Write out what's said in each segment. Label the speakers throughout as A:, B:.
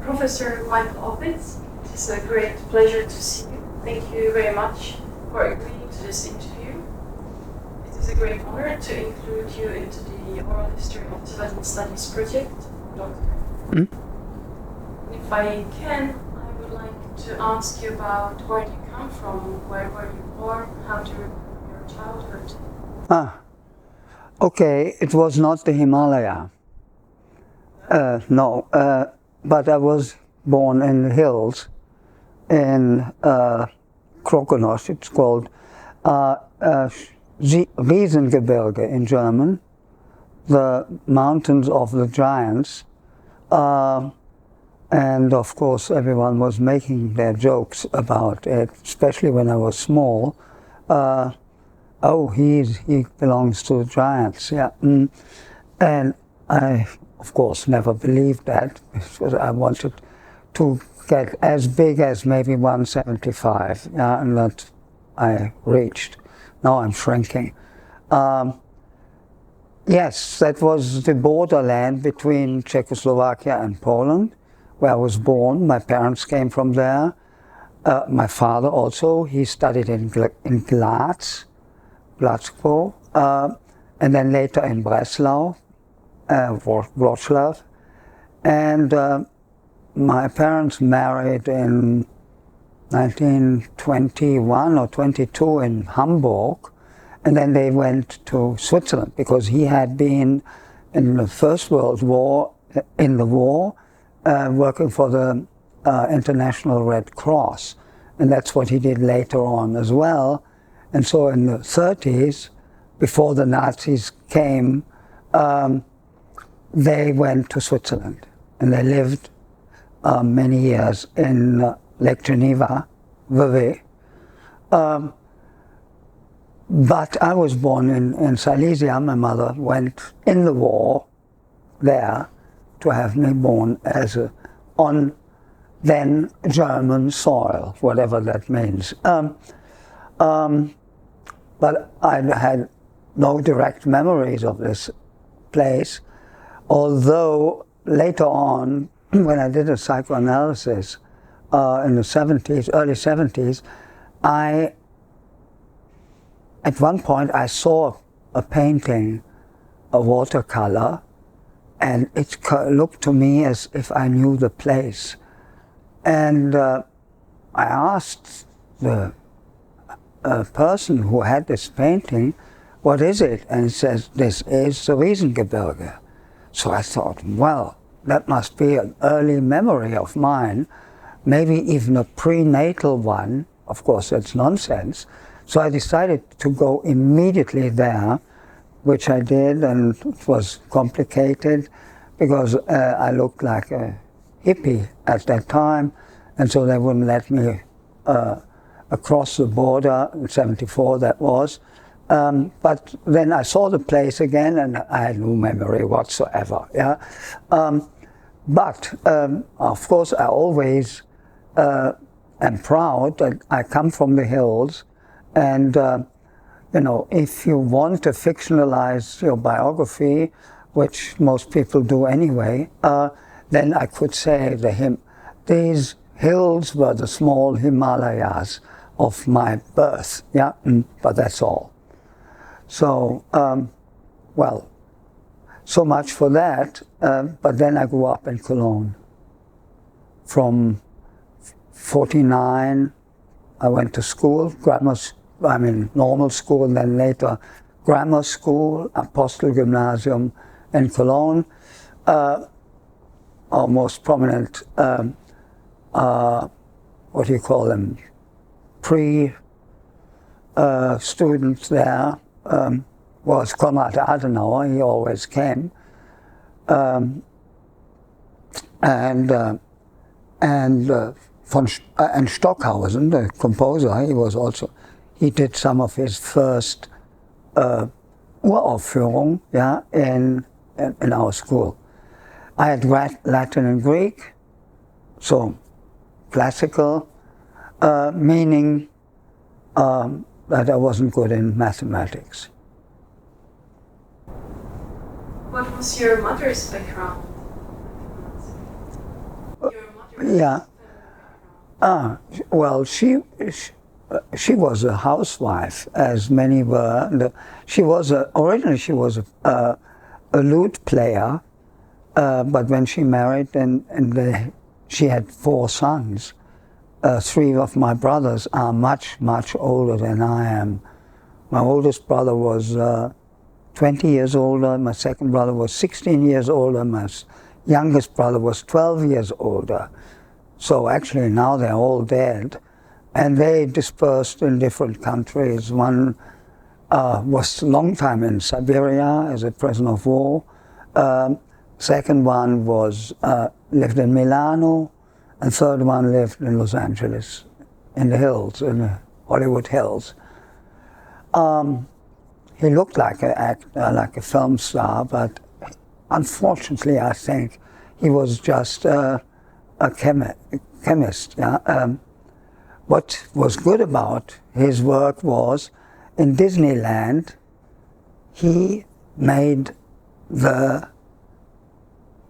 A: Professor Michael Oppitz. It is a great pleasure to see you. Thank you very much for agreeing to this interview. It is a great honor to include you into the Oral History of Tibetan Studies project, Doctor. If I can, I would like to ask you about where you come from, where were you born, how to remember your childhood?
B: Okay, it was not the Himalaya. No, but I was born in the hills in Krokonos, it's called Riesengebirge in German, the mountains of the giants. And of course everyone was making their jokes about it, especially when I was small. Oh, he belongs to the giants, yeah. And I, of course, never believed that, because I wanted to get as big as maybe 175, yeah, and that I reached. Now I'm shrinking. Yes, that was the borderland between Czechoslovakia and Poland, where I was born. My parents came from there. My father also, he studied in Graz, Glasgow, and then later in Breslau, Wrocław. And my parents married in 1921 or 22 in Hamburg, and then they went to Switzerland because he had been in the First World War, working for the International Red Cross, and that's what he did later on as well. And so in the 30s, before the Nazis came, they went to Switzerland, and they lived many years in Lake Geneva, Vevey. But I was born in Silesia. My mother went in the war there to have me born as on then German soil, whatever that means. But I had no direct memories of this place, although later on, when I did a psychoanalysis in the 70s, early 70s, at one point I saw a painting, a watercolor, and it looked to me as if I knew the place. And I asked the person who had this painting, what is it? And he says, this is the Riesengebirge. So I thought, well, that must be an early memory of mine, maybe even a prenatal one. Of course, that's nonsense. So I decided to go immediately there, which I did, and it was complicated because I looked like a hippie at that time, and so they wouldn't let me across the border, in 74 that was. But then I saw the place again, and I had no memory whatsoever. Yeah, but of course I always am proud that I come from the hills, and you know, if you want to fictionalize your biography, which most people do anyway, then I could say these hills were the small Himalayas of my birth. Yeah, but that's all. So, well, so much for that. But then I grew up in Cologne. From 49, I went to school, normal school, and then later grammar school, Apostelgymnasium in Cologne. Our most prominent, what do you call them, students there was Konrad Adenauer. He always came, and Stockhausen, the composer, he did some of his first Uraufführung, yeah, in our school. I had Latin and Greek, so classical, meaning that I wasn't good in mathematics.
A: What was your mother's background? Your
B: Yeah. Well, she was a housewife, as many were. She was originally she was a lute player, but when she married, she had 4 sons. 3 of my brothers are much older than I am. My oldest brother was 20 years older. My second brother was 16 years older. My youngest brother was 12 years older. So actually now they're all dead. And they dispersed in different countries. One was a long time in Siberia as a prisoner of war. Second one was lived in Milano. And third one lived in Los Angeles, in the hills, in the Hollywood Hills. He looked like an actor, like a film star, but unfortunately, I think he was just a chemist. Yeah? What was good about his work was, in Disneyland, he made the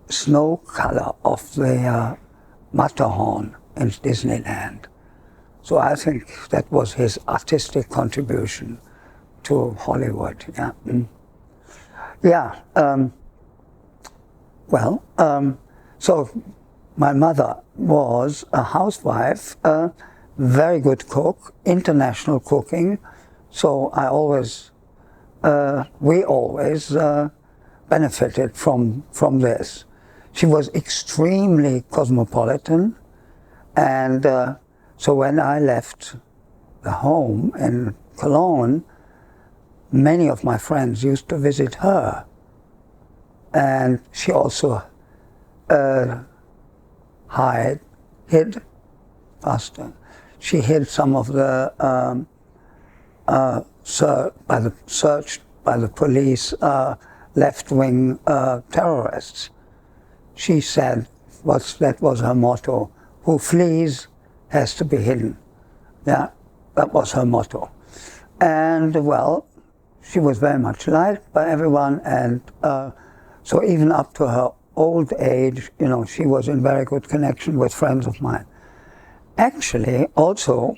B: snow color of the Matterhorn in Disneyland. So I think that was his artistic contribution to Hollywood. Yeah. Yeah. So my mother was a housewife, a very good cook, international cooking. So we always benefited from this. She was extremely cosmopolitan, and so when I left the home in Cologne, many of my friends used to visit her, and she also hid some of the searched by the police left-wing terrorists. She said that was her motto: who flees has to be hidden. Yeah, that was her motto. And well, she was very much liked by everyone, and so even up to her old age, she was in very good connection with friends of mine. Actually, also,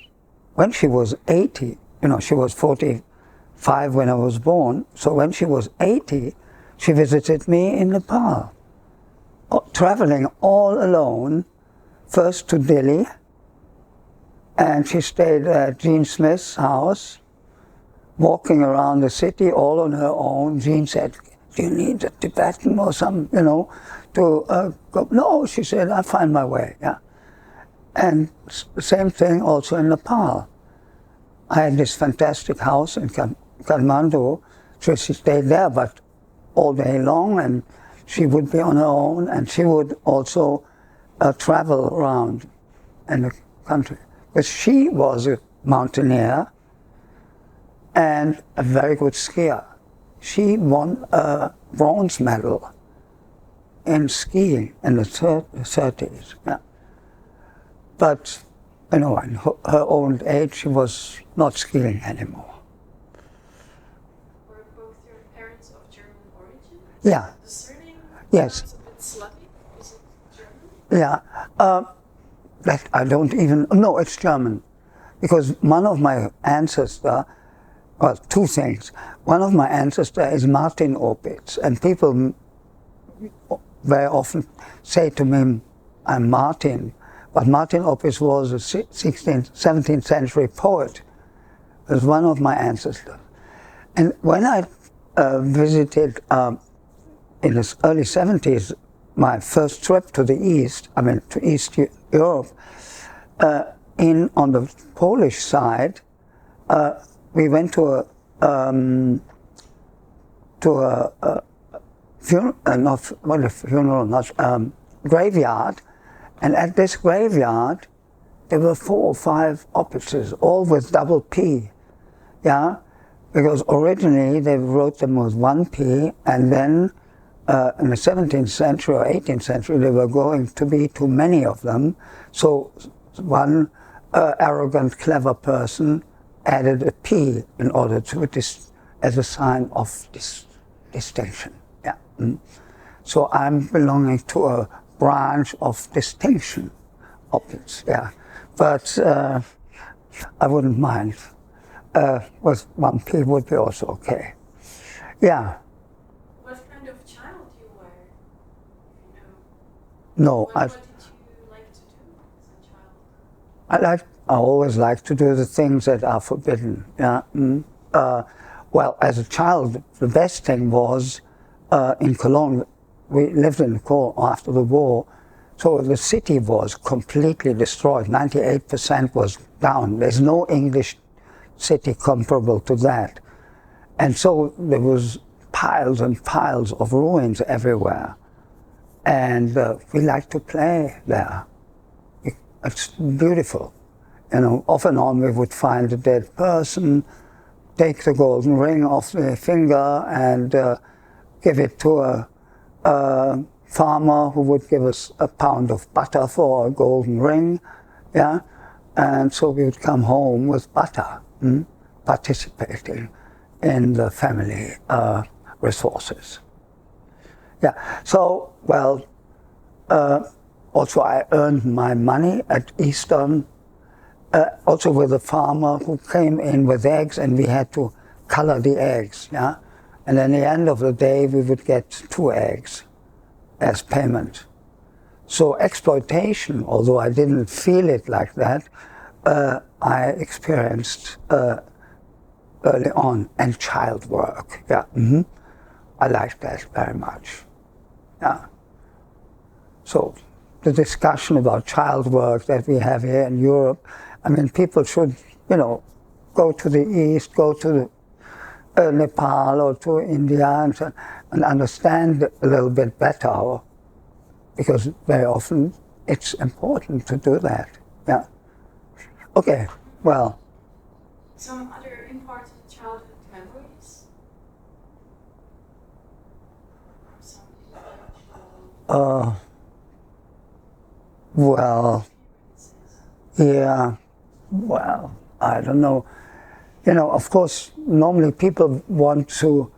B: when she was 80, she was 45 when I was born, so when she was 80, she visited me in Nepal, traveling all alone, first to Delhi, and she stayed at Jean Smith's house, walking around the city all on her own. Jean said, "Do you need a Tibetan or some, to go?" No, she said, "I'll find my way." Yeah. And the same thing also in Nepal. I had this fantastic house in Kathmandu, so she stayed there, but all day long, and she would be on her own, and she would also travel around in the country. But she was a mountaineer and a very good skier. She won a bronze medal in skiing in the 30s. Yeah. But, in her old age, she was not skiing anymore.
A: Were both your parents of German origin?
B: Yeah.
A: The surname
B: Yes.
A: was a bit Slavic. Is it German?
B: Yeah. That I don't even... No, it's German. Because one of my ancestors... Well, 2 things. One of my ancestors is Martin Oppitz, and people very often say to me, "I'm Martin." But Martin Oppitz was a 16th, 17th century poet. He was one of my ancestors. And when I visited in the early 70s, my first trip to the East, to East Europe, on the Polish side, we went to a graveyard, and at this graveyard there were 4 or 5 Oppitzes, all with double P, yeah, because originally they wrote them with 1 P, and then in the 17th century or 18th century there were going to be too many of them, so one arrogant, clever person added a P in order to as a sign of distinction. Yeah. So I'm belonging to a branch of distinction, Oppitz, yeah. But I wouldn't mind. With 1P would be also okay. Yeah.
A: What kind of child you were? You know,
B: No,
A: what did you like to do as a child?
B: I always like to do the things that are forbidden. Yeah. Well, as a child, the best thing was in Cologne. We lived in Cologne after the war, so the city was completely destroyed. 98% was down. There's no English city comparable to that, and so there was piles and piles of ruins everywhere, and we liked to play there. It's beautiful. You know, off and on we would find a dead person, take the golden ring off the finger and give it to a farmer who would give us a pound of butter for a golden ring, yeah? And so we would come home with butter, participating in the family resources. Yeah, so, well, also I earned my money at Eastern, also with a farmer who came in with eggs, and we had to color the eggs, yeah? And at the end of the day, we would get 2 eggs as payment. So exploitation, although I didn't feel it like that, I experienced early on, and child work, yeah. I liked that very much, yeah. So the discussion about child work that we have here in Europe, I mean, people should, you know, go to the East, go to Nepal or to India and understand a little bit better, because very often it's important to do that. Yeah. Okay, well.
A: Some other important childhood memories? Or some
B: well, yeah, well, I don't know. You know, of course, normally people want to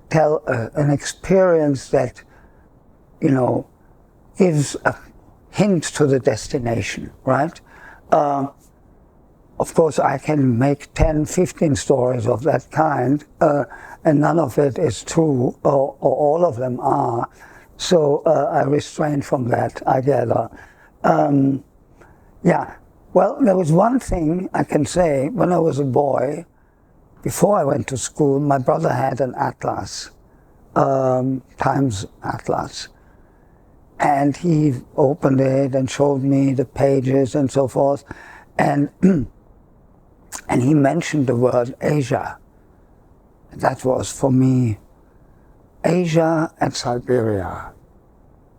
B: tell an experience that, you know, gives a hint to the destination, right? Of course, I can make 10, 15 stories of that kind, and none of it is true, or all of them are. So I restrain from that, I gather. Yeah. Well, there was one thing I can say. When I was a boy, before I went to school, my brother had an atlas, Times Atlas. And he opened it and showed me the pages and so forth. And, and he mentioned the word Asia. That was for me Asia and Siberia,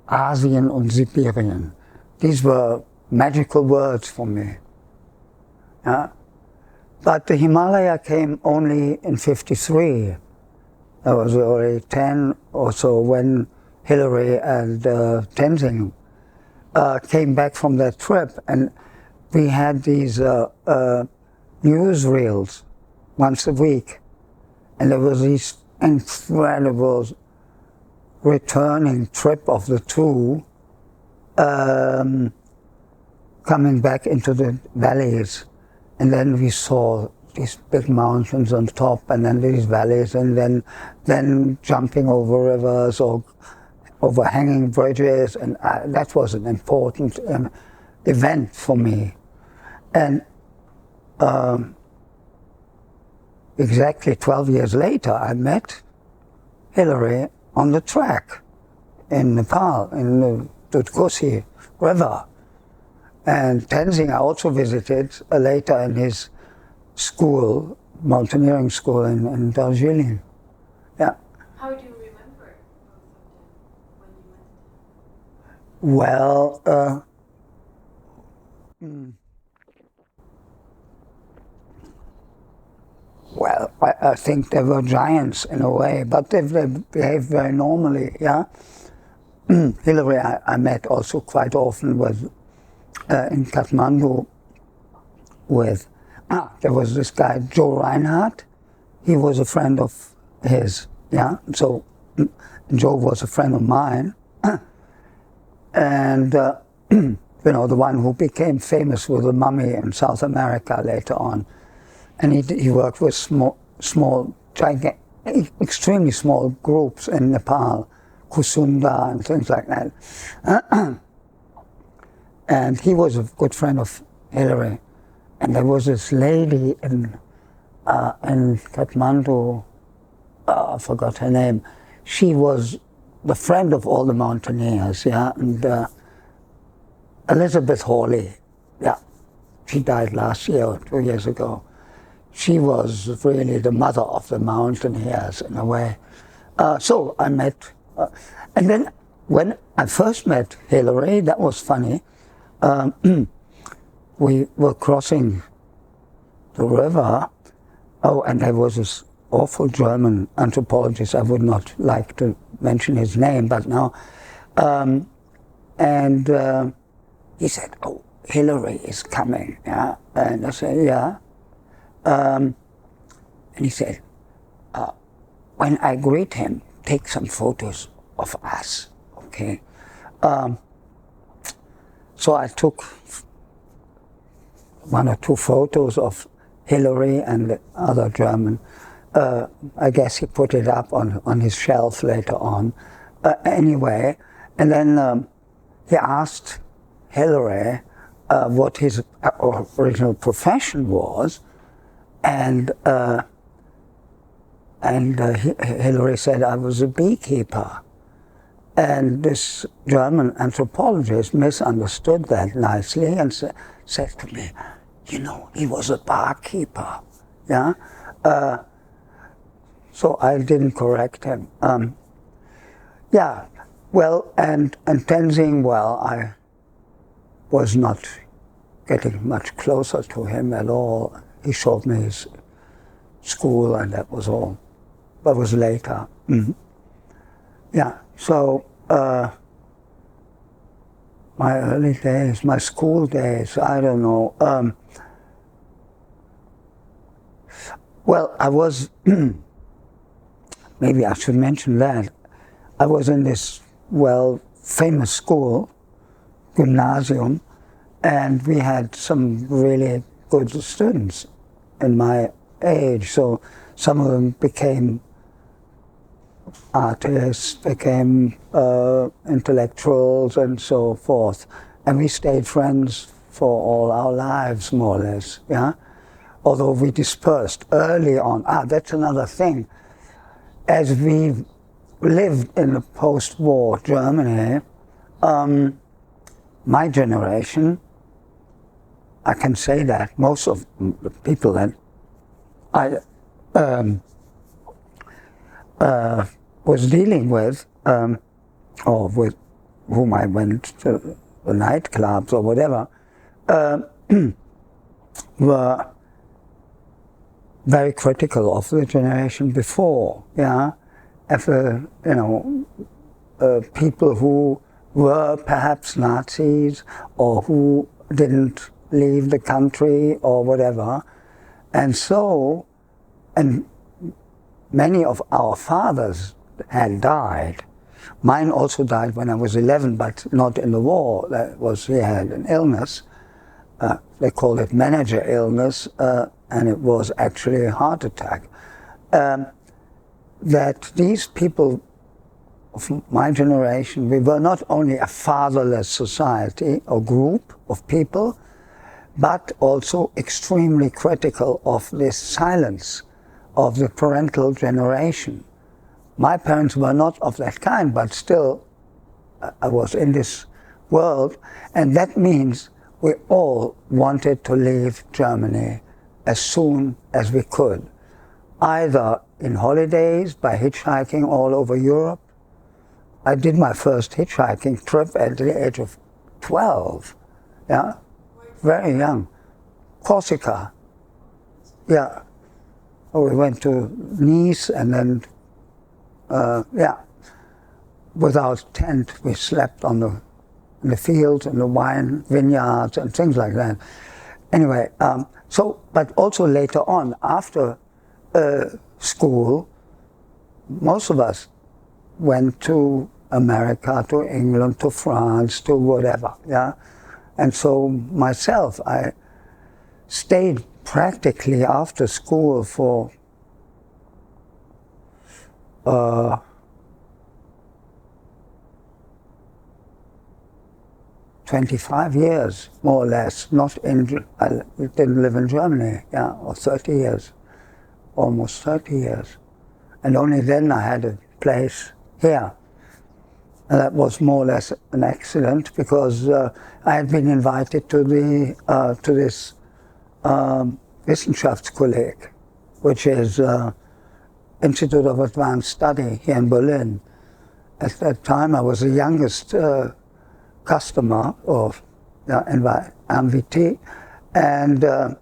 B: Asien und Sibirien. These were magical words for me. But the Himalaya came only in '53. I was already 10 or so when Hillary and Tenzin came back from that trip, and we had these newsreels once a week, and there was this incredible returning trip of the two, coming back into the valleys, and then we saw these big mountains on top, and then these valleys, and then jumping over rivers or overhanging bridges, and that was an important event for me. And exactly 12 years later, I met Hillary on the track in Nepal, in the Tutkosi River. And Tenzin I also visited later in his school, mountaineering school in Darjeeling. Yeah.
A: How do you remember both of them when you met?
B: Well, well, I think they were giants in a way, but they behaved very normally, yeah. Hillary I met also quite often with, in Kathmandu with, there was this guy, Joe Reinhardt. He was a friend of his, yeah. So Joe was a friend of mine. And you know, the one who became famous with the mummy in South America later on. And he worked with small, gigantic, extremely small groups in Nepal, Kusunda and things like that. And he was a good friend of Hillary. And there was this lady in Kathmandu, I forgot her name. She was the friend of all the mountaineers, yeah, and Elizabeth Hawley, yeah, she died last year or 2 years ago. She was really the mother of the mountaineers in a way. So I met, and then when I first met Hillary, that was funny. We were crossing the river. Oh, and there was this awful German anthropologist, I would not like to mention his name, but now, and he said, oh, Hillary is coming, yeah? And I said, yeah. And he said, when I greet him, take some photos of us, okay? So I took 1 or 2 photos of Hillary and the other German. I guess he put it up on his shelf later on. Anyway, and then he asked Hillary what his original profession was, and Hillary said, I was a beekeeper. And this German anthropologist misunderstood that nicely and said to me, you know, he was a barkeeper, yeah? So I didn't correct him. Yeah, well, and Tenzin, well, I was not getting much closer to him at all. He showed me his school and that was all. That was later. Mm-hmm. Yeah, so my early days, my school days, I don't know. Well, I was, maybe I should mention that. I was in this, well, famous school, gymnasium, and we had some really good students in my age. So some of them became artists, became intellectuals and so forth. And we stayed friends for all our lives, more or less, yeah? Although we dispersed early on. That's another thing. As we lived in the post-war Germany, my generation, I can say that most of the people that I was dealing with, or with whom I went to the nightclubs or whatever, were very critical of the generation before, yeah? If, you know, people who were perhaps Nazis or who didn't leave the country or whatever. And so, and many of our fathers had died. Mine also died when I was 11, but not in the war. That was, he had an illness. They called it manager illness, and it was actually a heart attack. That these people of my generation, we were not only a fatherless society or group of people, but also extremely critical of this silence of the parental generation. My parents were not of that kind, but still I was in this world, and that means we all wanted to leave Germany as soon as we could, either in holidays, by hitchhiking all over Europe. I did my first hitchhiking trip at the age of 12, yeah, very young. Corsica, yeah. Oh, we went to Nice and then, yeah, without tent, we slept on in the fields and the wine vineyards and things like that. Anyway, so, but also later on, after school, most of us went to America, to England, to France, to whatever, yeah? And so myself, I stayed practically after school for 25 years, more or less. I didn't live in Germany, yeah, or 30 years, almost 30 years. And only then I had a place here. And that was more or less an accident, because I had been invited to this Wissenschaftskolleg, which is Institute of Advanced Study here in Berlin. At that time, I was the youngest customer of MVT, and I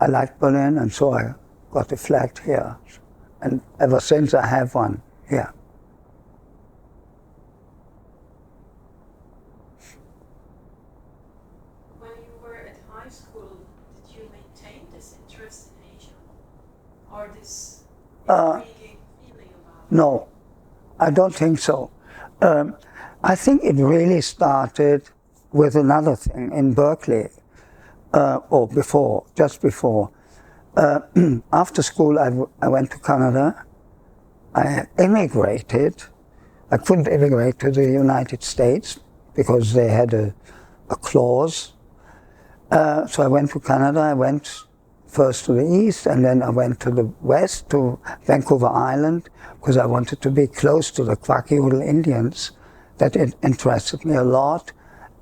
B: liked Berlin, and so I got a flat here. And ever since, I have one here.
A: When you were at high school, did you maintain this interest in Asia? Or this intriguing feeling about it?
B: No, I don't think so. I think it really started with another thing in Berkeley, or before, just before. After school, I went to Canada. I immigrated. I couldn't immigrate to the United States because they had a clause. So I went to Canada. I went first to the east, and then I went to the west, to Vancouver Island, because I wanted to be close to the Kwakiutl Indians. That interested me a lot.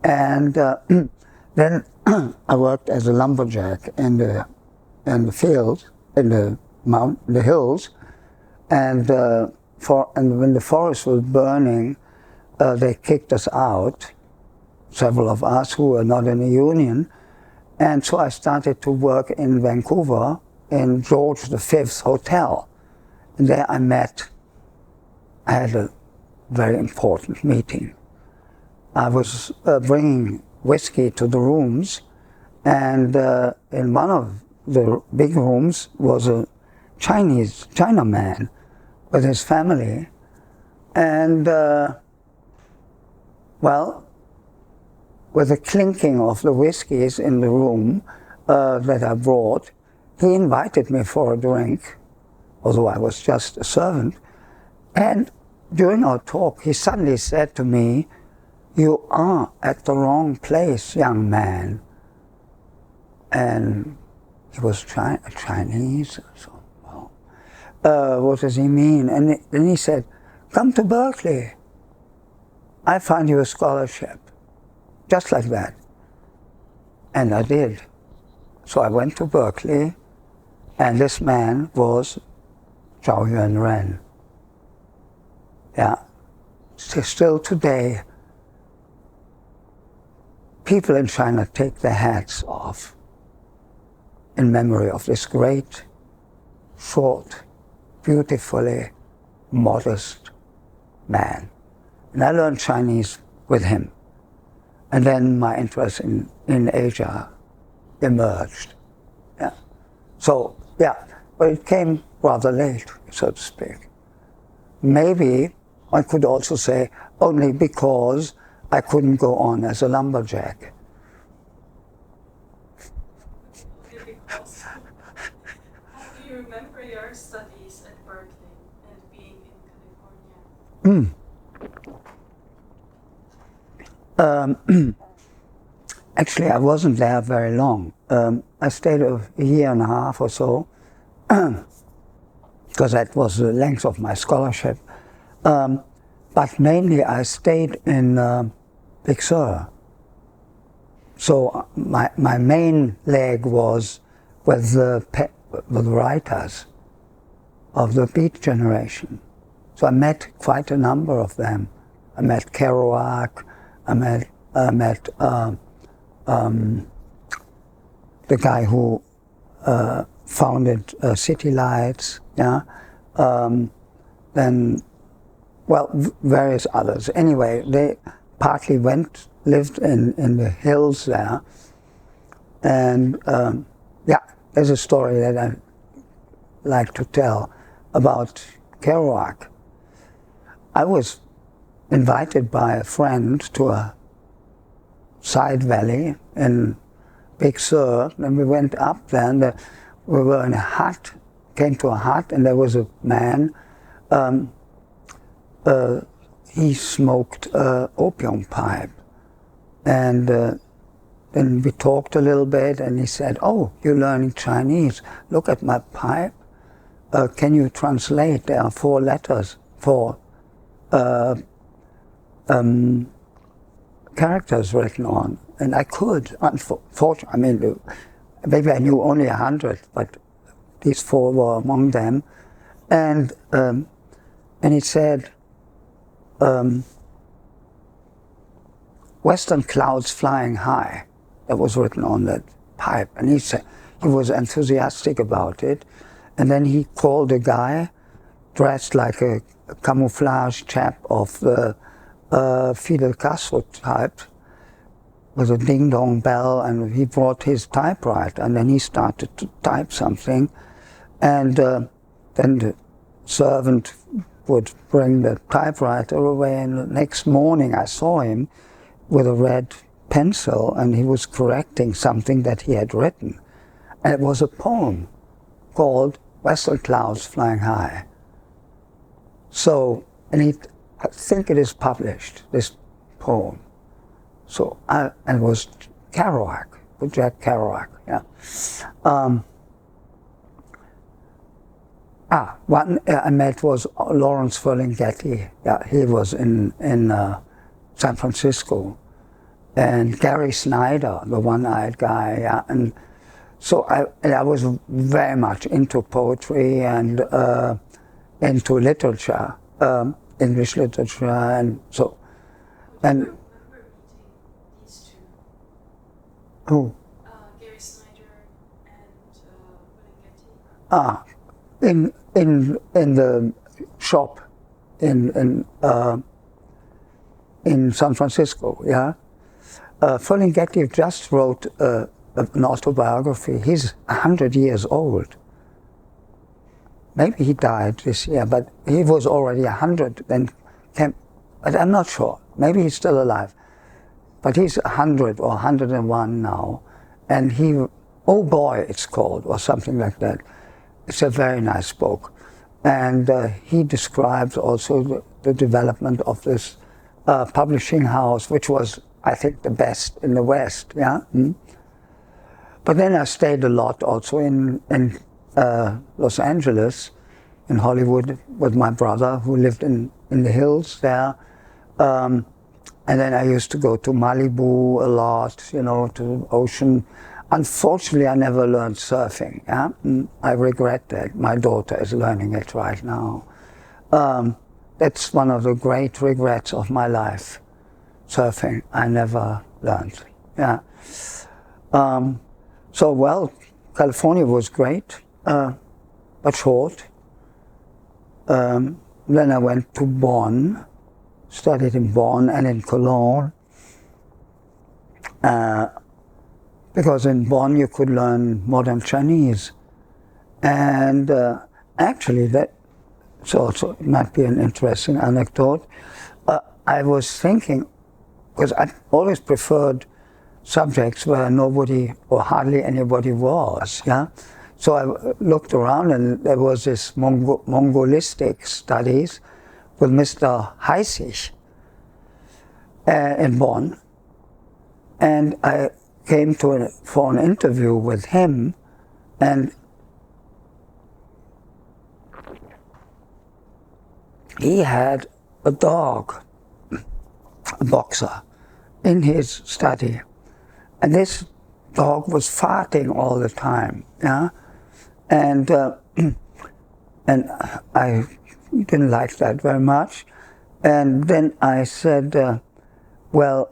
B: And then I worked as a lumberjack in the field, in the hills, and when the forest was burning, they kicked us out, several of us who were not in a union, and so I started to work in Vancouver in George V's hotel, and there I had a very important meeting. I was bringing whiskey to the rooms, and in one of the big rooms was a Chinaman with his family, and with the clinking of the whiskeys in the room that I brought, he invited me for a drink, although I was just a servant, and during our talk he suddenly said to me, "You are at the wrong place, young man." And he was Chinese, so, well, what does he mean? And then he said, "Come to Berkeley. I find you a scholarship." Just like that. And I did. So I went to Berkeley, and this man was Zhao Yuanren. Yeah. Still today, people in China take their hats off in memory of this great, short, beautifully modest man. And I learned Chinese with him. And then my interest in Asia emerged. Yeah. So, yeah, but it came rather late, so to speak. Maybe I could also say only because I couldn't go on as a lumberjack.
A: Because, how do you remember your studies at Berkeley and being in California?
B: Actually, I wasn't there very long. I stayed a year and a half or so, because that was the length of my scholarship. But mainly I stayed in Big Sur. So my main leg was with the writers of the Beat generation. So I met quite a number of them. I met Kerouac, I met the guy who founded City Lights, yeah. Then, well, various others. Anyway, they partly lived in the hills there. And yeah, there's a story that I like to tell about Kerouac. I was invited by a friend to a side valley in Big Sur, and we went up there, and we were in a hut, came to a hut, and there was a man, he smoked opium pipe, and then we talked a little bit, and he said, "Oh, you're learning Chinese, look at my pipe, can you translate? There are 4 letters, 4 characters written on." And I could, unfortunately, I mean, maybe I knew only 100, but these 4 were among them. And he said, "Western clouds flying high." That was written on that pipe. And he said, he was enthusiastic about it. And then he called a guy dressed like a camouflage chap of the Fidel Castro type, with a ding-dong bell, and he brought his typewriter, and then he started to type something, and then the servant would bring the typewriter away, and the next morning I saw him with a red pencil, and he was correcting something that he had written, and it was a poem called "Western Clouds Flying High." So, and I think it is published, this poem. So, and it was Kerouac, Jack Kerouac, yeah. One I met was Lawrence Ferlinghetti. Yeah, he was in San Francisco. And Gary Snyder, the one-eyed guy, yeah. And so I was very much into poetry and into literature, English literature, and so, and who?
A: Gary Snyder and Ferlinghetti.
B: In the shop in San Francisco, yeah. Ferlinghetti just wrote an autobiography. He's 100 years old. Maybe he died this year, but he was already 100 then came, but I'm not sure. Maybe he's still alive. But he's 100 or 101 now. And he, Oh Boy, it's called, or something like that. It's a very nice book. And he describes also the development of this publishing house, which was, I think, the best in the West, yeah? But then I stayed a lot also in Los Angeles, in Hollywood, with my brother, who lived in the hills there. And then I used to go to Malibu a lot, you know, to the ocean. Unfortunately, I never learned surfing. Yeah? I regret that. My daughter is learning it right now. That's one of the great regrets of my life. Surfing, I never learned. Yeah. So, well, California was great, but short. Then I went to Bonn, studied in Bonn and in Cologne. Because in Bonn you could learn modern Chinese. And actually that also might be an interesting anecdote. I was thinking, because I always preferred subjects where nobody or hardly anybody was, yeah? So I looked around and there was this Mongolistic studies with Mr. Heissig in Bonn. And I came for an interview with him, and he had a dog, a boxer, in his study. And this dog was farting all the time, yeah? And I didn't like that very much. And then I said, well,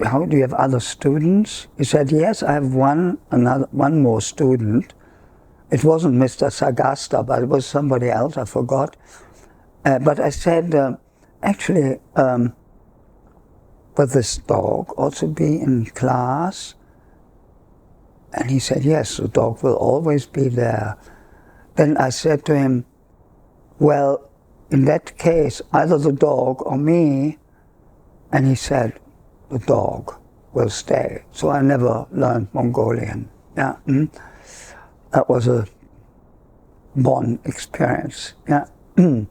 B: how do you have other students? He said, yes, I have one more student. It wasn't Mr. Sagasta, but it was somebody else, I forgot. But I said, actually, will this dog also be in class? And he said, yes, the dog will always be there. Then I said to him, well, in that case, either the dog or me. And he said, the dog. will stay. So I never learned Mongolian. Yeah, that was a Bonn experience. Yeah, there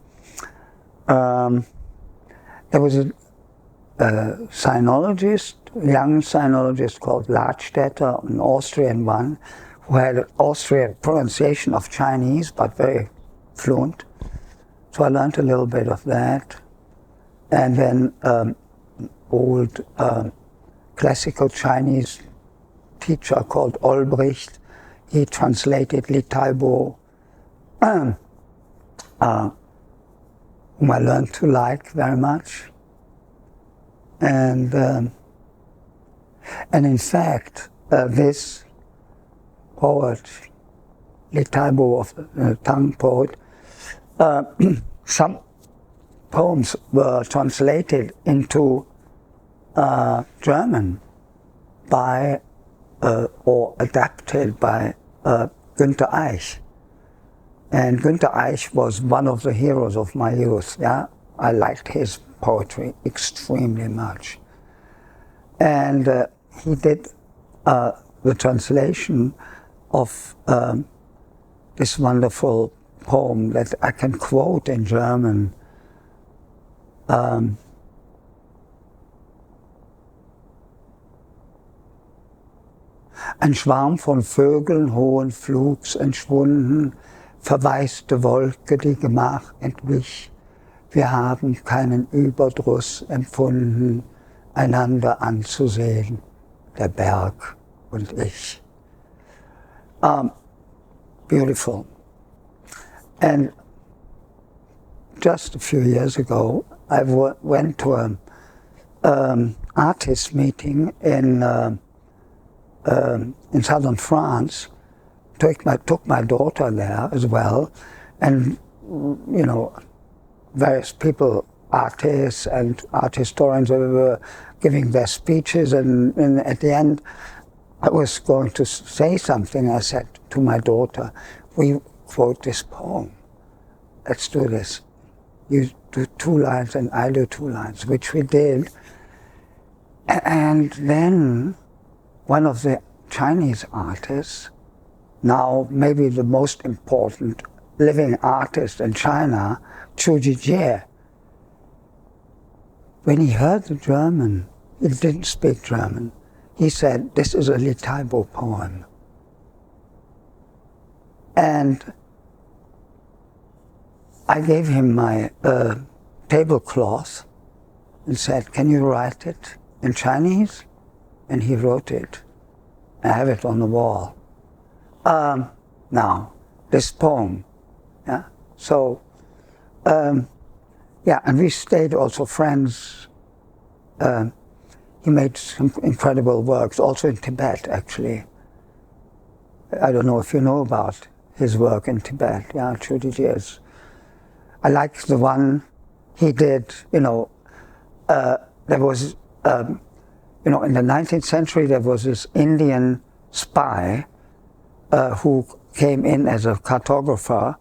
B: was a sinologist, young sinologist called Ladstätter, an Austrian one, who had an Austrian pronunciation of Chinese, but very fluent. So I learned a little bit of that. And then old classical Chinese teacher called Olbricht, he translated Li Taibo, whom I learned to like very much. And in fact, this poet, Li Taibo, of the Tang poet, some poems were translated into German by or adapted by Günter Eich. And Günter Eich was one of the heroes of my youth. Yeah, I liked his poetry extremely much. And he did the translation of this wonderful poem that I can quote in German. Ein Schwarm von Vögeln hohen Flugs entschwunden, verwaiste Wolke, die Gemach entwich. Wir haben keinen Überdruss empfunden, einander anzusehen, der Berg und ich. Beautiful. And just a few years ago, I went to an artist meeting in southern France. Took my daughter there as well, and you know, various people, artists and art historians, were giving their speeches, and at the end, I was going to say something. I said to my daughter, "We quote this poem. Let's do this. You do 2 lines and I do 2 lines," which we did. And then one of the Chinese artists, now maybe the most important living artist in China, Chu Jie, when he heard the German, he didn't speak German, he said, "This is a Li Taibo poem." And I gave him my tablecloth and said, "Can you write it in Chinese?" And he wrote it. I have it on the wall. Now, this poem, yeah. So, yeah, and we stayed also friends. He made some incredible works, also in Tibet, actually. I don't know if you know about his work in Tibet. Yeah, Chu Jie's. I like the one he did. You know, there was, you know, in the 19th century there was this Indian spy who came in as a cartographer,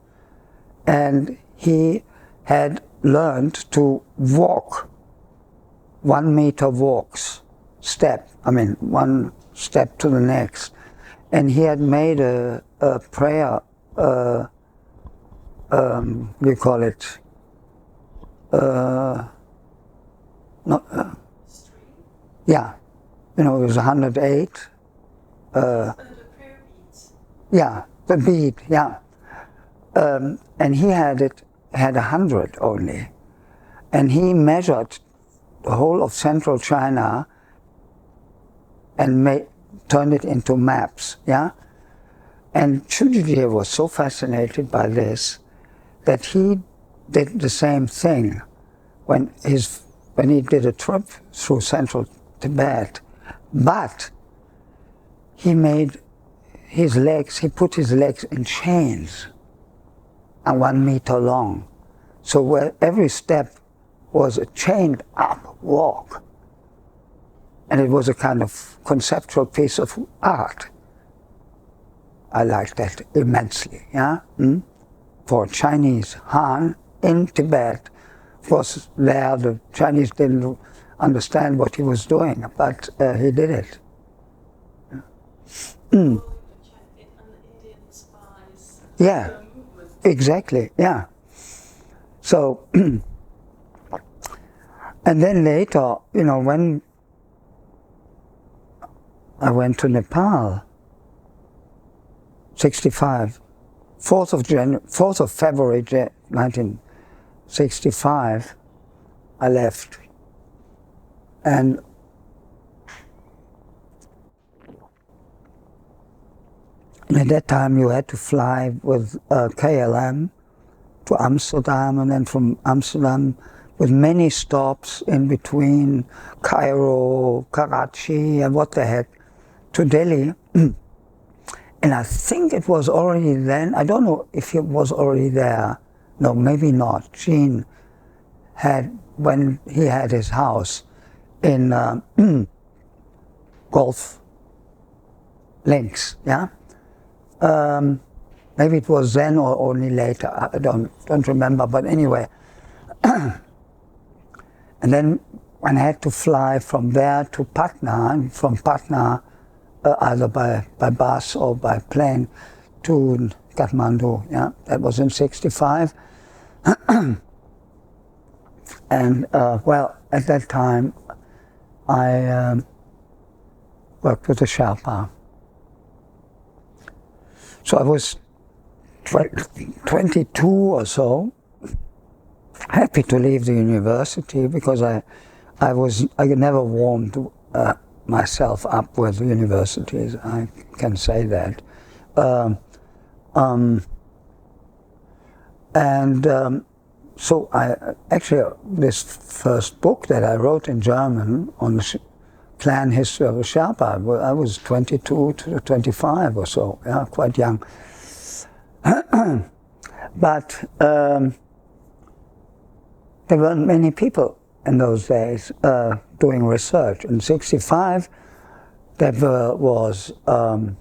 B: and he had learned to walk 1 meter walks, one step to the next. And he had made a prayer, you call it, yeah, you know, it was 108.
A: The prayer beads.
B: Yeah, the bead, yeah. And he had 100 only. And he measured the whole of central China and turned it into maps, yeah? And Chu Jie was so fascinated by this that he did the same thing when he did a trip through central Tibet, but he made he put his legs in chains and 1 meter long. So where every step was a chained up walk. And it was a kind of conceptual piece of art. I liked that immensely, yeah? For a Chinese Han in Tibet Of course, there the Chinese didn't understand what he was doing, but he did it.
A: Following the Indian spies.
B: Yeah, exactly, yeah. So, and then later, you know, when I went to Nepal, 65, 4th of February 1965, I left. And at that time you had to fly with KLM to Amsterdam, and then from Amsterdam with many stops in between Cairo, Karachi, and what the heck, to Delhi. And I think it was already then, I don't know if it was already there, no, maybe not. Gene had, when he had his house in Golf Links, yeah? Maybe it was then or only later, I don't remember, but anyway. And then when I had to fly from there to Patna, and from Patna, either by bus or by plane to Kathmandu, yeah, that was in 65. And well, at that time, I worked with a Sherpa. So I was 22 or so, happy to leave the university because I never warmed myself up with universities. I can say that. So I actually, this first book that I wrote in German on the clan history of the Sherpa, I was 22 to 25 or so, yeah, quite young. But there weren't many people in those days doing research. In 65, there was, I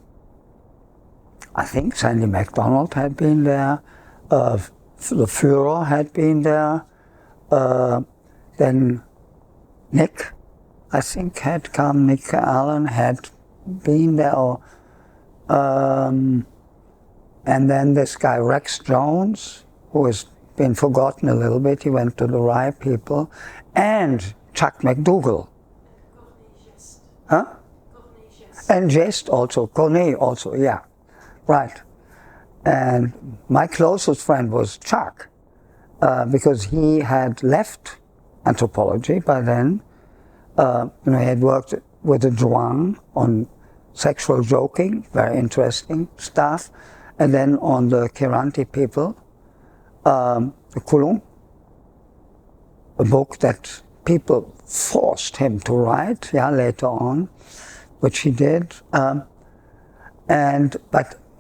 B: think Sandy MacDonald had been there, the Führer had been there, then Nick, I think, had come, Nick Allen had been there, and then this guy Rex Jones, who has been forgotten a little bit, he went to the Rye people, and Chuck McDougall.
A: Corneille Jest.
B: Huh?
A: Corneille Jest.
B: And Jest also, Corneille also, yeah, right. And my closest friend was Chuck, because he had left anthropology by then. You know, he had worked with the Zhuang on sexual joking, very interesting stuff, and then on the Kiranti people, the Kulung, a book that people forced him to write, yeah, later on, which he did. But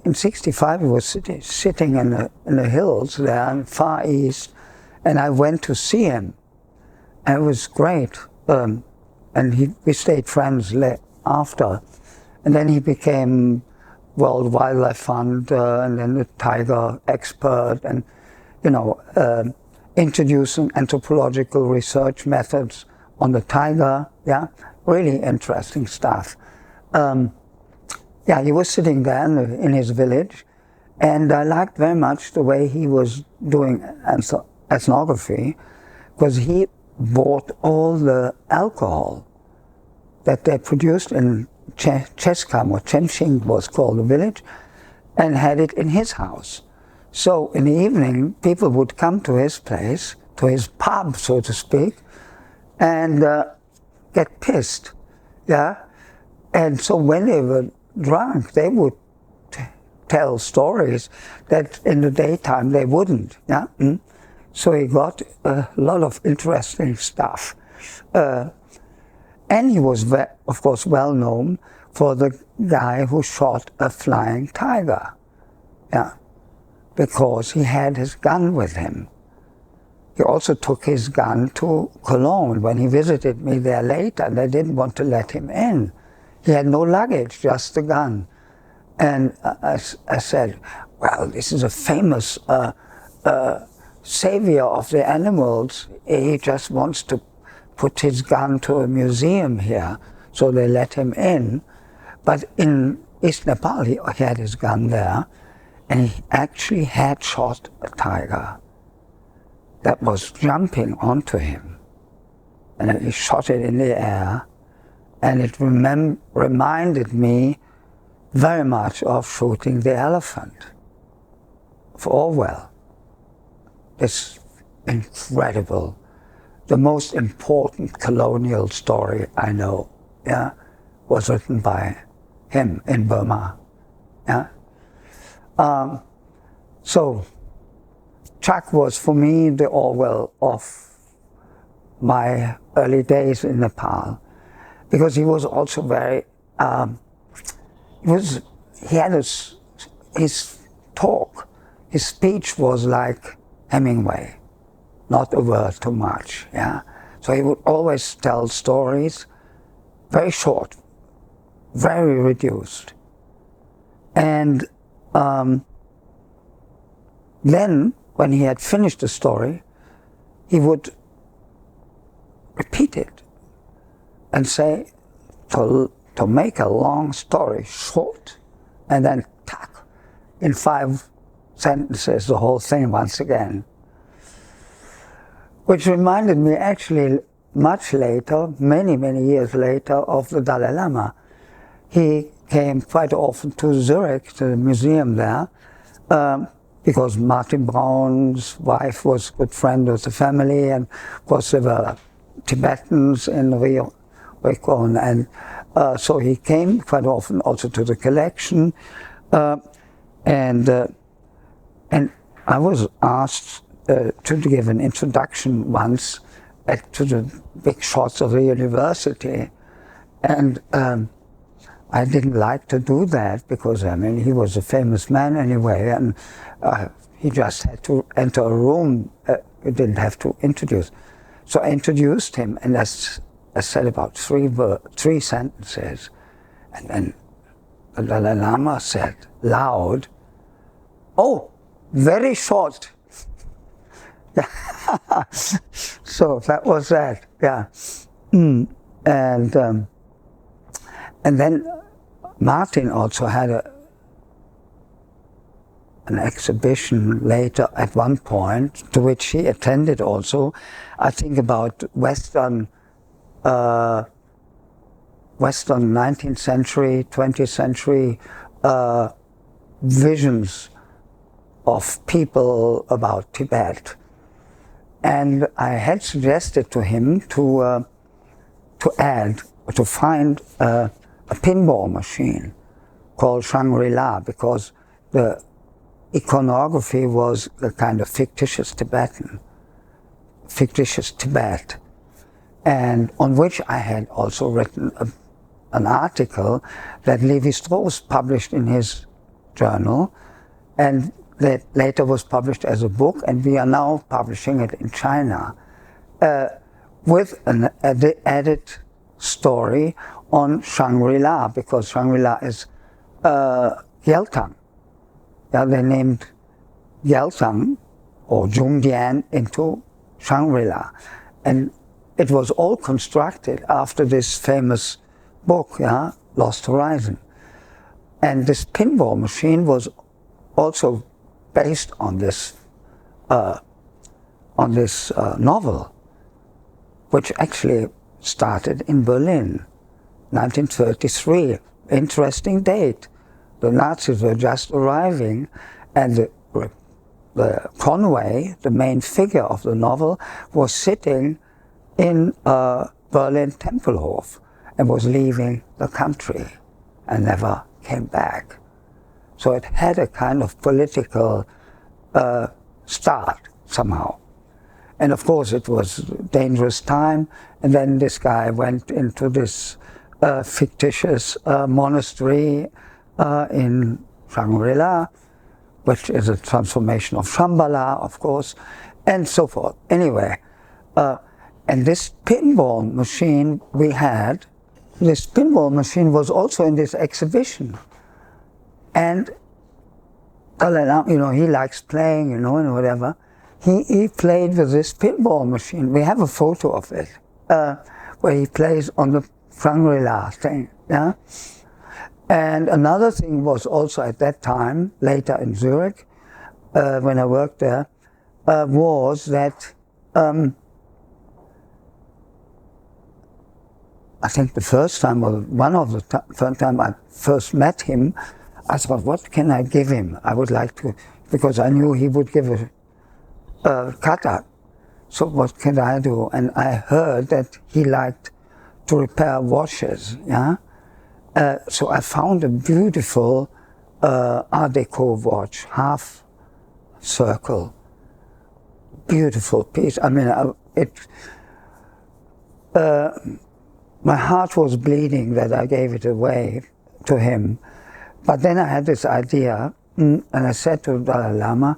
B: in 65, he was sitting in the hills there in Far East, and I went to see him. And it was great. And we stayed friends after. And then he became World Wildlife Fund, and then the tiger expert, and, you know, introducing anthropological research methods on the tiger, yeah, really interesting stuff. Yeah, he was sitting there in his village, and I liked very much the way he was doing ethnography, because he bought all the alcohol that they produced in Cheskam, or Chemshing was called the village, and had it in his house. So in the evening, people would come to his place, to his pub, so to speak, and get pissed, yeah? And so when they were drunk, they would tell stories that in the daytime they wouldn't, yeah? So he got a lot of interesting stuff. And he was, of course, well known for the guy who shot a flying tiger, yeah, because he had his gun with him. He also took his gun to Cologne. When he visited me there later, they didn't want to let him in. He had no luggage, just the gun. And I said, well, this is a famous savior of the animals. He just wants to put his gun to a museum here, so they let him in. But in East Nepal, he had his gun there, and he actually had shot a tiger that was jumping onto him. And he shot it in the air, and it reminded me very much of shooting the elephant of Orwell. It's incredible. The most important colonial story I know, yeah, was written by him in Burma. Yeah. So Chuck was for me the Orwell of my early days in Nepal, because he was also very, he had his talk, his speech was like Hemingway, not a word too much, yeah. So he would always tell stories, very short, very reduced. And then, when he had finished the story, he would repeat it and say, to make a long story short, and then tack, in 5 sentences, the whole thing once again. Which reminded me actually much later, many, many years later, of the Dalai Lama. He came quite often to Zurich, to the museum there, because Martin Braun's wife was a good friend of the family, and of course there were Tibetans in Rio, and so he came quite often also to the collection, and I was asked to give an introduction once to the big shots of the university, and I didn't like to do that because, I mean, he was a famous man anyway, and he just had to enter a room. He didn't have to introduce. So I introduced him, and I said about three sentences, and then the Dalai Lama said loud, "Oh, very short." So that was that, yeah. And then Martin also had an exhibition later at one point, to which he attended also, I think about Western 19th century, 20th century visions of people about Tibet. And I had suggested to him to find a pinball machine called Shangri-La, because the iconography was a kind of fictitious Tibet, and on which I had also written an article that Lévi-Strauss published in his journal, and that later was published as a book, and we are now publishing it in China with an added story on Shangri-La, because Shangri-La is Yeltang. Yeah, they named Yeltang or Zhongdian into Shangri-La, and it was all constructed after this famous book, yeah, Lost Horizon. And this pinball machine was also based on this novel, which actually started in Berlin, 1933. Interesting date. The Nazis were just arriving, and the Conway, the main figure of the novel, was sitting in Berlin Tempelhof and was leaving the country and never came back. So it had a kind of political start somehow. And of course it was a dangerous time, and then this guy went into this fictitious monastery in Shangri-La, which is a transformation of Shambhala, of course, and so forth. Anyway, and this pinball machine we had, this pinball machine was also in this exhibition. And Dalai Lama, you know, he likes playing, you know, and whatever. he played with this pinball machine. We have a photo of it, where he plays on the Shangri-La thing, yeah? And another thing was also at that time, later in Zurich, when I worked there, was that I think the first time, or one of the first time I first met him, I thought, what can I give him? I would like to, because I knew he would give a kata. So what can I do? And I heard that he liked to repair watches, yeah? So I found a beautiful Art Deco watch, half circle, beautiful piece. I mean, my heart was bleeding that I gave it away to him. But then I had this idea, and I said to Dalai Lama,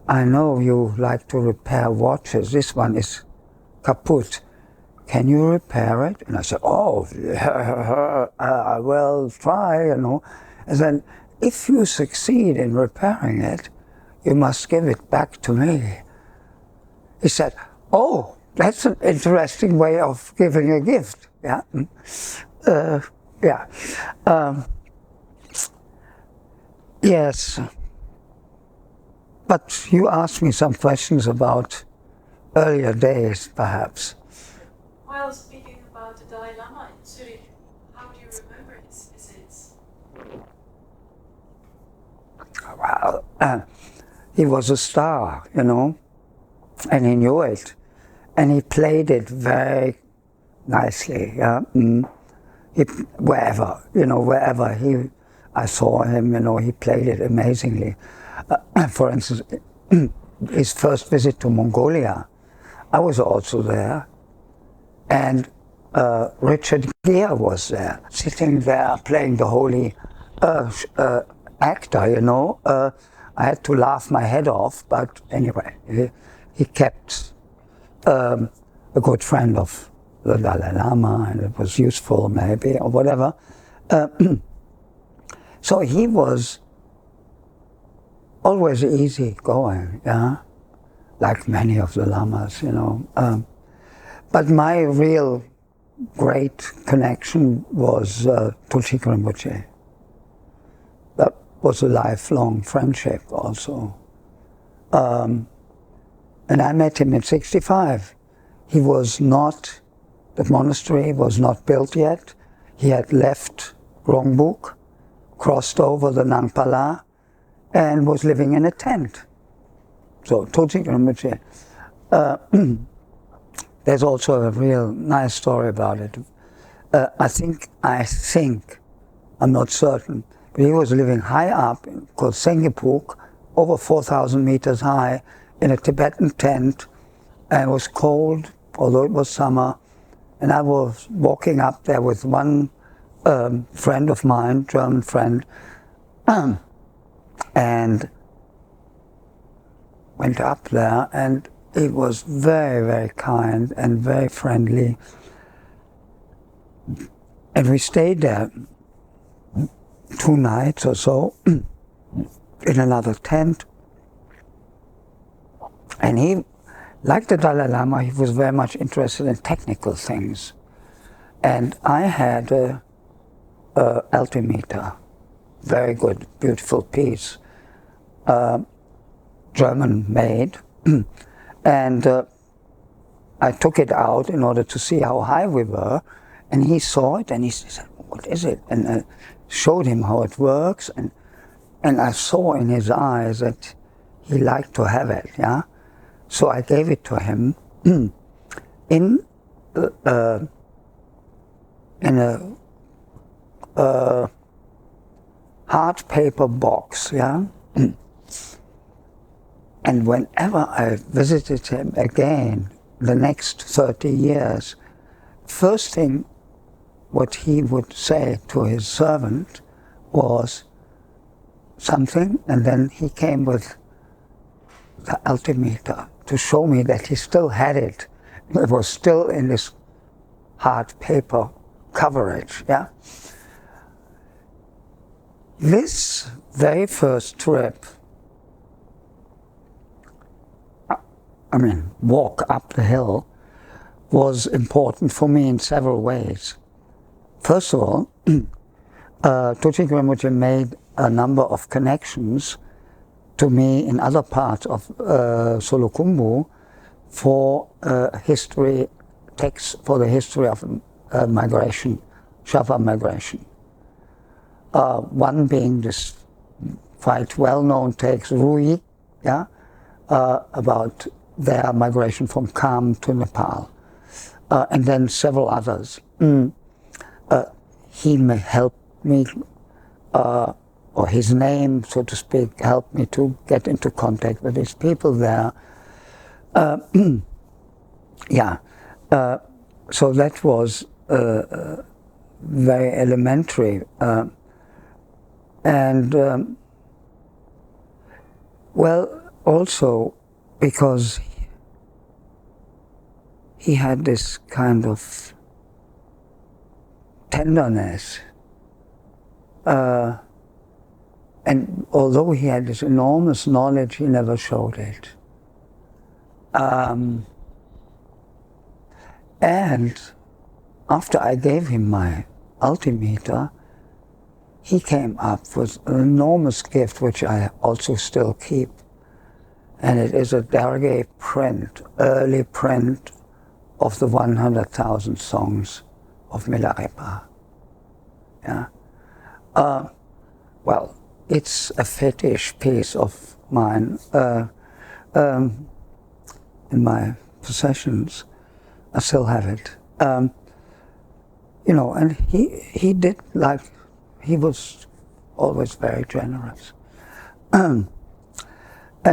B: I know you like to repair watches. This one is kaput. Can you repair it? And I said, oh, I will try, you know. And then, if you succeed in repairing it, you must give it back to me. He said, oh, that's an interesting way of giving a gift. Yeah, yeah. Yes. But you asked me some questions about earlier days, perhaps.
A: While speaking about the Dalai Lama in Zurich, how do you remember his visits?
B: Well, he was a star, you know, and he knew it. And he played it very nicely, yeah. Wherever, you know, wherever I saw him, you know, he played it amazingly. For instance, his first visit to Mongolia, I was also there, and Richard Gere was there, sitting there playing the holy actor, you know. I had to laugh my head off, but anyway, he kept a good friend of the Dalai Lama, and it was useful maybe, or whatever. So he was always easy going, yeah, like many of the lamas, you know. But my real great connection was Tulsi Rinpoche. That was a lifelong friendship also. And I met him in '65. He was not, the monastery was not built yet. He had left Rongbuk, crossed over the Nangpala, and was living in a tent. So, Tulsi Rinpoche. There's also a real nice story about it. I think, I'm not certain, but he was living high up, called Sengepuk, over 4,000 meters high, in a Tibetan tent, and it was cold, although it was summer, and I was walking up there with one friend of mine, German friend, and went up there, and he was very, very kind and very friendly. And we stayed there 2 nights or so in another tent. And he, like the Dalai Lama, he was very much interested in technical things. And I had a altimeter, very good, beautiful piece, German made. And I took it out in order to see how high we were, and he saw it and he said, what is it? And I showed him how it works, and I saw in his eyes that he liked to have it, yeah? So I gave it to him in a hard paper box, yeah? And whenever I visited him again, the next 30 years, first thing what he would say to his servant was something, and then he came with the altimeter to show me that he still had it. It was still in this hard paper coverage, yeah? This very first trip, walk up the hill was important for me in several ways. First of all, Tujik Rinpoche made a number of connections to me in other parts of Solukhumbu for history texts for the history of migration, Sherpa migration. One being this quite well-known text, Rui, about their migration from Kham to Nepal, and then several others. He may help me, or his name, so to speak, helped me to get into contact with these people there. So that was very elementary. Well, also because he had this kind of tenderness. And although he had this enormous knowledge, he never showed it. And after I gave him my altimeter, he came up with an enormous gift, which I also still keep. And it is a Norgay print, early print of the 100,000 songs of Milarepa. Well, it's a fetish piece of mine in my possessions. I still have it. And he did, like, he was always very generous. And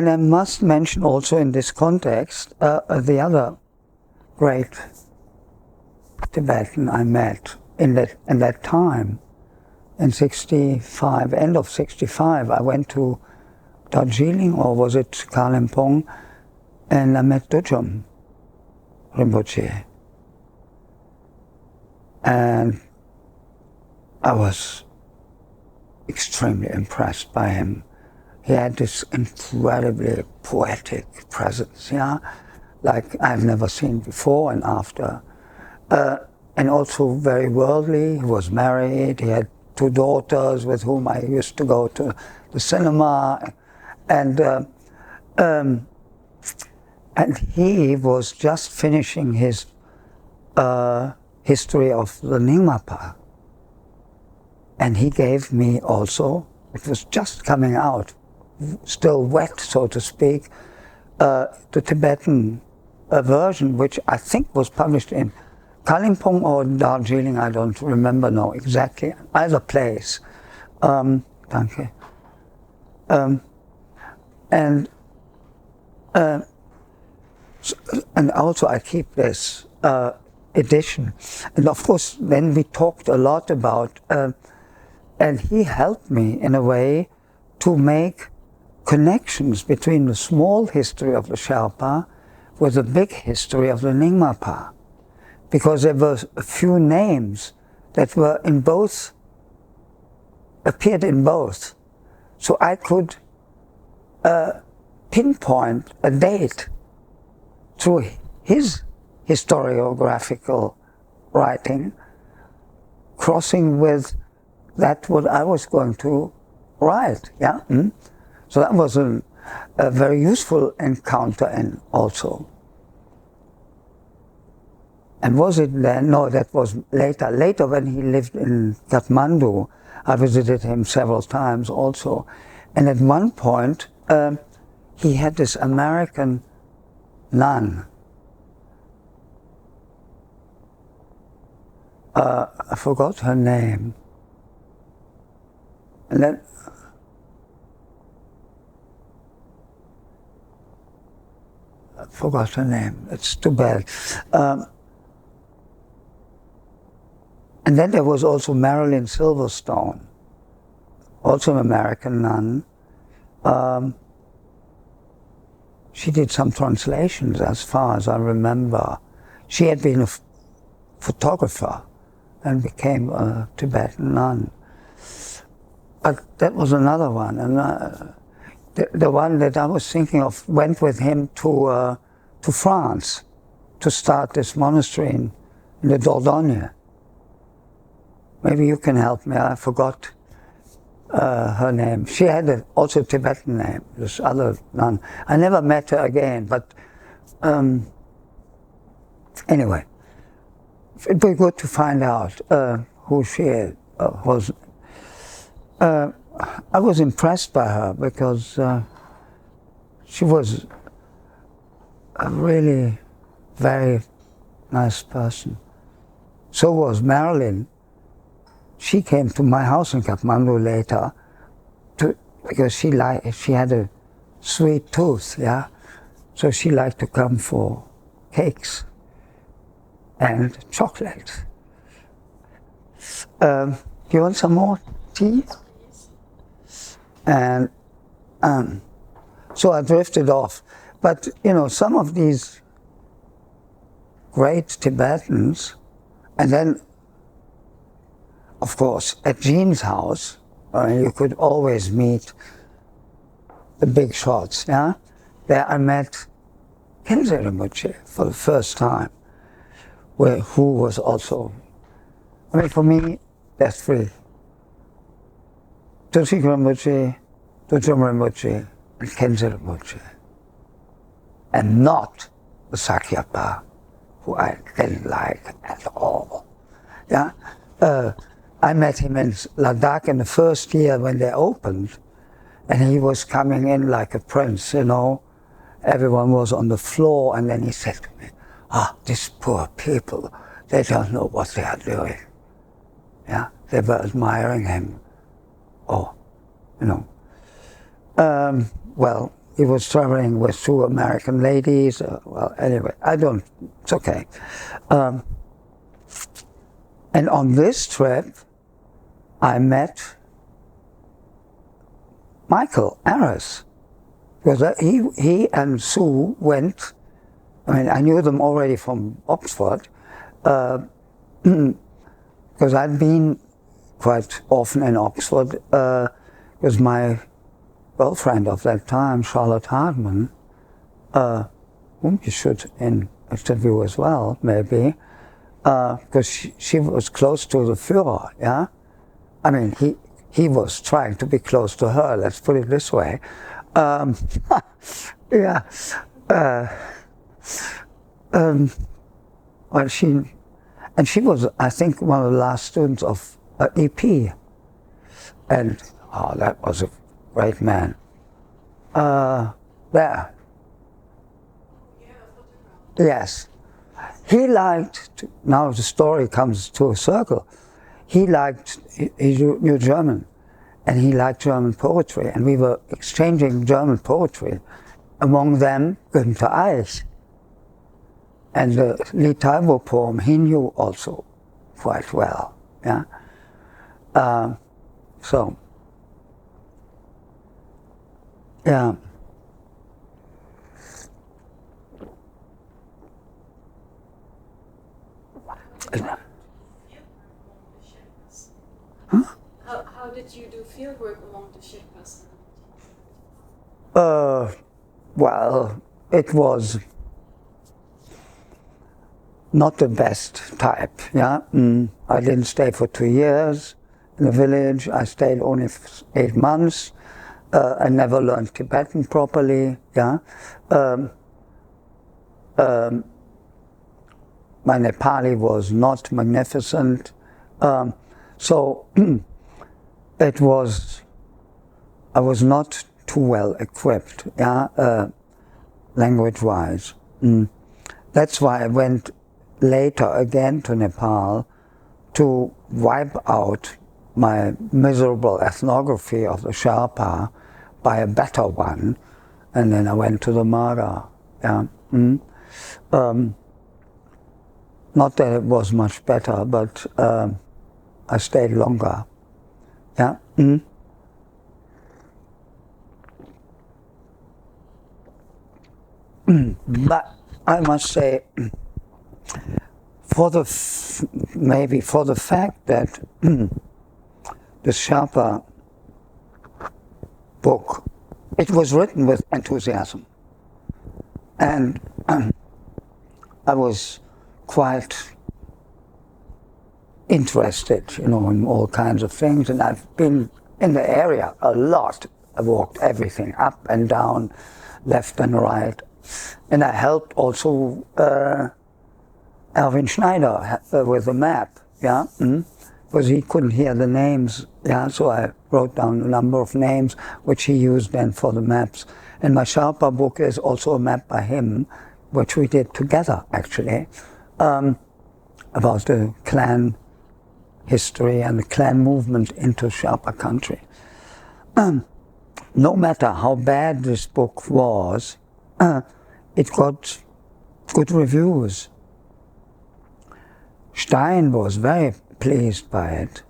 B: I must mention also in this context the other great Tibetan I met in that time. In 65, end of 65, I went to Darjeeling, or was it Kalimpong, and I met Dujum Rinpoche. And I was extremely impressed by him. He had this incredibly poetic presence, like I've never seen before and after. And also very worldly. He was married, he had 2 daughters with whom I used to go to the cinema. And he was just finishing his history of the Nyingmapa. And he gave me also, it was just coming out, still wet, so to speak, the Tibetan version, which I think was published in Kalimpong or Darjeeling, I don't remember now exactly, either place. Thank you. And also I keep this edition. And of course, then we talked a lot about, and he helped me in a way to make connections between the small history of the Sherpa with the big history of the Nyingmapa. Because there were a few names that were in both, appeared in both. So I could pinpoint a date through his historiographical writing, crossing with that what I was going to write, So that was a very useful encounter and also. And was it then? No, that was later. Later, when he lived in Kathmandu, I visited him several times also. And at one point, he had this American nun. I forgot her name. And then I forgot her name. It's too bad. And then there was also Marilyn Silverstone, also an American nun. She did some translations as far as I remember. She had been a photographer and became a Tibetan nun. But that was another one. And the one that I was thinking of went with him to to France to start this monastery in the Dordogne. Maybe you can help me, I forgot her name. She had also a Tibetan name, this other nun. I never met her again, but anyway, it'd be good to find out who she was. I was impressed by her because she was a really very nice person. So was Marilyn. She came to my house in Kathmandu later because she had a sweet tooth, yeah. So she liked to come for cakes and chocolate. Do you want some more tea? And so I drifted off. But you know, some of these great Tibetans, and then of course at Jean's house, you could always meet the big shots, yeah? There I met Tenzin Rinpoche for the first time, who was also, I mean, for me, there's three. Tulsi Rinpoche, Dudjom Rinpoche, and Tenzin Rinpoche. And not the Sakyapa, who I didn't like at all. Yeah? I met him in Ladakh in the first year when they opened, and he was coming in like a prince, you know. Everyone was on the floor, and then he said to me, these poor people, they don't know what they are doing. Yeah, they were admiring him. Oh, you know. Well, he was traveling with two American ladies. Well, anyway, it's okay. And on this trip, I met Michael Arras. Because he and Sue went, I mean, I knew them already from Oxford, because I'd been quite often in Oxford, because my girlfriend of that time, Charlotte Hardman, whom you should interview as well, maybe, because she was close to the Führer, yeah? I mean, he was trying to be close to her, let's put it this way. Yeah. Well, she was, I think, one of the last students of EP, and that was a great man. There. Yes. He liked, now the story comes to a circle, he knew German, and he liked German poetry, and we were exchanging German poetry. Among them, Günther Eich. And the Li Taibo poem he knew also quite well, yeah? So, yeah. Huh?
A: How did you do fieldwork among the Sherpas?
B: Well, it was not the best type, yeah. I didn't stay for 2 years in the village. I stayed only 8 months. I never learned Tibetan properly, yeah. My Nepali was not magnificent. So I was not too well equipped, yeah, language-wise. That's why I went later again to Nepal to wipe out my miserable ethnography of the Sherpa by a better one, and then I went to the Mara. Yeah. Not that it was much better, but I stayed longer. Yeah. But I must say, maybe for the fact that the Sherpa book, it was written with enthusiasm, and I was quite interested, in all kinds of things, and I've been in the area a lot. I walked everything up and down, left and right, and I helped also Erwin Schneider with the map, yeah, because he couldn't hear the names, yeah, so I wrote down a number of names which he used then for the maps. And my Sherpa book is also a map by him, which we did together actually, about the clan history and the clan movement into Sherpa country. No matter how bad this book was, it got good reviews. Stein was very pleased by it,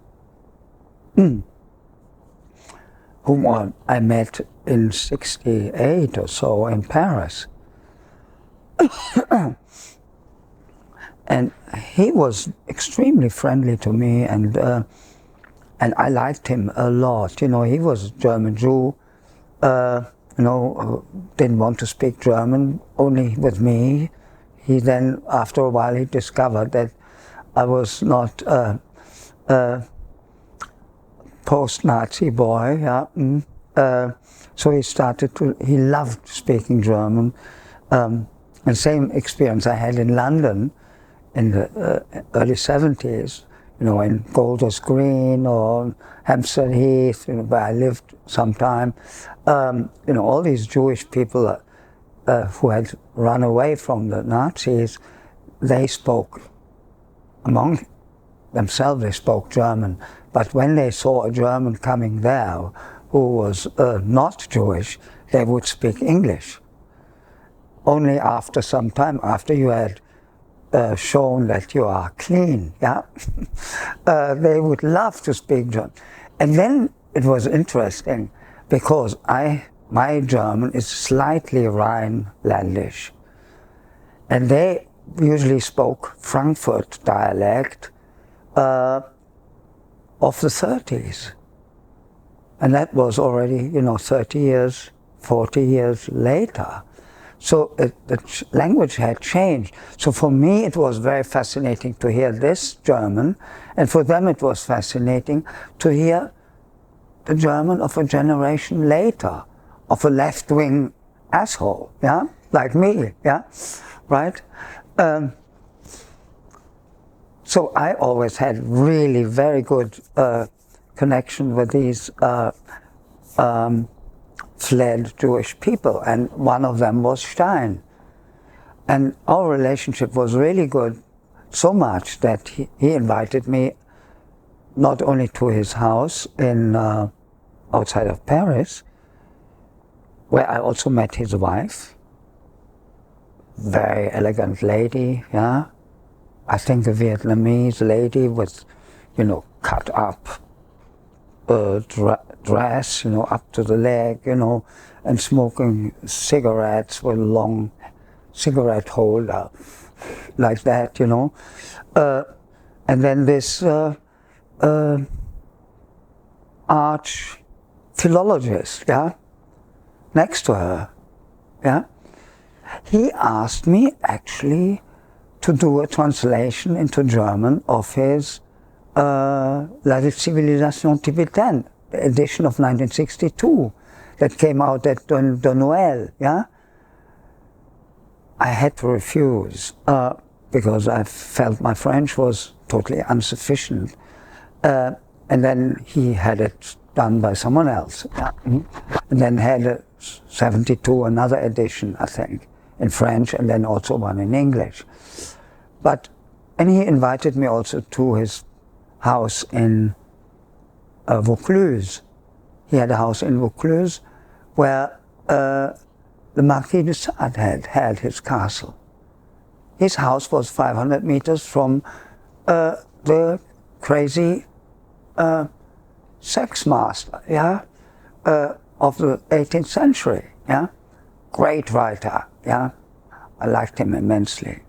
B: whom I met in '68 or so in Paris. And he was extremely friendly to me, and I liked him a lot. He was a German Jew, didn't want to speak German, only with me. He then, after a while, he discovered that I was not a post-Nazi boy, yeah. So he loved speaking German. And same experience I had in London in the early 70s, in Golders Green or Hampstead Heath, where I lived sometime. All these Jewish people who had run away from the Nazis, they spoke, among themselves they spoke German. But when they saw a German coming there who was not Jewish, they would speak English. Only after some time, after you had shown that you are clean, yeah, they would love to speak German. And then it was interesting because my German is slightly Rhinelandish, and they usually spoke Frankfurt dialect of the 30s, and that was already 30 years, 40 years later. So the language had changed. So for me it was very fascinating to hear this German, and for them it was fascinating to hear the German of a generation later, of a left-wing asshole, yeah, like me, yeah, right? So I always had really very good connection with these fled Jewish people, and one of them was Stein. And our relationship was really good, so much that he invited me not only to his house in outside of Paris, where I also met his wife, very elegant lady, yeah. I think a Vietnamese lady with, cut up dress, up to the leg, and smoking cigarettes with a long cigarette holder, like that, and then this arch philologist, yeah, next to her, yeah. He asked me actually to do a translation into German of his La Civilisation Tibetaine, the edition of 1962, that came out at de Noël, yeah? I had to refuse because I felt my French was totally insufficient. And then he had it done by someone else, yeah? And then had 72 another edition, I think, in French, and then also one in English. And he invited me also to his house in Vaucluse. He had a house in Vaucluse where the Marquis de Sade had his castle. His house was 500 meters from the crazy sex master, yeah, of the 18th century, yeah. Great writer, yeah. I liked him immensely.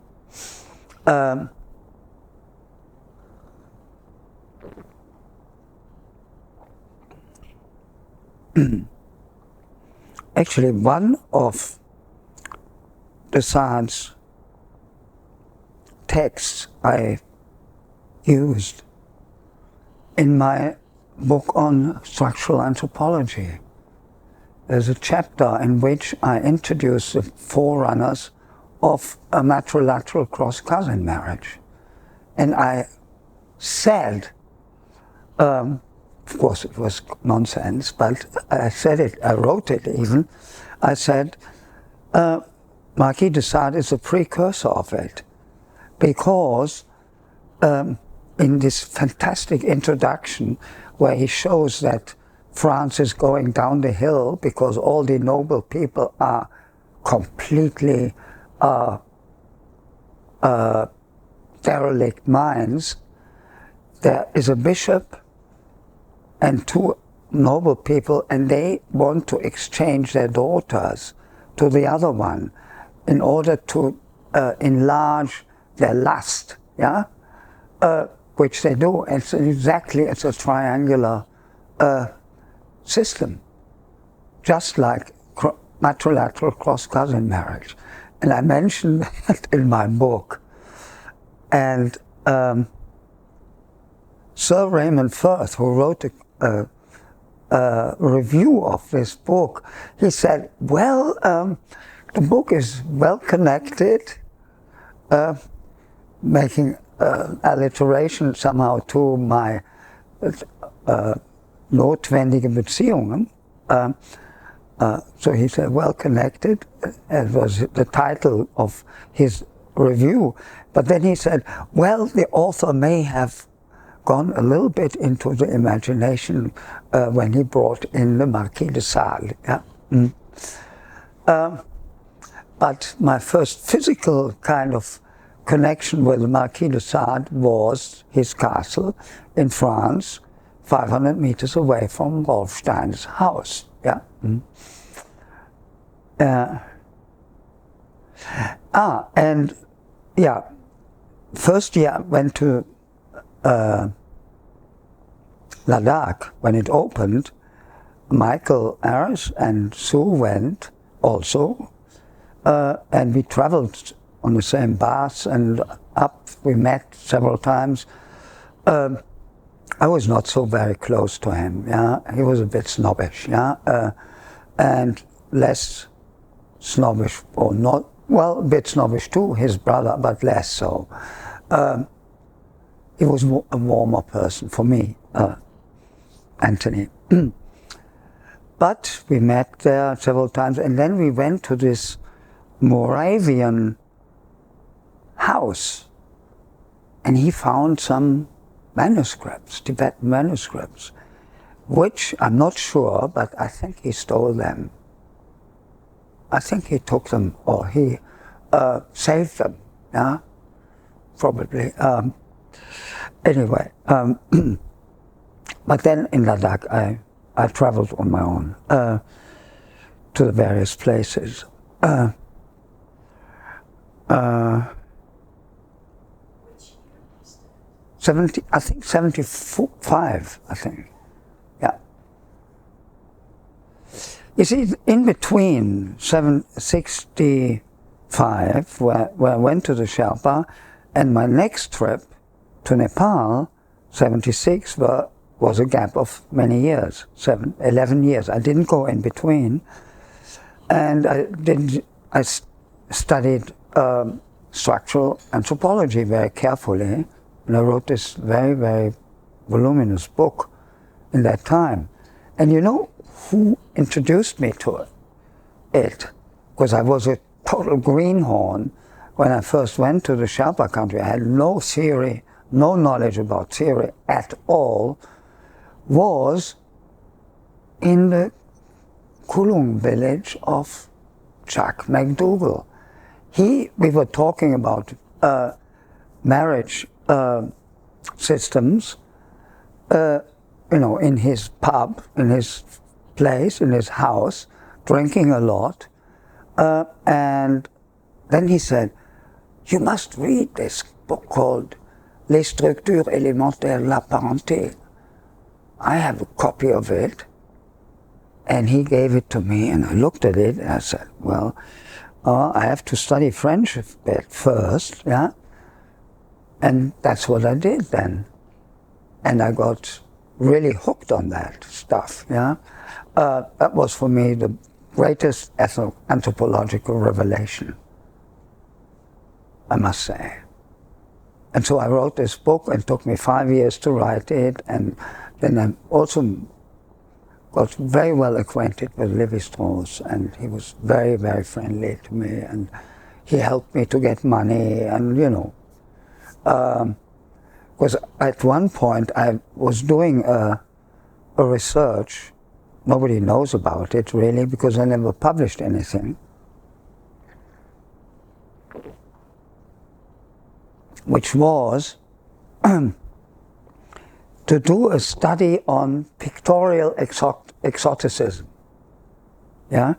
B: Actually, one of de Sade's texts I used in my book on structural anthropology. There's a chapter in which I introduce the forerunners of a matrilateral cross-cousin marriage. And I said, of course it was nonsense, but I said it, I wrote it even, I said, Marquis de Sade is a precursor of it, because in this fantastic introduction where he shows that France is going down the hill because all the noble people are completely derelict minds, there is a bishop and two noble people, and they want to exchange their daughters to the other one in order to enlarge their lust, yeah, which they do. It's a triangular system, just like matrilateral cross-cousin marriage. And I mentioned that in my book. And Sir Raymond Firth, who wrote a review of this book, he said, well, the book is well connected, making alliteration somehow to my notwendige Beziehungen. So he said, well connected, it was the title of his review. But then he said, well, the author may have gone a little bit into the imagination when he brought in the Marquis de Sade. Yeah? But my first physical kind of connection with the Marquis de Sade was his castle in France, 500 meters away from Rolf-Stein's house. Yeah. And yeah, first year I went to Ladakh when it opened. Michael Harris and Sue went also, and we traveled on the same bus and up. We met several times. I was not so very close to him. Yeah, he was a bit snobbish. Yeah, and less snobbish, or not. Well, a bit snobbish too, his brother, but less so. He was a warmer person for me, Anthony. But we met there several times, and then we went to this Moravian house, and he found some manuscripts, Tibetan manuscripts, which I'm not sure, but I think he stole them. I think he took them, or he saved them, yeah, probably. Anyway, but then in Ladakh I traveled on my own to the various places.
A: Which year was that?
B: 70, I think 75, I think. Yeah. You see, in between 65, where I went to the Sherpa, and my next trip to Nepal, 76, was a gap of many years, 11 years. I didn't go in between. And I studied structural anthropology very carefully. And I wrote this very, very voluminous book in that time. And you know who introduced me to it? Because I was a total greenhorn when I first went to the Sherpa country. I had no theory, no knowledge about theory at all. Was in the Kulung village of Jack MacDougall. We were talking about marriage systems, you know, in his pub, in his place, in his house, drinking a lot. And then he said, you must read this book called Les structures élémentaires de la parenté. I have a copy of it, and he gave it to me, and I looked at it, and I said, well, I have to study French a bit first, yeah? And that's what I did then. And I got really hooked on that stuff, yeah. That was for me the greatest anthropological revelation, I must say. And so I wrote this book, and it took me 5 years to write it, and then I also got very well acquainted with Lévi-Strauss, and he was very, very friendly to me, and he helped me to get money, and you know. Because at one point I was doing a research, nobody knows about it really, because I never published anything, which was to do a study on pictorial exoticism. Yeah?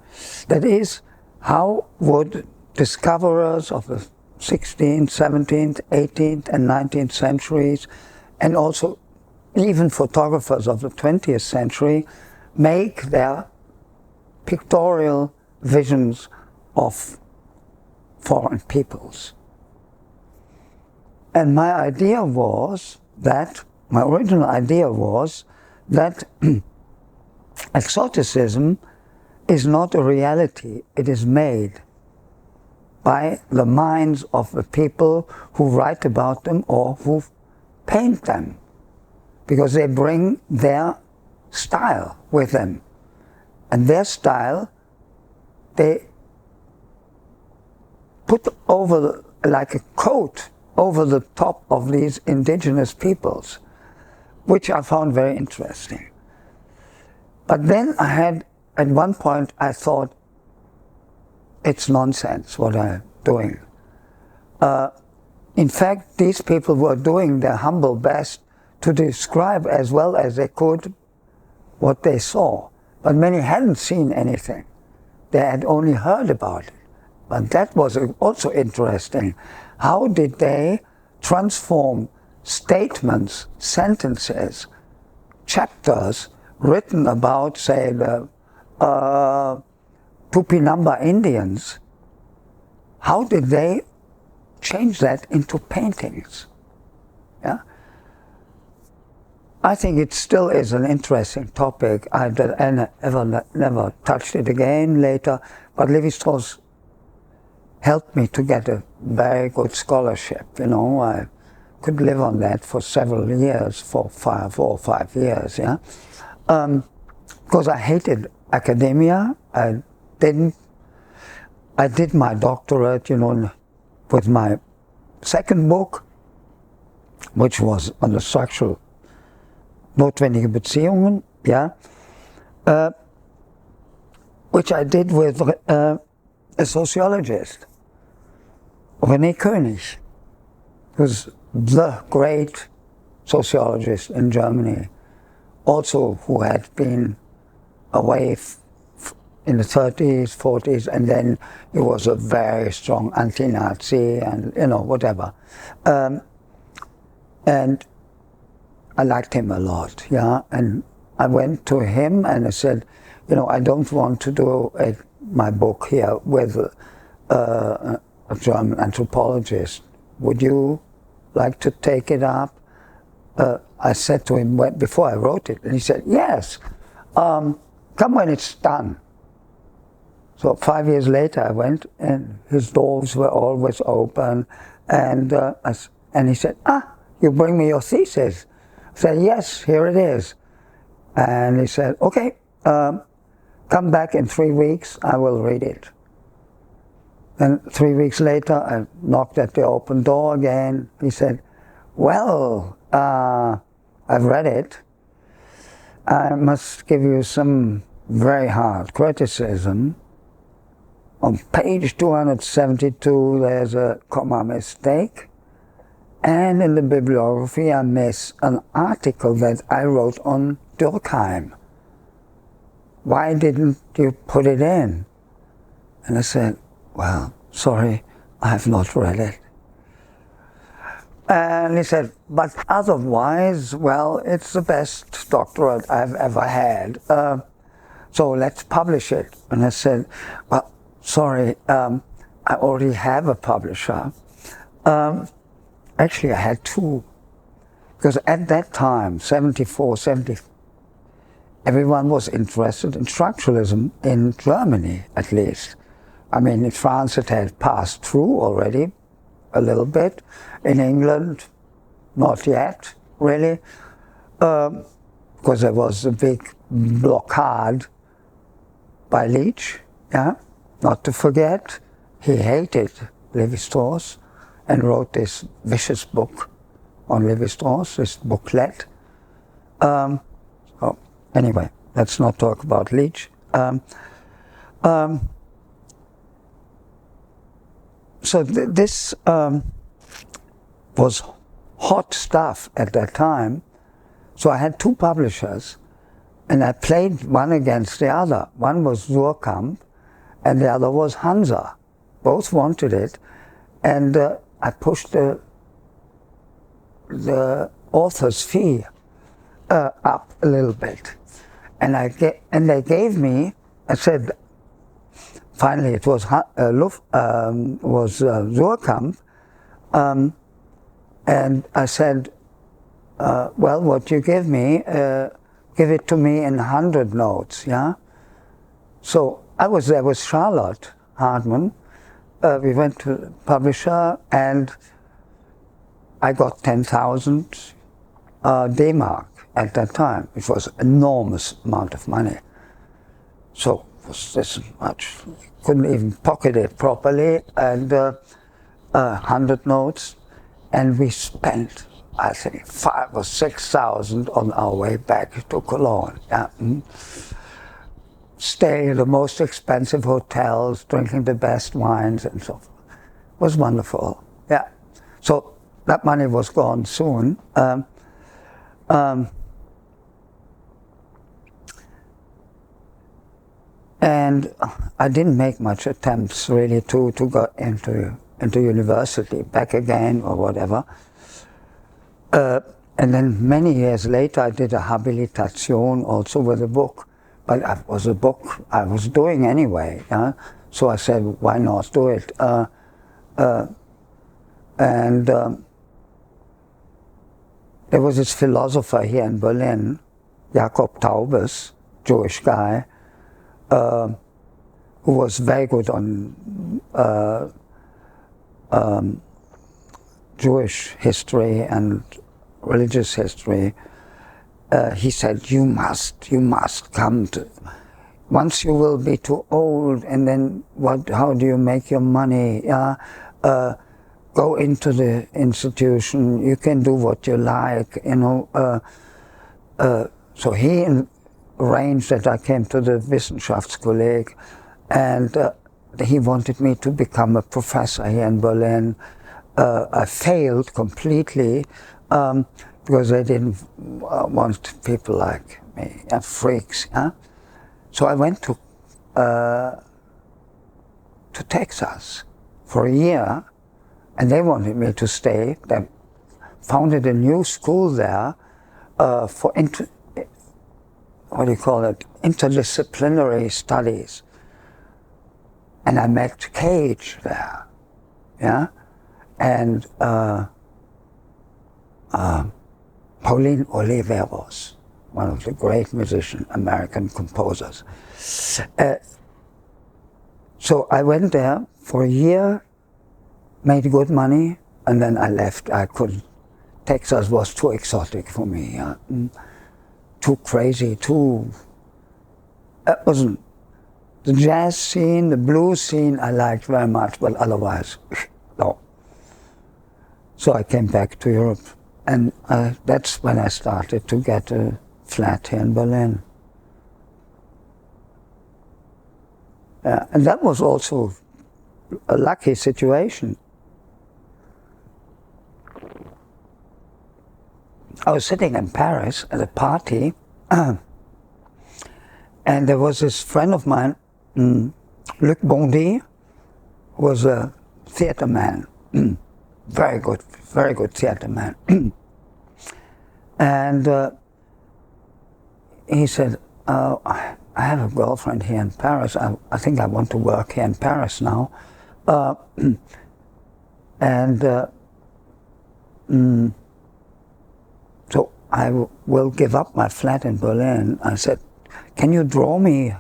B: That is, how would discoverers of the 16th, 17th, 18th and 19th centuries, and also even photographers of the 20th century, make their pictorial visions of foreign peoples. And my idea was that, my original idea was that exoticism is not a reality, it is made by the minds of the people who write about them or who paint them, because they bring their style with them. And their style, they put over, like a coat, over the top of these indigenous peoples, which I found very interesting. But then I had, at one point I thought, it's nonsense what I'm doing. In fact, these people were doing their humble best to describe as well as they could what they saw. But many hadn't seen anything. They had only heard about it. But that was also interesting. How did they transform statements, sentences, chapters written about, say, the Tupinamba Indians? How did they change that into paintings? Yeah? I think it still is an interesting topic. I never touched it again later, but Lévi-Strauss helped me to get a very good scholarship. You know, I could live on that for several years, for 4 or 5 years. Yeah, because I hated academia. I did my doctorate, you know, with my second book, which was on the structural notwendige Beziehungen, yeah, which I did with a sociologist, René König, who's the great sociologist in Germany, also who had been away in the 30s, 40s, and then he was a very strong anti-Nazi and, you know, whatever. And I liked him a lot, yeah. And I went to him and I said, you know, I don't want to do my book here with a German anthropologist. Would you like to take it up? I said to him before I wrote it, and he said, yes, come when it's done. So 5 years later I went, and his doors were always open, and he said, you bring me your thesis. I said, yes, here it is. And he said, okay, come back in 3 weeks, I will read it. Then 3 weeks later, I knocked at the open door again. He said, well, I've read it. I must give you some very hard criticism. On page 272, there's a comma mistake. And in the bibliography, I miss an article that I wrote on Durkheim. Why didn't you put it in? And I said, well, sorry, I have not read it. And he said, but otherwise, well, it's the best doctorate I've ever had. So let's publish it. And I said, well, sorry, I already have a publisher. actually I had two, because at that time, 74, 70, everyone was interested in structuralism in Germany, at least. I mean, in France it had passed through already a little bit. In England, not yet, really, because there was a big blockade by Leach, yeah, not to forget. He hated Lévi-Strauss and wrote this vicious book on Lévi-Strauss, this booklet. So anyway, let's not talk about Leach. So this was hot stuff at that time. So I had two publishers, and I played one against the other. One was Zurich, and the other was Hansa. Both wanted it, and I pushed the author's fee up a little bit, and they gave me. I said, finally, it was Zurich, and I said, well, what you give me, give it to me in 100 notes, yeah? So I was there with Charlotte Hartman. We went to the publisher, and I got 10,000 D-mark at that time. It was an enormous amount of money. So it was this much. Couldn't even pocket it properly, and 100 notes. And we spent, I think, 5,000 or 6,000 on our way back to Cologne. Yeah. Staying in the most expensive hotels, drinking the best wines, and so forth. It was wonderful. Yeah. So that money was gone soon. And I didn't make much attempts really to go into university back again or whatever. And then many years later I did a habilitation also with a book, but it was a book I was doing anyway. Yeah? So I said, why not do it? There was this philosopher here in Berlin, Jakob Taubes, Jewish guy, who was very good on Jewish history and religious history. He said, you must come to, once you will be too old, and then how do you make your money? Go into the institution, you can do what you like, you know. So he arranged that I came to the Wissenschaftskolleg, and he wanted me to become a professor here in Berlin. I failed completely because they didn't want people like me, freaks. So I went to Texas for a year, and they wanted me to stay. They founded a new school there for interdisciplinary studies. And I met Cage there, yeah, and Pauline Oliveros, one of the great American composers. So I went there for a year, made good money, and then I left. I couldn't. Texas was too exotic for me, too crazy, too. It wasn't. The jazz scene, the blues scene, I liked very much, but otherwise, no. So I came back to Europe, and that's when I started to get a flat here in Berlin. And that was also a lucky situation. I was sitting in Paris at a party, and there was this friend of mine, Luc Bondy, who was a theater man, very good theater man. And he said, I have a girlfriend here in Paris. I think I want to work here in Paris now. And so I will give up my flat in Berlin. I said, can you draw me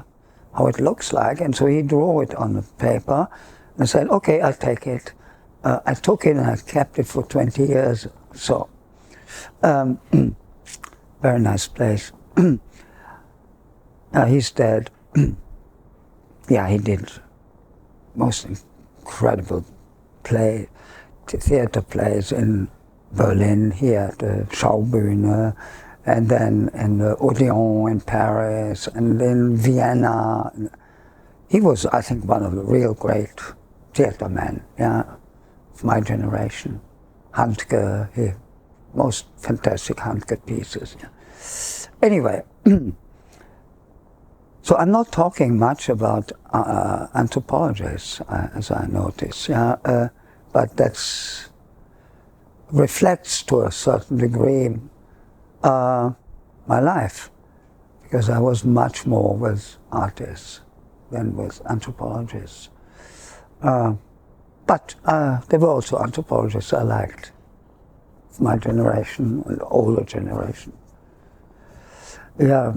B: how it looks like? And so he drew it on the paper. I said, okay, I'll take it. I took it and I kept it for 20 years. So, very nice place. He's dead. Yeah, he did most incredible theater plays in Berlin, here at the Schaubühne, and then in the Odeon in Paris, and in Vienna. He was, I think, one of the real great theater men, yeah, of my generation. Handke, most fantastic Handke pieces. Yeah. Anyway, so I'm not talking much about anthropologists, as I notice, yeah, but that's reflects to a certain degree my life, because I was much more with artists than with anthropologists. But there were also anthropologists I liked, of my generation, and older generation. Yeah.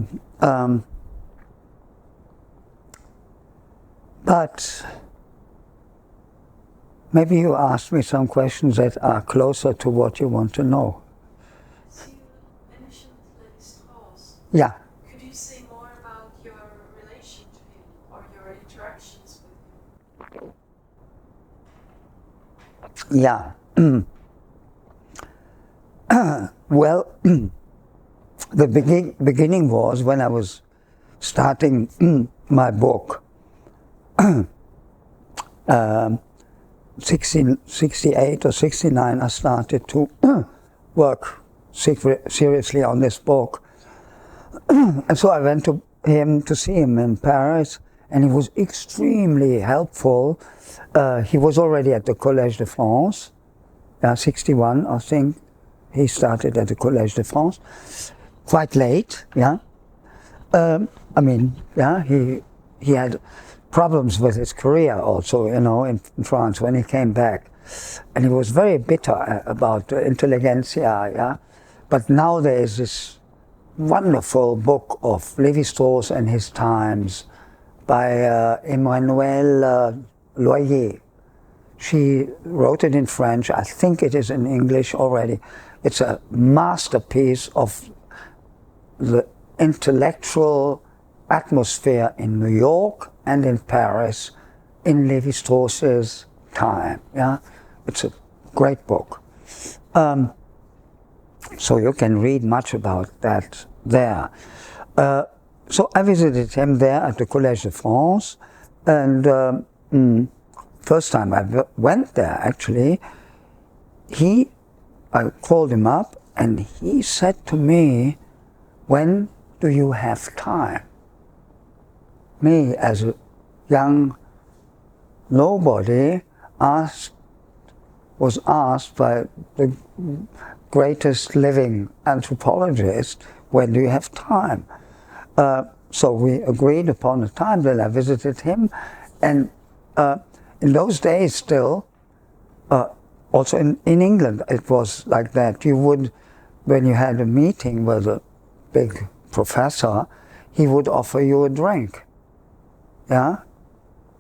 B: But maybe you ask me some questions that are closer to what you want to know.
A: So you mentioned Lévi-Strauss.
B: Yeah.
A: Could you say more about your relation to him or your interactions with him?
B: Yeah. Well, the beginning was when I was starting my book. 68 or 69, I started to work seriously on this book. And so I went to him to see him in Paris, and he was extremely helpful. He was already at the Collège de France, 61, I think. He started at the Collège de France, quite late, yeah. I mean, yeah, he had problems with his career also, you know, in France when he came back. And he was very bitter about intelligentsia, yeah. But now there is this wonderful book of Lévi-Strauss and his times by Emmanuelle Loyer. She wrote it in French. I think it is in English already. It's a masterpiece of the intellectual atmosphere in New York and in Paris in Lévi-Strauss's time. Yeah, it's a great book. So you can read much about that there. So I visited him there at the Collège de France, and first time I went there, actually, I called him up, and he said to me, "When do you have time?" Me, as a young nobody, was asked by the greatest living anthropologist, "When do you have time?" So we agreed upon a time that I visited him, and in those days still, also in England it was like that. You would, when you had a meeting with a big professor, he would offer you a drink. Yeah,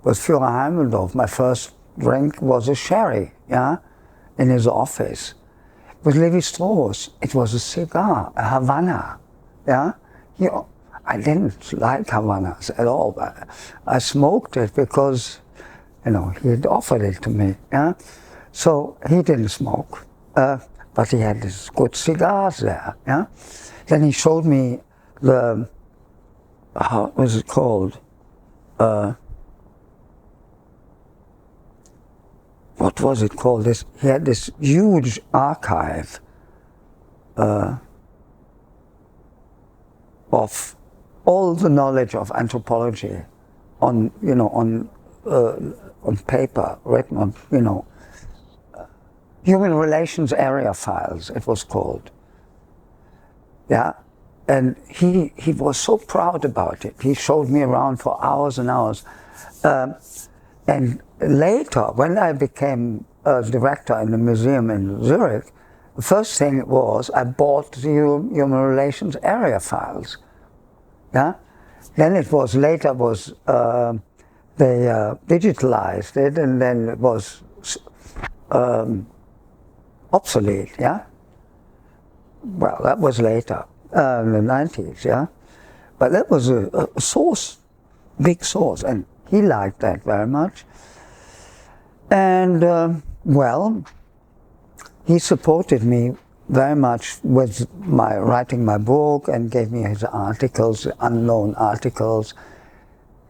B: with Führer Heimeldorf, my first drink was a sherry, yeah, in his office. With Lévi-Strauss, it was a cigar, a Havana, yeah. I didn't like Havanas at all, but I smoked it because, you know, he had offered it to me, yeah. So he didn't smoke, but he had these good cigars there, yeah. Then he showed me the, what was it called? What was it called? He had this huge archive of all the knowledge of anthropology on, you know, on paper, written on, you know, human relations area files, it was called. Yeah. And he was so proud about it. He showed me around for hours and hours. And later, when I became a director in the museum in Zurich, the first thing was I bought the human relations area files. Yeah. Then it was later they digitalized it, and then it was obsolete. Yeah. Well, that was later, in the 90s. Yeah. But that was a source, big source, and he liked that very much. And well, he supported me very much with my writing my book and gave me his articles, unknown articles.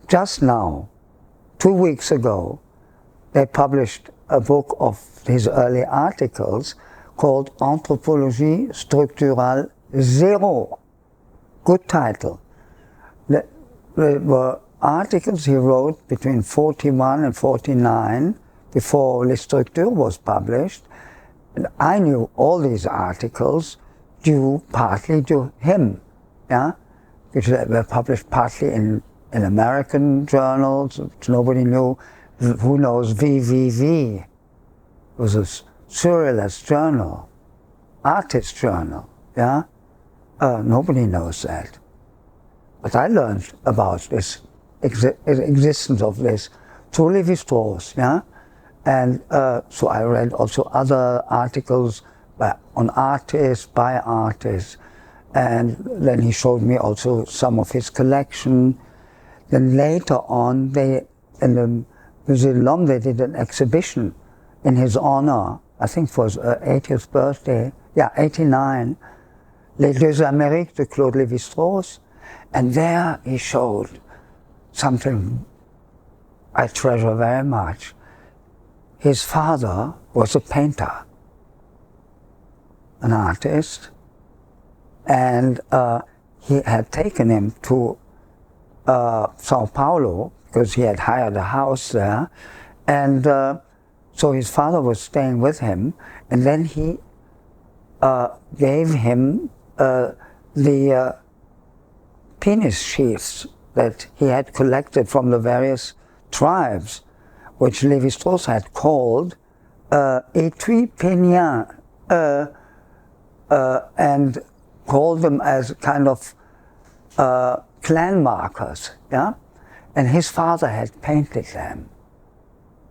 B: Just now, 2 weeks ago, they published a book of his early articles called Anthropologie structurale zéro. Good title. There were articles he wrote between 41 and 49 before Les Structures was published. And I knew all these articles partly to him, yeah, which were published partly in American journals, which nobody knew. Who knows VVV? It was a surrealist journal, artist journal, yeah. Nobody knows that. But I learned about this existence of this through Lévi-Strauss, yeah. And so I read also other articles on artists, by artists, and then he showed me also some of his collection. Then later on, in the Musée de l'Homme, they did an exhibition in his honor, I think for his 80th birthday, yeah, 89, Les Deux Amériques de Claude Lévi-Strauss, and there he showed something I treasure very much. His father was a painter, an artist, and he had taken him to Sao Paulo because he had hired a house there, and so his father was staying with him, and then he gave him the penis sheaths that he had collected from the various tribes, which Lévi-Strauss had called étui pénien, and called them as kind of clan markers, yeah? And his father had painted them,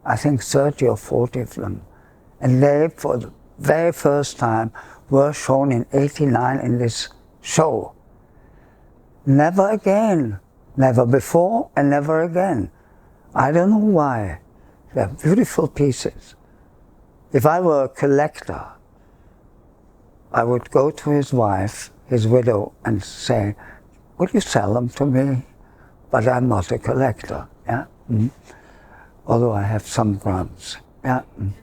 B: I think 30 or 40 of them. And they, for the very first time, were shown in 89 in this show. Never again, never before and never again. I don't know why. They're beautiful pieces. If I were a collector, I would go to his wife, his widow, and say, would you sell them to me? But I'm not a collector, yeah? Mm. Although I have some grants, yeah? Mm.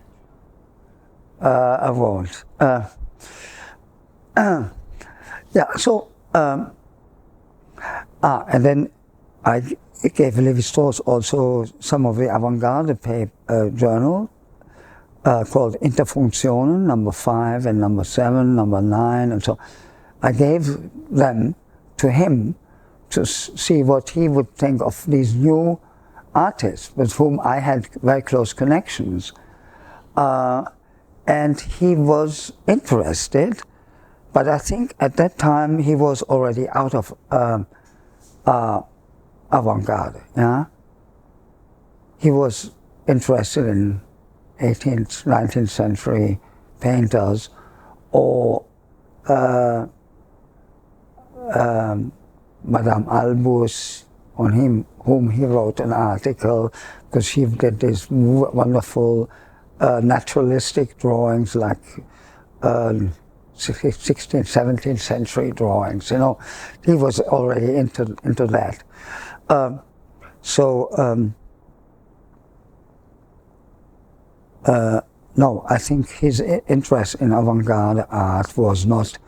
B: I won't. Yeah, so, and then I gave Lévi-Strauss also some of the avant-garde journal called Interfunktionen, number 5 and number 7, number 9, and so I gave them to him to see what he would think of these new artists with whom I had very close connections. And he was interested, but I think at that time he was already out of avant-garde, yeah? He was interested in 18th, 19th century painters, or Madame Albus, on whom he wrote an article, because she did these wonderful naturalistic drawings, like 16th, 17th century drawings, you know. He was already into that. No, I think his interest in avant-garde art was not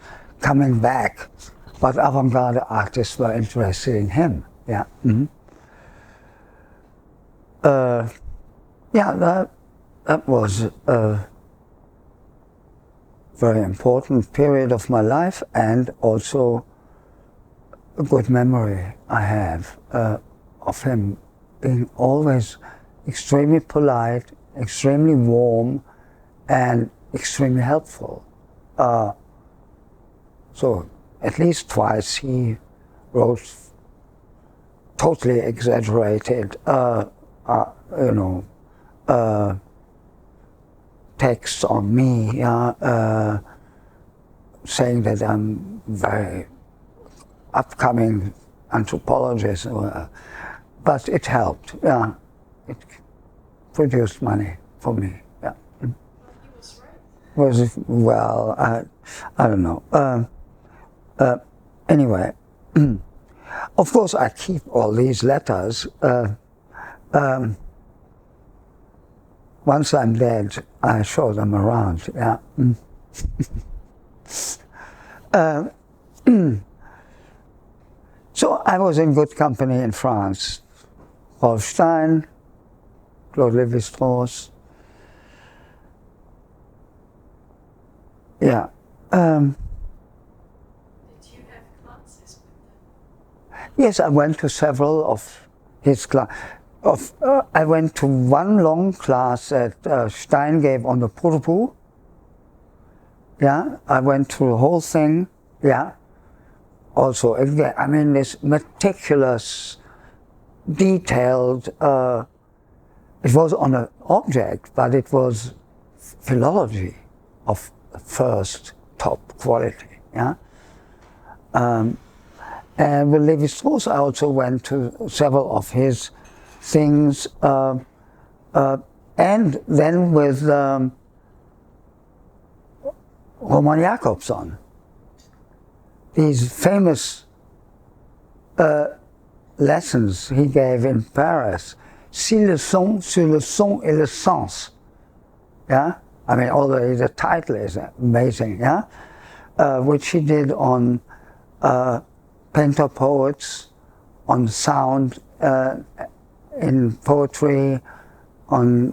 B: coming back, but avant-garde artists were interested in him, yeah. Mm-hmm. Yeah, that was a very important period of my life, and also a good memory I have of him being always extremely polite, extremely warm, and extremely helpful. So at least twice he wrote totally exaggerated, texts on me, saying that I'm very upcoming anthropologist. But it helped. Yeah, it produced money for me. Yeah.
A: He was right.
B: Was it, well, I don't know. Anyway, of course I keep all these letters. Once I'm dead, I show them around. Yeah. So I was in good company in France. Rolf Stein, Claude Lévi-Strauss. Yeah.
A: Did you have classes with them?
B: Yes, I went to several of his classes. I went to one long class that Stein gave on the Purpu. Yeah, I went through the whole thing. Yeah. Also, again, I mean, this meticulous, detailed. It was on an object, but it was philology of first top quality. Yeah. And with Lévi-Strauss, I also went to several of his things, and then with Roman Jakobson, these famous lessons he gave in Paris, Si le son, sur le son et le sens. Yeah, I mean, already the title is amazing. Yeah, which he did on painter poets, on sound in poetry, on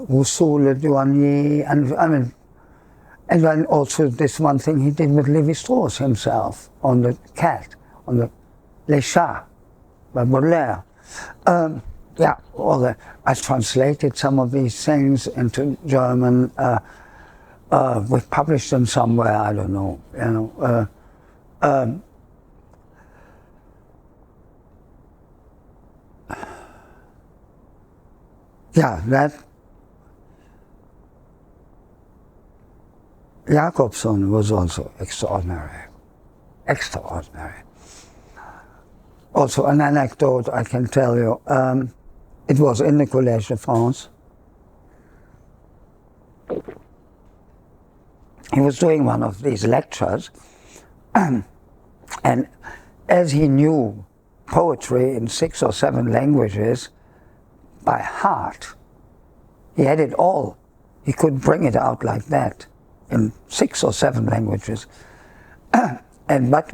B: Rousseau Le Douanier, and I mean, and then also this one thing he did with Lévi-Strauss himself on the cat, on the Les Chats by Baudelaire. Yeah, all that. I translated some of these things into German. We published them somewhere. I don't know. You know. Yeah, that Jakobson was also extraordinary. Extraordinary. Also, an anecdote I can tell you. It was in the Collège de France. He was doing one of these lectures, and as he knew poetry in 6 or 7 languages by heart, he had it all. He could bring it out like that in 6 or 7 languages. But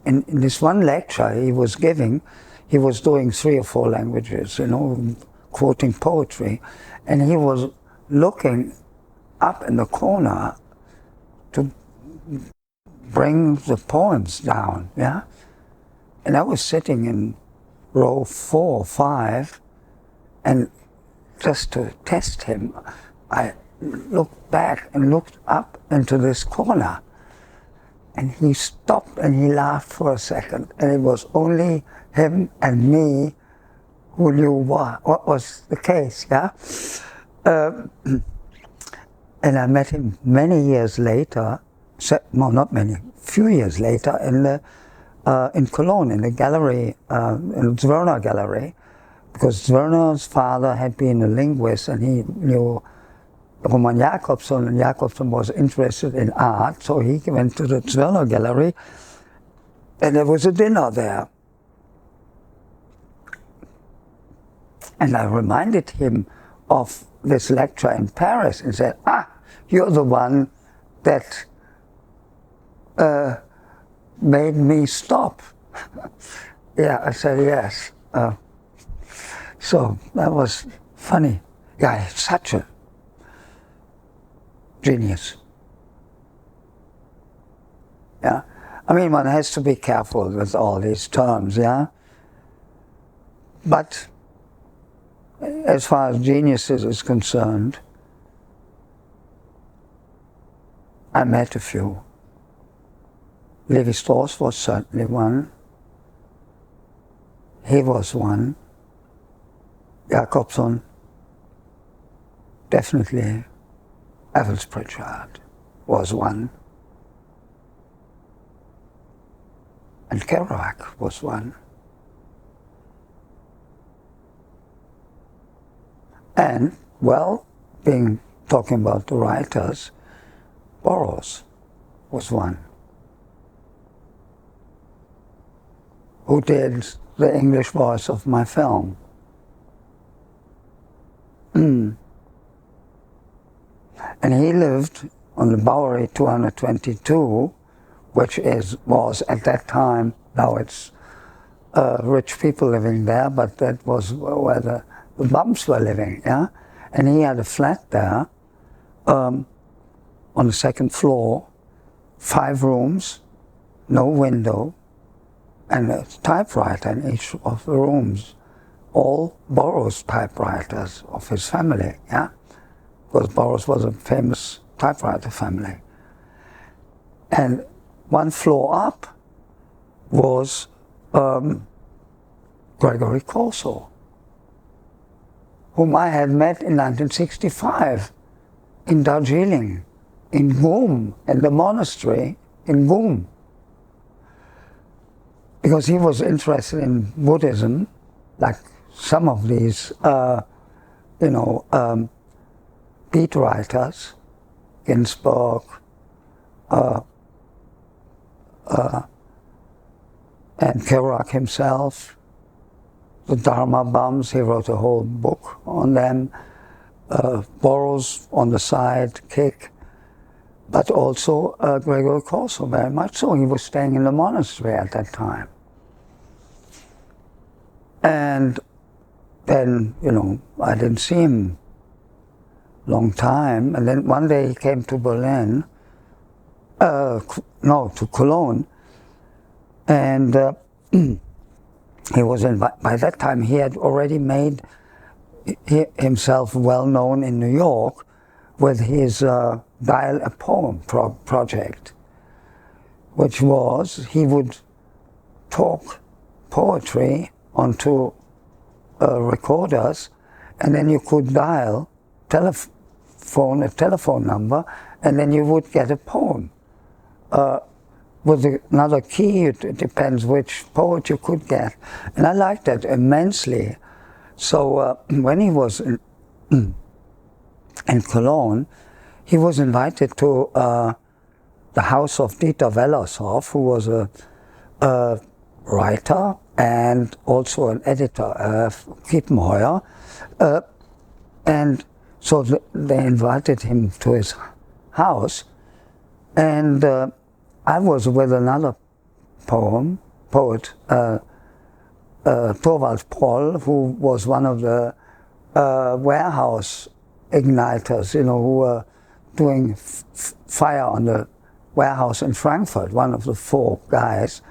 B: in this one lecture he was giving, he was doing 3 or 4 languages, you know, quoting poetry, and he was looking up in the corner to bring the poems down, yeah? And I was sitting in row 4 or 5, and just to test him, I looked back and looked up into this corner. And he stopped and he laughed for a second, and it was only him and me who knew what was the case, yeah? And I met him many years later, well, not many, few years later, in Cologne, in the gallery, in the Zwirner gallery, because Zwirner's father had been a linguist and he knew Roman Jakobson, and Jakobson was interested in art, so he went to the Zwirner gallery, and there was a dinner there. And I reminded him of this lecture in Paris and said, you're the one that made me stop. Yeah, I said, yes. So that was funny. Yeah, he's such a genius. Yeah, I mean, one has to be careful with all these terms, yeah? But as far as geniuses is concerned, I met a few. Lévi-Strauss was certainly one. He was one. Jacobson, definitely. Evans-Pritchard was one. And Kerouac was one. And, well, talking about the writers, Burroughs was one. Who did the English voice of my film. And he lived on the Bowery 222, which was at that time, now it's rich people living there, but that was where the bums were living, yeah? And he had a flat there on the second floor, 5 rooms, no window, and a typewriter in each of the rooms. All Burroughs typewriters of his family, yeah? Because Burroughs was a famous typewriter family. And one floor up was Gregory Corso, whom I had met in 1965 in Darjeeling, in Ghum, in the monastery in Ghum. Because he was interested in Buddhism, like some of these, beat writers, Ginsberg, and Kerouac himself, the Dharma bums, he wrote a whole book on them, Burroughs on the side, Kick, but also Gregory Corso, very much so. He was staying in the monastery at that time. And then, I didn't see him long time, and then one day he came to Berlin, to Cologne, and he was by that time he had already made himself well known in New York with his Dial a Poem project, which was he would talk poetry onto recorders, and then you could dial a telephone number, and then you would get a poem. With another key, it depends which poet you could get. And I liked that immensely. So when he was in Cologne, he was invited to the house of Dieter Wellershoff, who was a writer and also an editor, Kiepenheuer. And so they invited him to his house, and I was with another poet, Torvald Proll, who was one of the warehouse igniters, who were doing fire on the warehouse in Frankfurt, one of the 4 guys,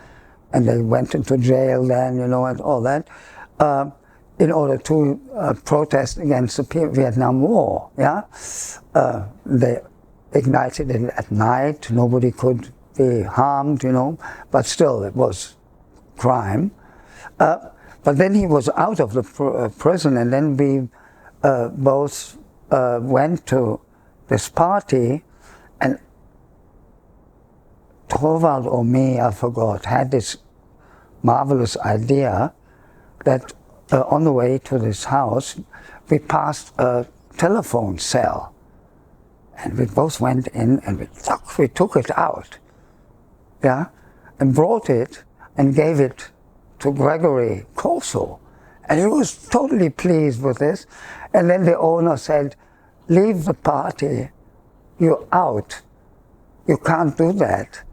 B: and they went into jail then, and all that, in order to protest against the Vietnam War, yeah? They ignited it at night, nobody could be harmed, but still it was crime. But then he was out of the prison, and then we both went to this party, and Torvald or me, I forgot, had this marvelous idea that on the way to this house, we passed a telephone cell, and we both went in and we took it out, yeah, and brought it and gave it to Gregory Corso, and he was totally pleased with this. And then the owner said, "Leave the party, you're out, you can't do that."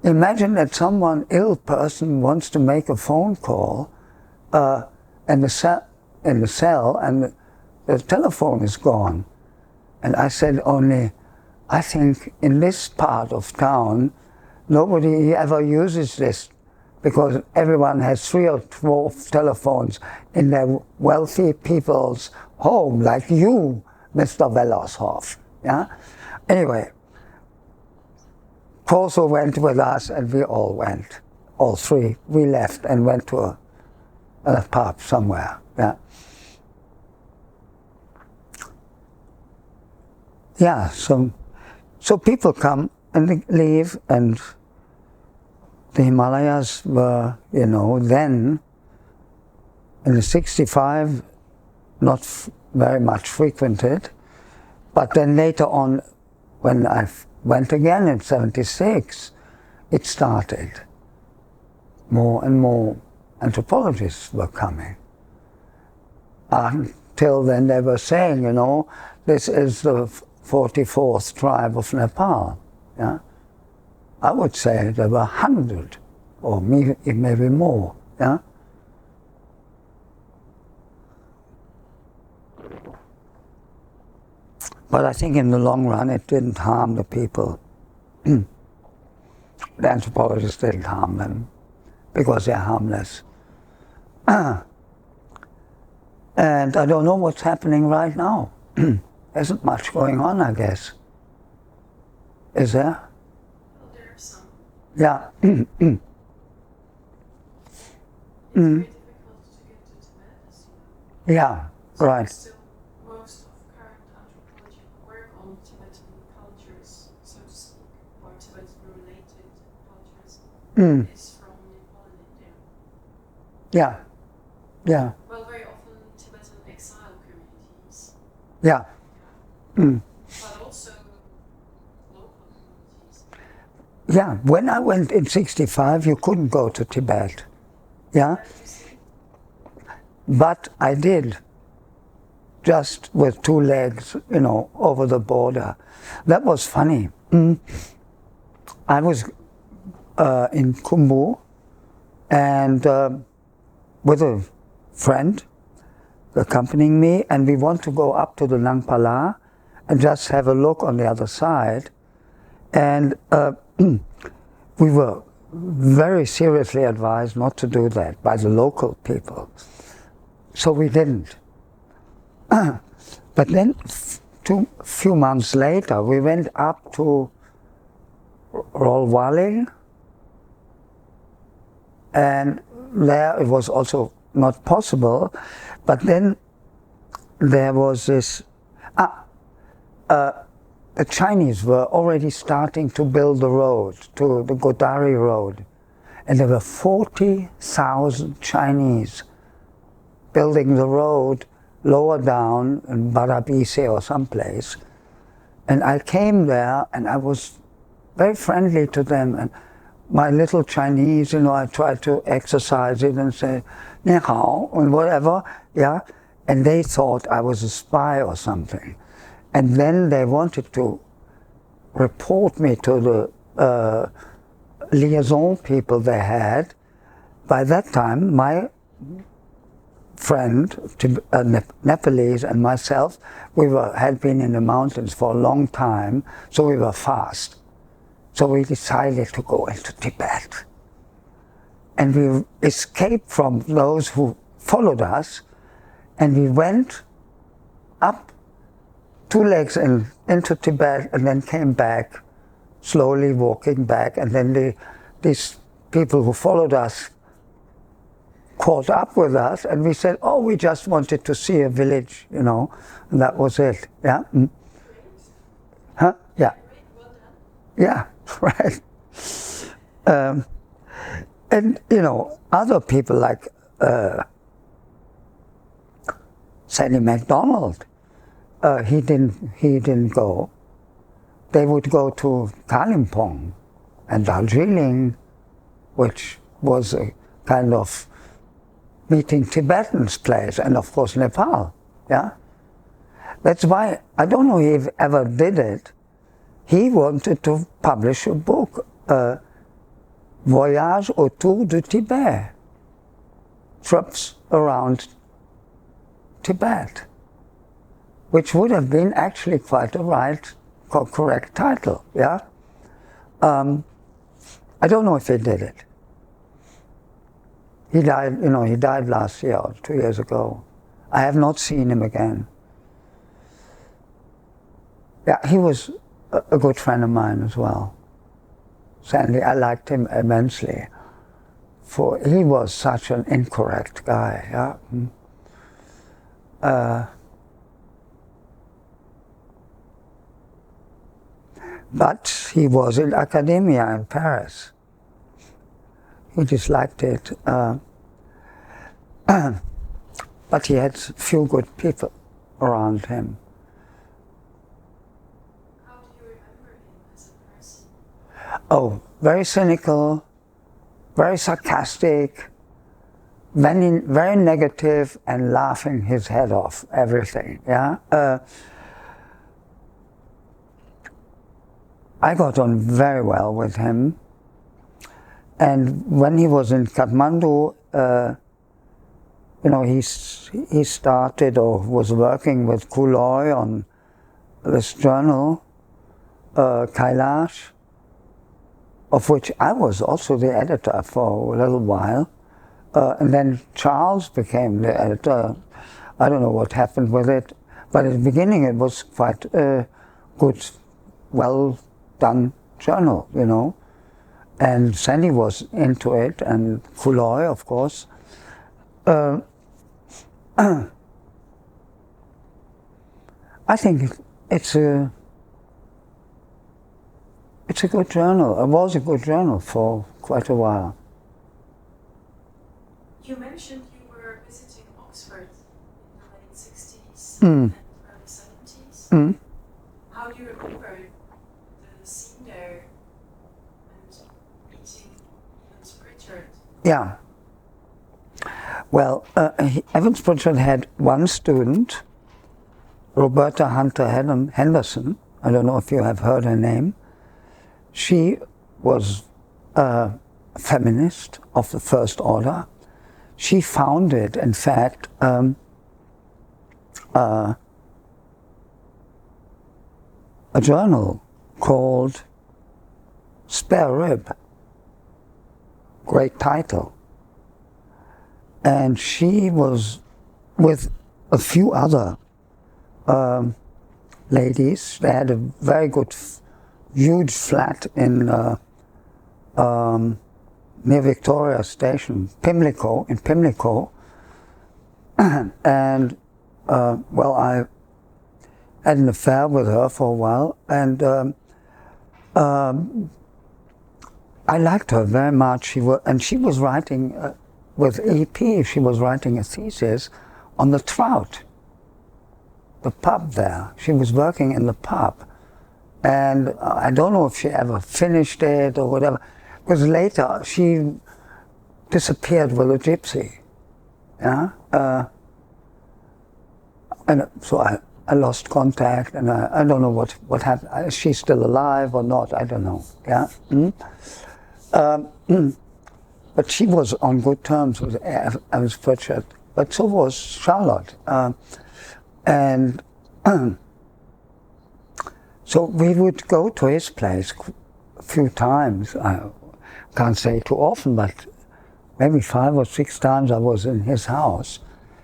B: Imagine that someone, ill person, wants to make a phone call in the cell, and the telephone is gone. And I said only, I think in this part of town, nobody ever uses this, because everyone has 3 or 4 telephones in their wealthy people's home, like you, Mr. Wellershoff. Yeah? Anyway, Koso went with us, and we all went, all three. We left and went to a pub somewhere. Yeah. Yeah. So people come and leave, and the Himalayas were, you know, then in the 65, not very much frequented, but then later on, when I went again in 76, it started. More and more anthropologists were coming. Until then they were saying, you know, this is the 44th tribe of Nepal. Yeah? I would say there were 100, or maybe more. Yeah? But I think in the long run it didn't harm the people. The anthropologists didn't harm them because they're harmless. And I don't know what's happening right now. There isn't much going on, I guess. Is there?
A: Well, there are some.
B: Yeah.
A: It's very difficult to get to Tibet, as you know.
B: Yeah,
A: So
B: right.
A: still most of current anthropological work on Tibetan cultures, so to speak, or Tibetan-related cultures, is from Nepal and India.
B: Yeah, yeah,
A: Well, very often Tibetan exile communities,
B: yeah.
A: but also local communities.
B: Yeah, when I went in 65, you couldn't go to Tibet. Yeah,
A: You see?
B: but I did, just with 2 legs, you know, over the border. That was funny. I was in Khumbu, and with a friend accompanying me, and we want to go up to the Nangpala and just have a look on the other side. And we were very seriously advised not to do that by the local people. So we didn't. But then few months later, we went up to Rolwaling, and there it was also not possible, but then there was this, the Chinese were already starting to build the road, to the Godari Road, and there were 40,000 Chinese building the road lower down in Barabise or someplace. And I came there and I was very friendly to them, and my little Chinese, you know, I tried to exercise it and say, "Ni hao," and whatever, yeah, and they thought I was a spy or something. And then they wanted to report me to the liaison people they had. By that time, my friend, Nepalese, and myself, had been in the mountains for a long time, so we were fast. So we decided to go into Tibet. And we escaped from those who followed us, and we went up 2 legs into Tibet, and then came back, slowly walking back, and then these people who followed us caught up with us, and we said, "Oh, we just wanted to see a village, you know," and that was it. Yeah. Huh? Yeah. Yeah. Right. And you know, other people like Sandy MacDonald, he didn't go. They would go to Kalimpong and Darjeeling, which was a kind of meeting Tibetans place, and of course Nepal. Yeah, that's why I don't know if he ever did it. He wanted to publish a book, Voyage autour du Tibet, trips around Tibet, which would have been actually quite a correct title. Yeah, I don't know if he did it. He died, you know, he died last year, or 2 years ago. I have not seen him again. Yeah, he was a good friend of mine as well. Sandy, I liked him immensely. For he was such an incorrect guy. Yeah? But he was in academia in Paris. He disliked it. But he had few good people around him.
A: How do you remember him as a person?
B: Oh, very cynical, very sarcastic, very negative, and laughing his head off everything. Yeah, I got on very well with him, and when he was in Kathmandu, you know, he started or was working with Kuloi on this journal, Kailash, of which I was also the editor for a little while. And then Charles became the editor. I don't know what happened with it, but at the beginning it was quite a good, well done journal, you know. And Sandy was into it, and Kuloi, of course. I think it's a good journal. It was a good journal for quite a while.
A: You mentioned you were visiting Oxford in the late 60s
B: Mm.
A: and early 70s.
B: Mm.
A: How do you remember the scene there and meeting Evans-Pritchard?
B: Yeah. Well, Evans-Pritchard had one student, Roberta Hunter Henderson. I don't know if you have heard her name. She was a feminist of the first order. She founded, in fact, a journal called Spare Rib. Great title. And she was with a few other ladies. They had a very good, huge flat in near Victoria Station, Pimlico, in Pimlico. And, well, I had an affair with her for a while, and I liked her very much. She was writing, with EP, she was writing a thesis on the trout, the pub there. She was working in the pub. And I don't know if she ever finished it or whatever, because later she disappeared with a gypsy. Yeah? And so I lost contact, and I don't know what happened. Is she still alive or not? I don't know. Yeah? But she was on good terms with Evans-Pritchard, but so was Charlotte. And so we would go to his place a few times. I can't say too often, but maybe 5 or 6 times I was in his house.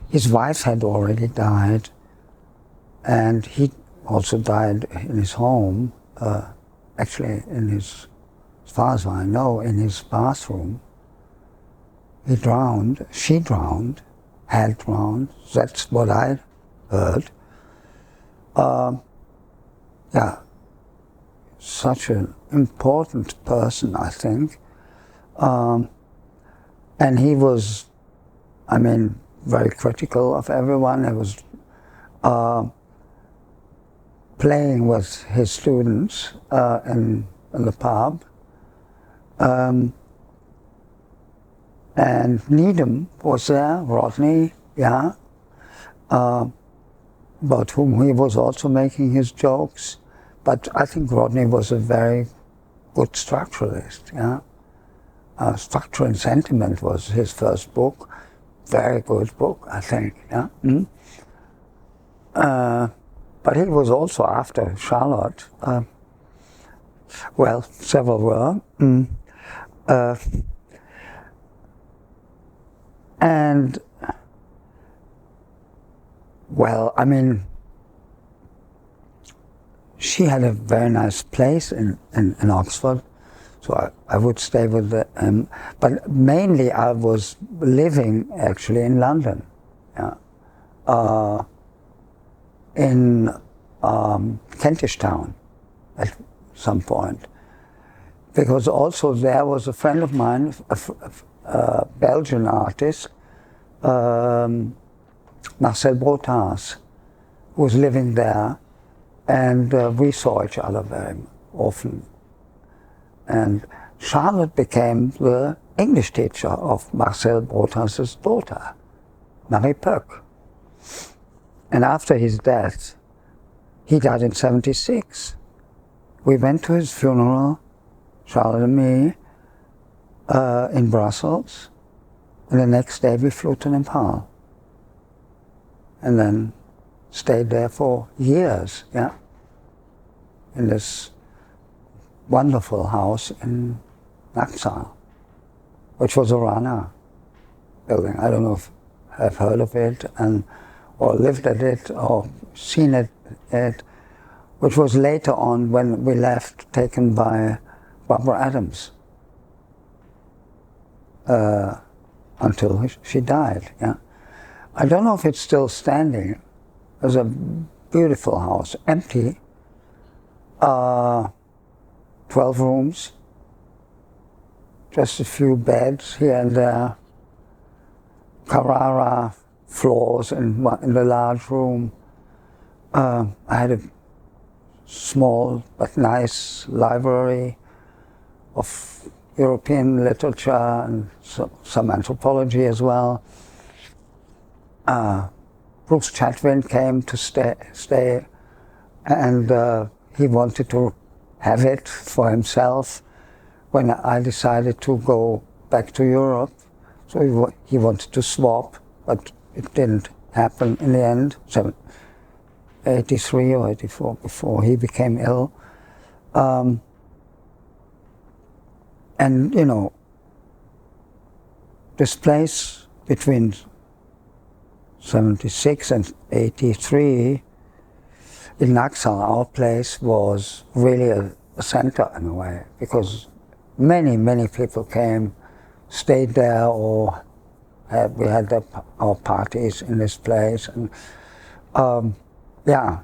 B: His wife had already died, and he also died in his home, actually in his, as far as I know, in his bathroom. He drowned, she drowned, had drowned, that's what I heard. Yeah, such an important person, I think. And he was, I mean, very critical of everyone. He was playing with his students in the pub. And Needham was there, Rodney, yeah, about whom he was also making his jokes. But I think Rodney was a very good structuralist, yeah. Structure and Sentiment was his first book, very good book, I think, yeah. But he was also after Charlotte. Well, several were. And, well, I mean, she had a very nice place in Oxford, So I would stay with him, but mainly I was living actually in London, in Kentish Town at some point, because also there was a friend of mine, a Belgian artist, Marcel Brotas, who was living there, and we saw each other very often. And Charlotte became the English teacher of Marcel Brotas' daughter, Marie Puck. And after his death, he died in '76. We went to his funeral, Charlotte and me, in Brussels. And the next day we flew to Nepal. And then stayed there for years, in this wonderful house in Naxal, which was a Rana building. I don't know if I've heard of it or lived at it or seen it, which was later on, when we left, taken by Barbara Adams until she died. I don't know if it's still standing. There's a beautiful house, empty, 12 rooms, just a few beds here and there, Carrara floors in the large room. I had a small but nice library of European literature and some anthropology as well. Bruce Chatwin came to stay, and he wanted to have it for himself when I decided to go back to Europe. So he wanted to swap, but it didn't happen in the end. 83 or 84, before he became ill. And you know, this place between 76 and 83 in Naxal, our place was really a center in a way, because many people came, stayed there, or we had our parties in this place, and yeah.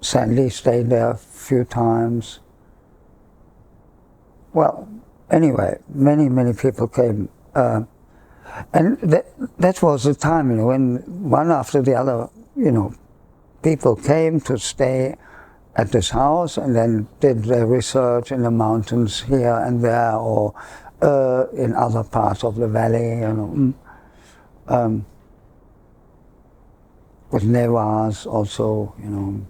B: Sandy stayed there a few times. Well, anyway, many people came. And that was the time, you know, when one after the other, you know, people came to stay at this house and then did their research in the mountains here and there, or in other parts of the valley, you know. With Nevas also, you know,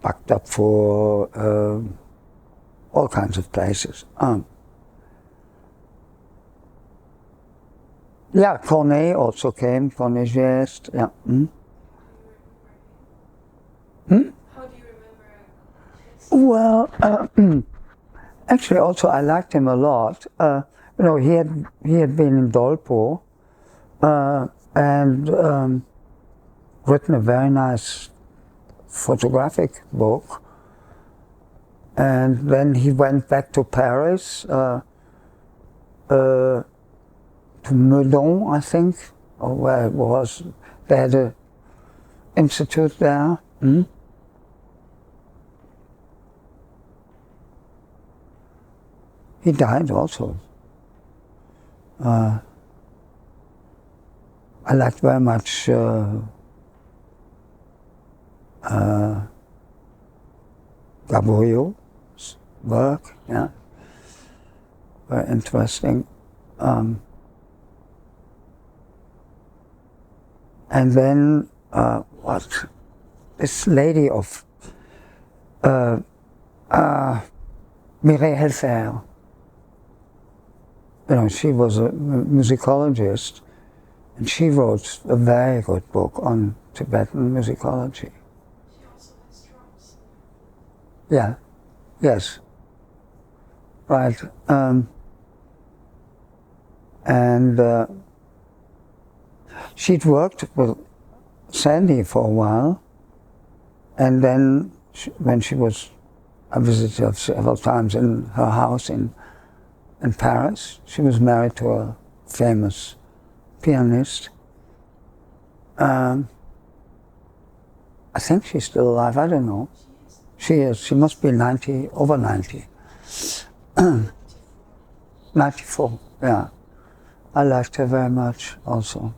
B: packed up for all kinds of places. Yeah, Corneille also came, Corneille Jest, yeah.
A: How do you remember?
B: Well, actually also I liked him a lot. You know, he had been in Dolpo and written a very nice photographic book. And then he went back to Paris, to Meudon, I think, or where it was. They had an institute there. He died also. I liked very much Gaboriau's work, yeah, very interesting. And then this lady of Mireille Helfer, you know, she was a musicologist, and she wrote a very good book on Tibetan musicology.
A: She also has drums.
B: Yeah, yes, right. And she'd worked with Sandy for a while, And then when she was, I visited her several times in her house in Paris. She was married to a famous pianist. I think she's still alive, I don't know. She is. She must be 90, over 90. 94, yeah. I liked her very much also.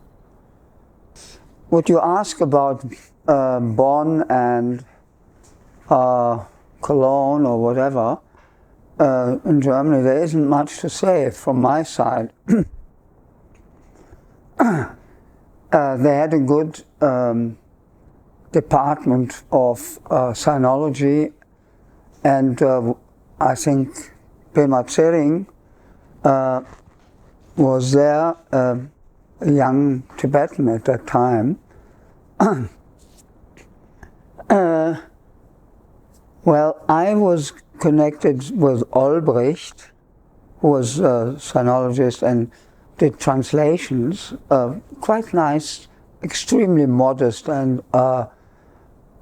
B: Would you ask about Bonn and Cologne or whatever? In Germany, there isn't much to say from my side. They had a good department of sinology, and I think Pema was there, a young Tibetan at that time. Well, I was connected with Olbricht, who was a sinologist and did translations, quite nice, extremely modest and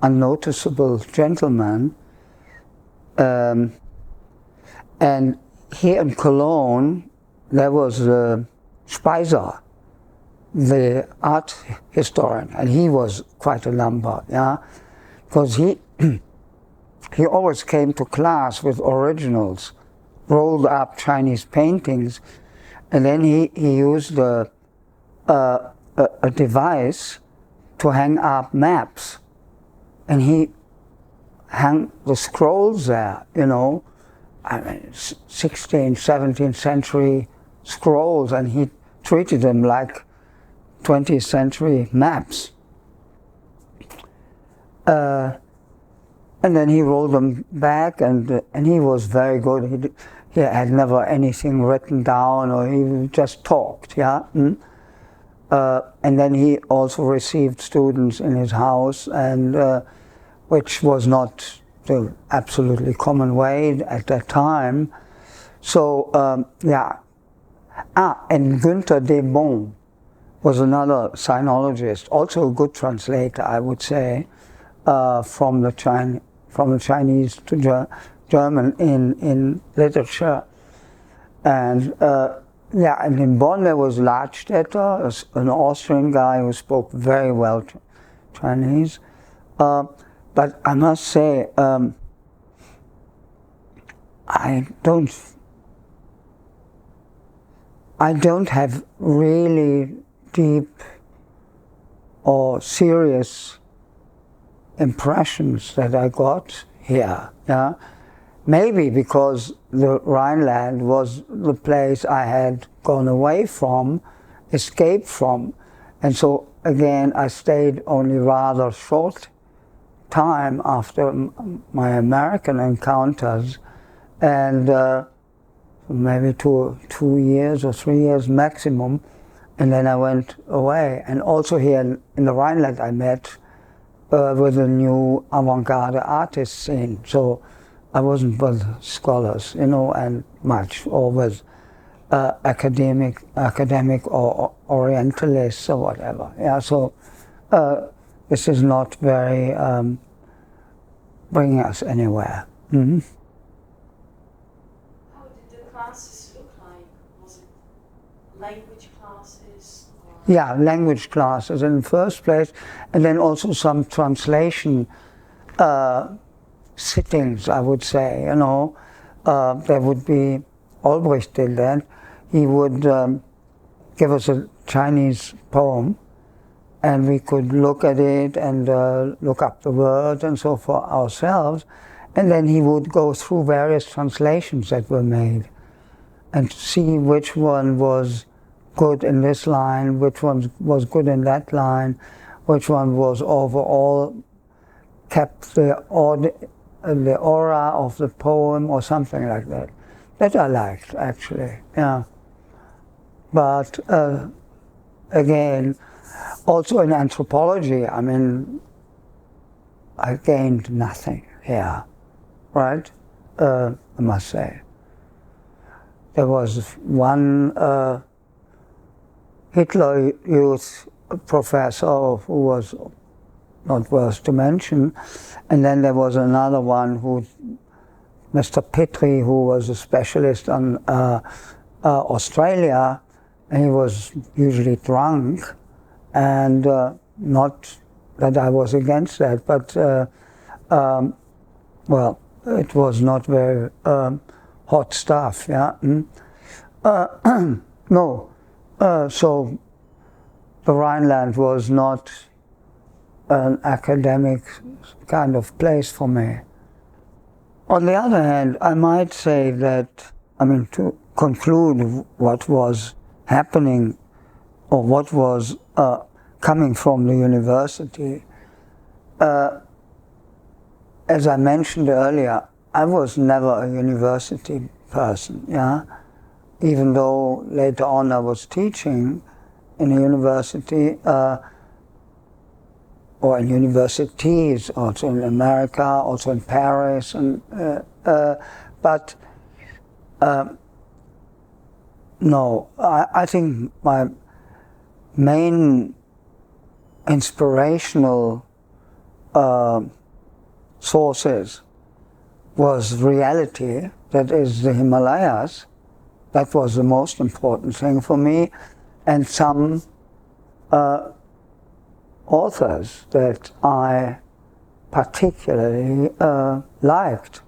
B: unnoticeable gentleman. And here in Cologne, there was Speiser, the art historian, and he was quite a number, yeah, because he always came to class with originals, rolled up Chinese paintings, and then he used a device to hang up maps, and he hung the scrolls there, you know, I mean, 16th, 17th century scrolls, and he treated them like 20th century maps. And then he rolled them back, and he was very good. He had never anything written down, or he just talked, yeah. And then he also received students in his house, and which was not the absolutely common way at that time. So, yeah. And Günther de Bon was another sinologist, also a good translator, I would say, from the Chinese to German in literature. And yeah, and in Bonn there was Ladstätter, an Austrian guy who spoke very well Chinese. But I must say, I don't have really deep or serious impressions that I got here. Yeah? Maybe because the Rhineland was the place I had gone away from, escaped from, and so again I stayed only rather short time after my American encounters, and maybe two years or 3 years maximum, and then I went away. And also here in the Rhineland I met with a new avant-garde artist scene, so I wasn't with scholars, you know, and much, or with academic or Orientalists or whatever. Yeah, so this is not very bringing us anywhere. Mm-hmm.
A: How did the classes look like? Was it language classes? Or?
B: Yeah, language classes in the first place, and then also some translation sittings, I would say, you know. There would be, Olbricht did that, he would give us a Chinese poem, and we could look at it and look up the words and so for ourselves, and then he would go through various translations that were made and see which one was good in this line, which one was good in that line, which one was overall kept the aura of the poem or something like that. That I liked, actually, yeah. But again, also in anthropology, I mean, I gained nothing here, right? I must say. There was one Hitler Youth professor who was not worth to mention. And then there was another one who, Mr. Petrie, who was a specialist on Australia, and he was usually drunk, and not that I was against that, but well, it was not very hot stuff, yeah. No, so the Rhineland was not an academic kind of place for me. On the other hand, I might say that, I mean, to conclude what was happening or what was coming from the university, as I mentioned earlier, I was never a university person, yeah? Even though later on I was teaching in a university, or in universities, also in America, also in Paris, and but no, I think my main inspirational sources was reality, that is the Himalayas. That was the most important thing for me, and some authors that I particularly liked.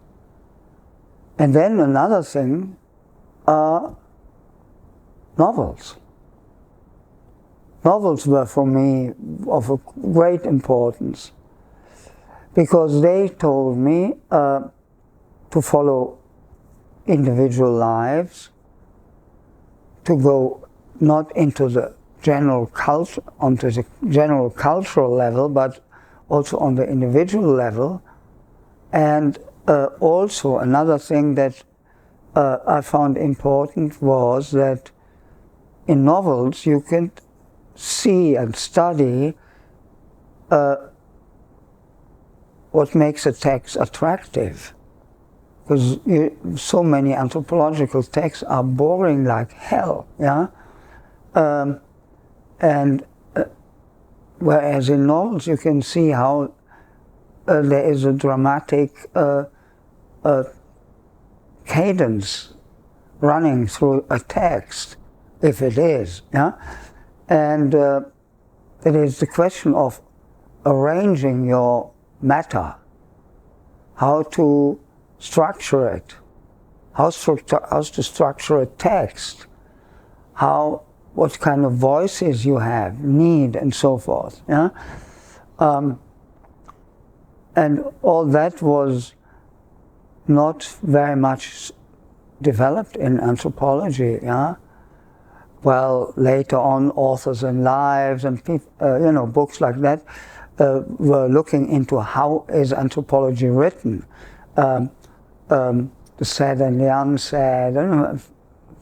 B: And then another thing, novels. Novels were for me of a great importance because they told me to follow individual lives, to go not into the general culture, onto the general cultural level, but also on the individual level. And also another thing that I found important was that in novels you can see and study what makes a text attractive. Because so many anthropological texts are boring like hell, yeah? And whereas in novels you can see how there is a dramatic cadence running through a text, if it is, yeah? And it is the question of arranging your matter, how to structure it, how to structure a text, what kind of voices you have, need, and so forth. Yeah? And all that was not very much developed in anthropology. Yeah? Well, later on, Authors and Lives and books like that were looking into how is anthropology written. The Sad and the Unsaid, and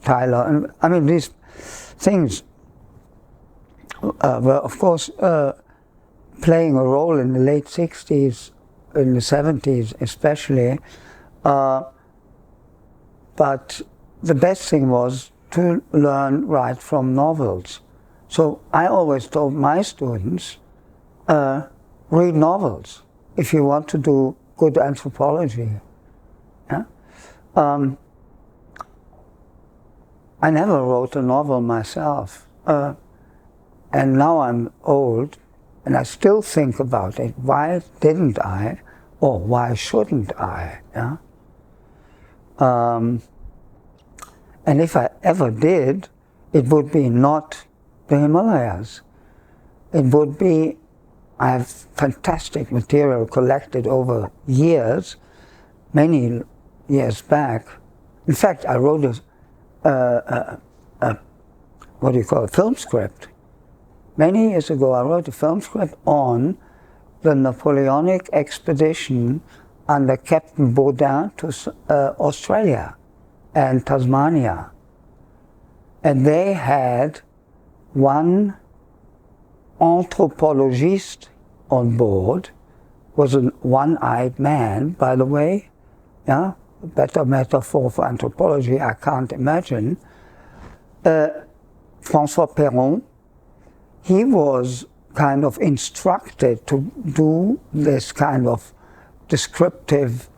B: Tyler, and I mean these things were of course playing a role in the late 60s, in the 70s especially, but the best thing was to learn right from novels. So I always told my students, read novels if you want to do good anthropology. Yeah? I never wrote a novel myself, and now I'm old, and I still think about it. Why didn't I, or why shouldn't I? Yeah? And if I ever did, it would be not the Himalayas. It would be, I have fantastic material collected over years, many years back. In fact, I wrote what do you call it, film script. Many years ago, I wrote a film script on the Napoleonic expedition under Captain Baudin to Australia and Tasmania. And they had one anthropologist on board, was a one-eyed man, by the way, yeah? A better metaphor for anthropology I can't imagine. François Perron, he was kind of instructed to do this kind of descriptive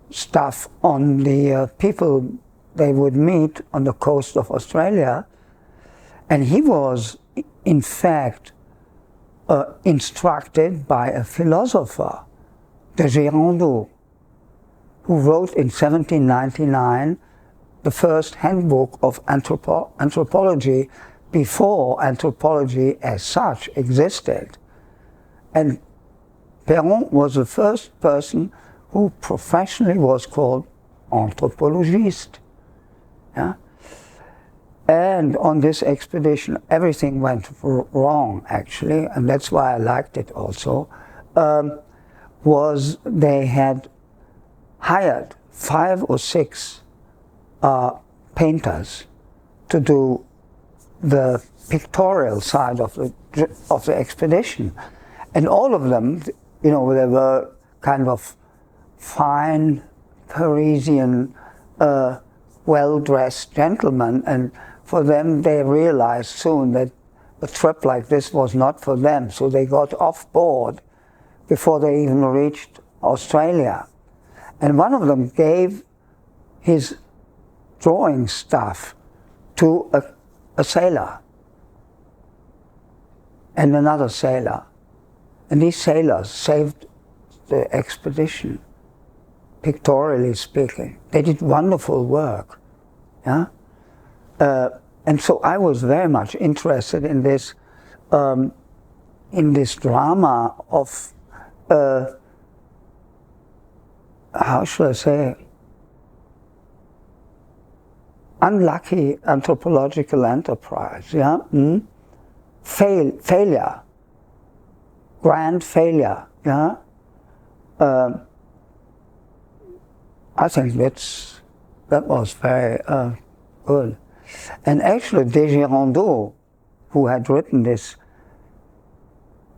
B: stuff on the people they would meet on the coast of Australia. And he was, in fact, instructed by a philosopher, de Girandot, who wrote in 1799 the first handbook of anthropology before anthropology as such existed. And Perron was the first person who professionally was called anthropologiste. Yeah? And on this expedition, everything went wrong, actually, and that's why I liked it also, was they had hired 5 or 6 painters to do the pictorial side of the expedition. And all of them, you know, they were kind of fine, Parisian, well-dressed gentlemen, and for them, they realized soon that a trip like this was not for them, so they got off board before they even reached Australia. And one of them gave his drawing stuff to a sailor and another sailor. And these sailors saved the expedition, pictorially speaking. They did wonderful work. Yeah? And so I was very much interested in this drama of, how should I say, unlucky anthropological enterprise, yeah? Failure, grand failure, yeah? I think that was very good. And actually, de Girandot, who had written this,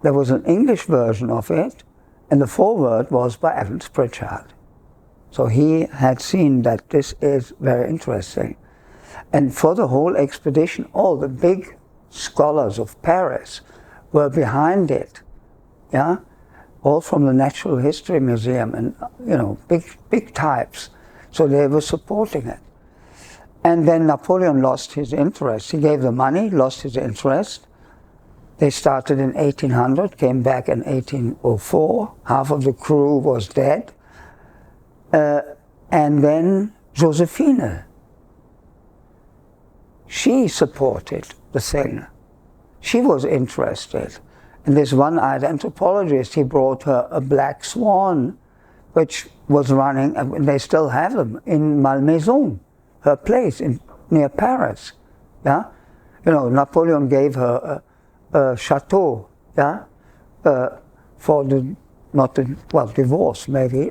B: there was an English version of it, and the foreword was by Evans-Pritchard. So he had seen that this is very interesting. And for the whole expedition, all the big scholars of Paris were behind it, yeah? All from the Natural History Museum, and, you know, big types. So they were supporting it. And then Napoleon lost his interest. He gave the money, lost his interest. They started in 1800, came back in 1804. Half of the crew was dead. And then Josephine, she supported the thing. She was interested. And this one-eyed anthropologist, he brought her a black swan, which was running, and they still have them, in Malmaison, her place near Paris. Yeah? You know, Napoleon gave her a chateau, yeah? For the, not the, well, divorce maybe.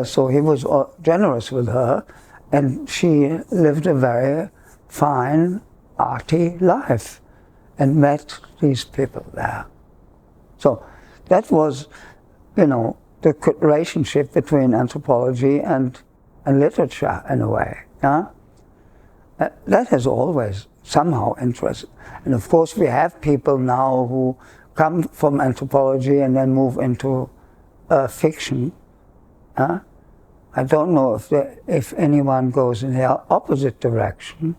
B: So he was generous with her, and she lived a very fine, arty life and met these people there. So that was, you know, the relationship between anthropology and literature in a way. Yeah? That has always somehow interested. And of course we have people now who come from anthropology and then move into fiction. I don't know if anyone goes in the opposite direction.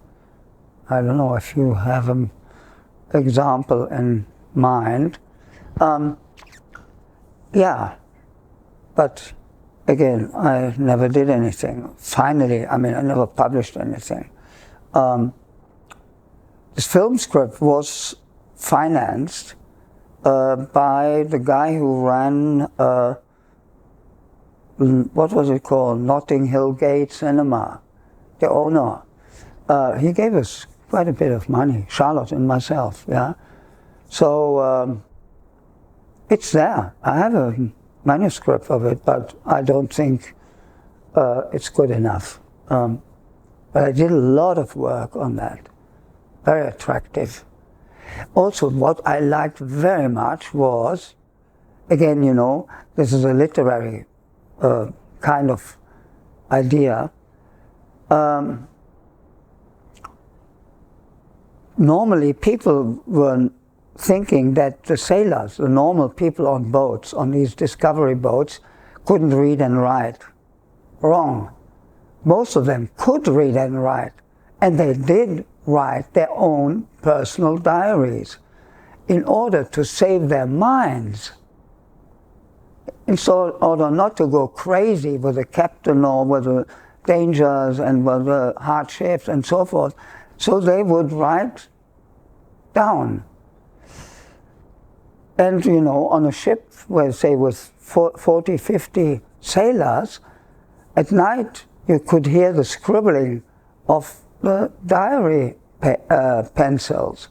B: I don't know if you have an example in mind. Yeah, but again, I never did anything. Finally, I mean, I never published anything. This film script was financed by the guy who ran, what was it called, Notting Hill Gate Cinema, the owner. He gave us quite a bit of money, Charlotte and myself, yeah. So it's there. I have a manuscript of it, but I don't think it's good enough. But I did a lot of work on that. Very attractive. Also, what I liked very much was, again, you know, this is a literary kind of idea. Normally, people were thinking that the sailors, the normal people on boats, on these discovery boats, couldn't read and write. Wrong. Most of them could read and write, and they did write their own personal diaries in order to save their minds, in order not to go crazy with the captain or with the dangers and with the hardships and so forth. So they would write down. And you know, on a ship where, say, with 40, 50 sailors, at night you could hear the scribbling of the diary pencils.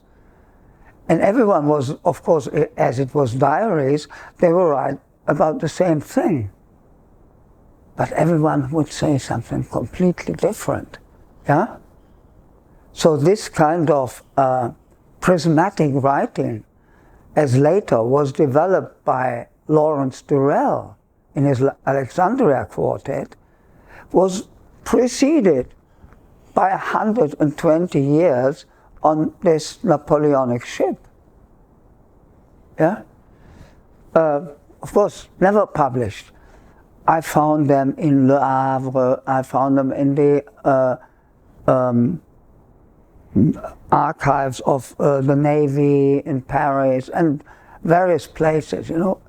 B: And everyone was, of course, as it was diaries, they were write about the same thing. But everyone would say something completely different. Yeah? So this kind of prismatic writing, as later was developed by Lawrence Durrell in his Alexandria Quartet, was preceded by 120 years on this Napoleonic ship. Yeah? Of course, never published. I found them in Le Havre, I found them in the archives of the Navy in Paris and various places, you know.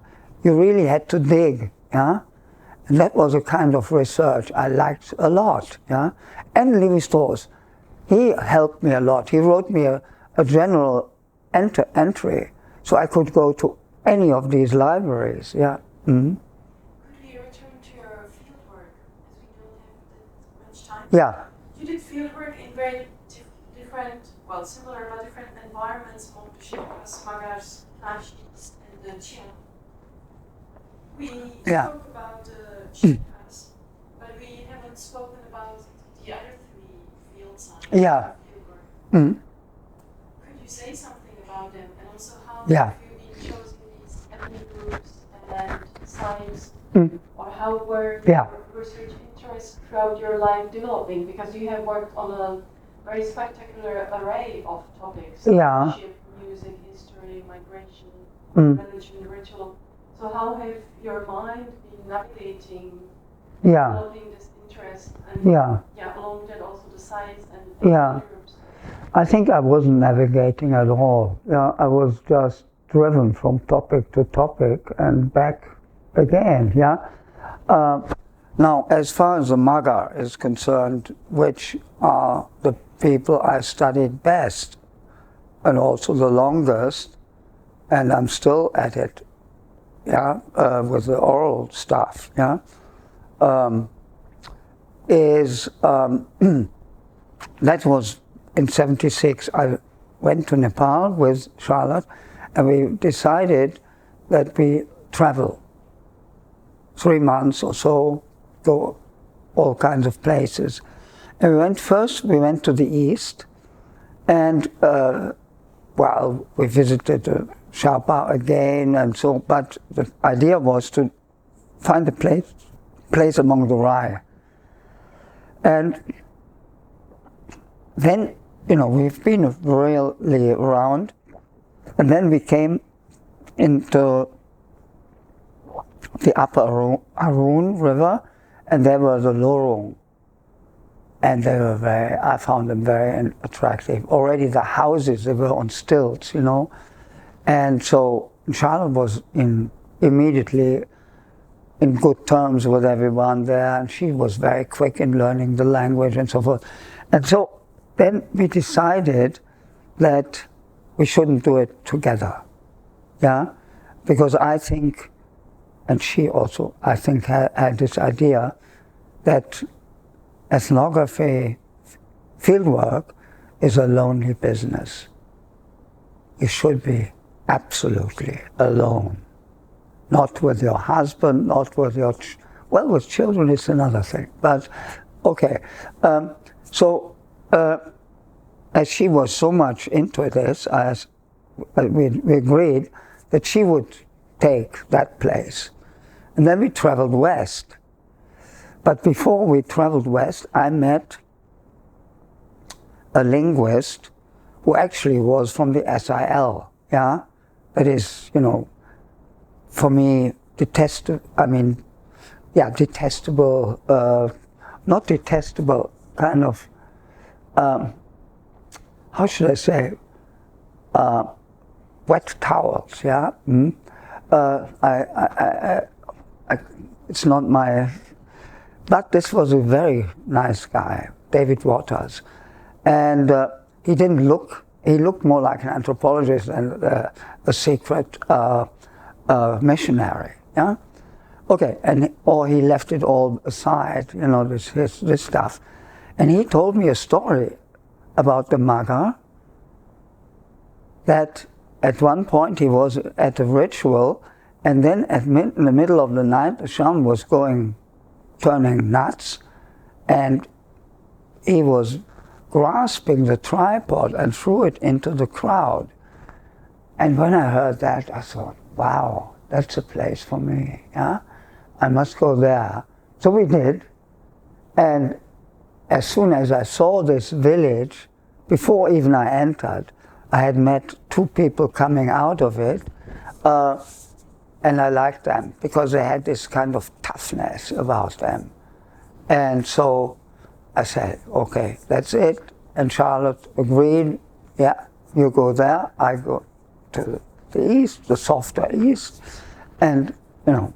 B: You really had to dig, yeah? And that was a kind of research I liked a lot, yeah? And Lévi-Strauss, he helped me a lot. He wrote me a general entry, so I could go to any of these libraries, yeah. Mm-hmm.
A: Could we return to your fieldwork, as we don't have that much time?
B: Yeah.
A: You did fieldwork in very different, well, similar but different environments, Sherpas, Magars, Nashis, and the Chiang. We spoke about the Sherpas, but we haven't spoken about the other three field signs.
B: Yeah.
A: Fieldwork.
B: Mm.
A: Could you say something about them, and also how
B: Yeah.
A: have you been choosing these ethnic groups and signs,
B: Mm.
A: or how were
B: Yeah.
A: your research interests throughout your life developing? Because you have worked on a very spectacular array of topics:
B: Yeah.
A: ship, music, history, migration,
B: Mm.
A: religion, ritual. So how have your mind been navigating,
B: Yeah.
A: developing this interest, and
B: Yeah.
A: along with that also the science and
B: Yeah.
A: ethnic groups?
B: I think I wasn't navigating at all. Yeah, I was just driven from topic to topic and back again. Yeah. Now, as far as the Magar is concerned, which are the people I studied best and also the longest, and I'm still at it. Yeah, with the oral stuff. Yeah, that was in '76. I went to Nepal with Charlotte, and we decided that we travel 3 months or so, go all kinds of places. And we went to the east, and we visited Sherpa again, and so. But the idea was to find a place among the rye, and then, you know, we've been really around, and then we came into the upper Arun River, and there were the Lorong, and I found them very attractive. Already the houses, they were on stilts, you know, and so Charlotte was immediately in good terms with everyone there, and she was very quick in learning the language and so forth. And so then we decided that we shouldn't do it together, yeah, because I think, and she also, I think, had this idea that ethnography, fieldwork, is a lonely business. You should be absolutely alone. Not with your husband, not with your, with children it's another thing, but okay. As she was so much into this, we agreed that she would take that place. And then we traveled west. But before we traveled west, I met a linguist who actually was from the SIL, yeah, that is, you know, for me, detestable, not detestable, kind of, how should I say, wet towels, yeah. It's not my, but this was a very nice guy, David Waters, and he looked more like an anthropologist than a secret missionary, yeah. Okay, or he left it all aside, you know, this stuff, and he told me a story about the Maga, that at one point he was at a ritual, and then in the middle of the night the shaman was turning nuts, and he was grasping the tripod and threw it into the crowd. And when I heard that, I thought, wow, that's a place for me, yeah? I must go there. So we did, and as soon as I saw this village, before even I entered, I had met two people coming out of it, and I liked them because they had this kind of toughness about them. And so I said, okay, that's it. And Charlotte agreed, yeah, you go there, I go to the east, the softer east, and, you know,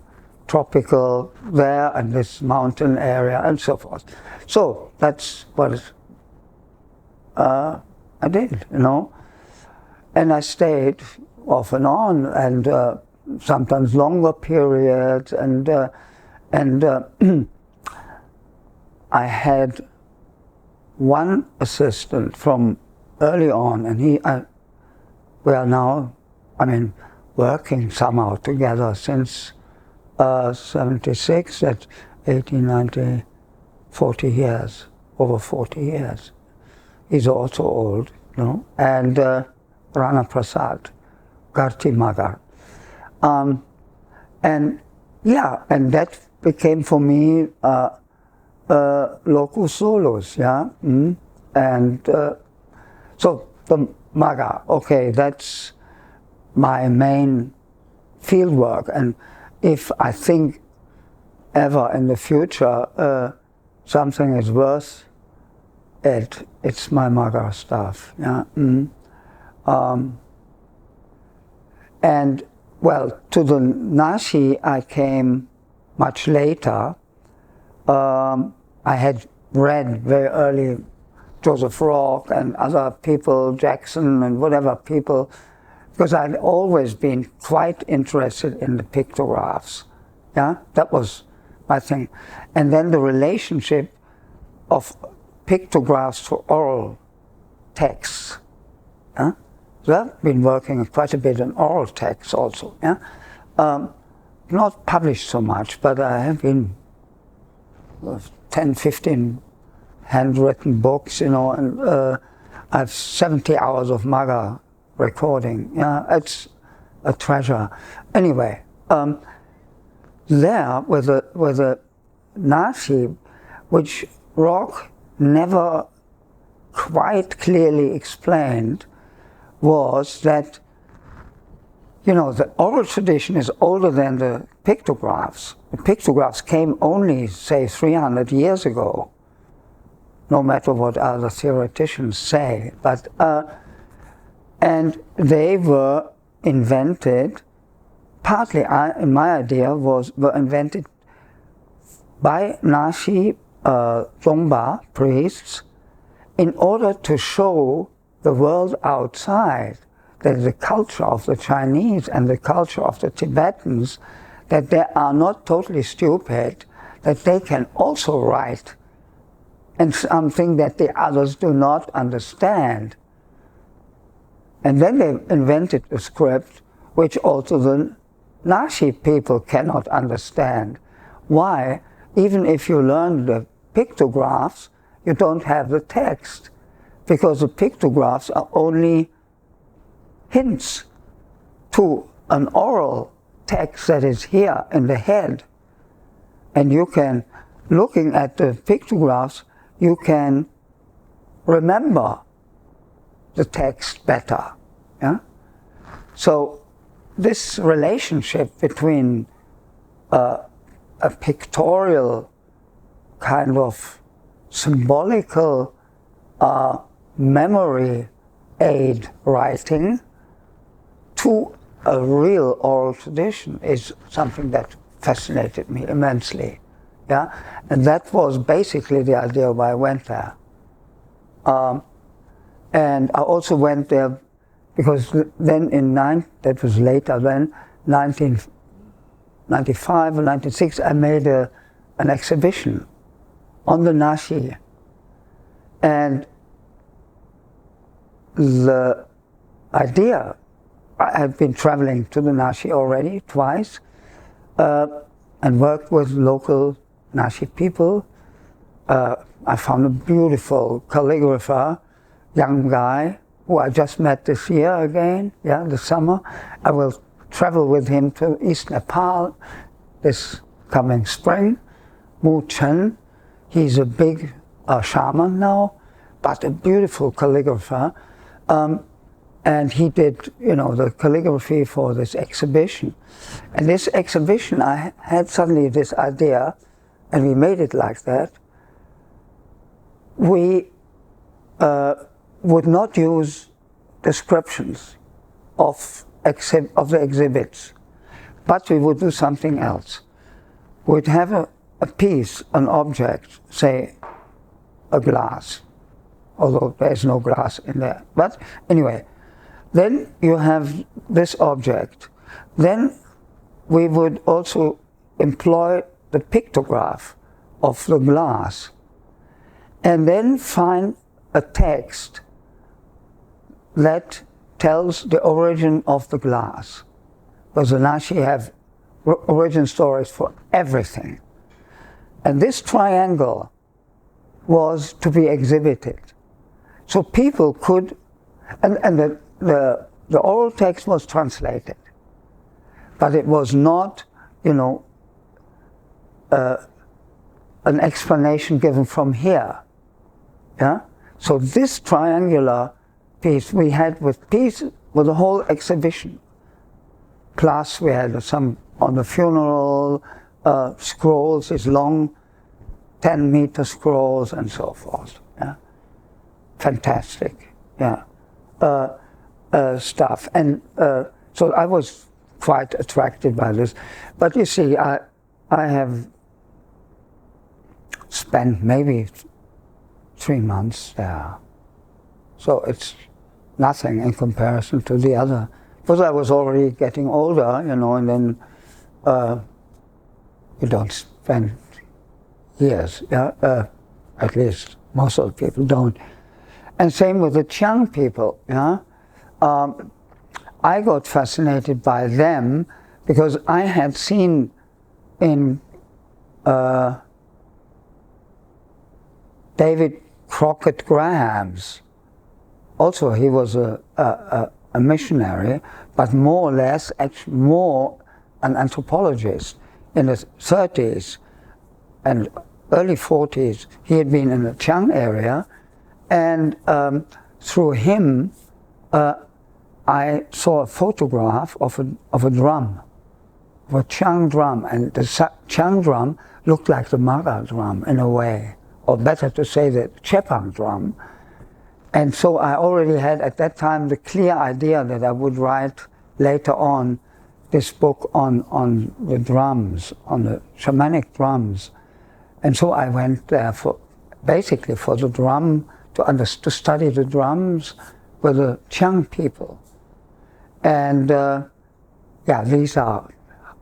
B: tropical there and this mountain area and so forth. So that's what I did, you know. And I stayed off and on, and sometimes longer periods, and I had one assistant from early on, and we are now, I mean, working somehow together since 76, that's 18, 19, 40 years, over 40 years. He's also old, you know, and Rana Prasad, Garti Magar. And yeah, and that became for me locus solus, yeah. And so the Maga, okay, that's my main field work. And if I think ever in the future something is worth it, it's my Maga stuff, yeah. And well, to the Nashi I came much later. I had read very early Joseph Rock and other people, Jackson and whatever people, because I'd always been quite interested in the pictographs. Yeah, that was my thing. And then the relationship of pictographs to oral texts. Yeah? So I've been working quite a bit on oral texts also. Yeah, not published so much, but I have been 10, 15 handwritten books, you know, and I have 70 hours of Maga recording. Yeah, it's a treasure. Anyway, there with the Nashi, which Rock never quite clearly explained, was that, you know, the oral tradition is older than the pictographs. The pictographs came only, say, 300 years ago, no matter what other theoreticians say. But and they were invented, partly, in my idea, were invented by Nashi Zongba priests in order to show the world outside that the culture of the Chinese and the culture of the Tibetans, that they are not totally stupid, that they can also write, and something that the others do not understand. And then they invented a script which also the Nashi people cannot understand. Why? Even if you learn the pictographs, you don't have the text, because the pictographs are only hints to an oral text that is here in the head. And you can, looking at the pictographs, you can remember the text better. Yeah? So this relationship between a pictorial kind of symbolical memory aid writing to a real oral tradition is something that fascinated me immensely. Yeah, and that was basically the idea why I went there. And I also went there because then that was later then, 1995 or 1996, I made an exhibition on the Nashi. And the idea, I had been traveling to the Nashi already twice and worked with local Nashi people. I found a beautiful calligrapher, young guy, who I just met this year again, yeah, this summer. I will travel with him to East Nepal this coming spring. Mu Chen, he's a big shaman now, but a beautiful calligrapher. And he did, you know, the calligraphy for this exhibition. And this exhibition, I had suddenly this idea, and we made it like that. We would not use descriptions of the exhibits, but we would do something else. We'd have a piece, an object, say a glass, although there's no glass in there. But anyway, then you have this object. Then we would also employ the pictograph of the glass and then find a text that tells the origin of the glass. Because the Nashi have origin stories for everything. And this triangle was to be exhibited. So people could, and the oral text was translated, but it was not, you know, an explanation given from here. Yeah? So this triangular piece we had with the whole exhibition. Plus we had some on the funeral scrolls, these long 10-meter scrolls and so forth. Yeah? Fantastic. Yeah. Stuff. And so I was quite attracted by this. But you see, I have spent maybe 3 months there. So it's nothing in comparison to the other. Because I was already getting older, you know, and then you don't spend years, yeah? At least most of the people don't. And same with the Chiang people, yeah? I got fascinated by them because I had seen in David Crockett Graham's, also he was a missionary, but more or less, actually more an anthropologist. In the 30s and early 40s, he had been in the Chiang area, and through him, I saw a photograph of a drum, of a Chiang drum, and the Chiang drum looked like the Mara drum in a way, or better to say the Chepang drum. And so I already had at that time the clear idea that I would write later on this book on the drums, on the shamanic drums. And so I went there basically for the drum, to study the drums with the Chiang people. And yeah, these are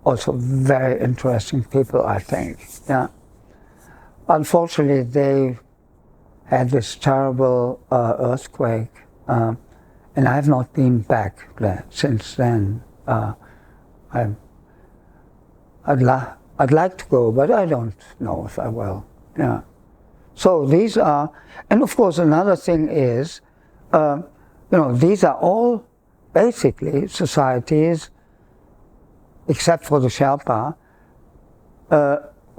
B: also very interesting people, I think. Yeah. Unfortunately, they had this terrible earthquake, and I have not been back there since then. I'd like to go, but I don't know if I will. Yeah. So these are, and of course another thing is, you know, these are all basically societies, except for the Sherpa,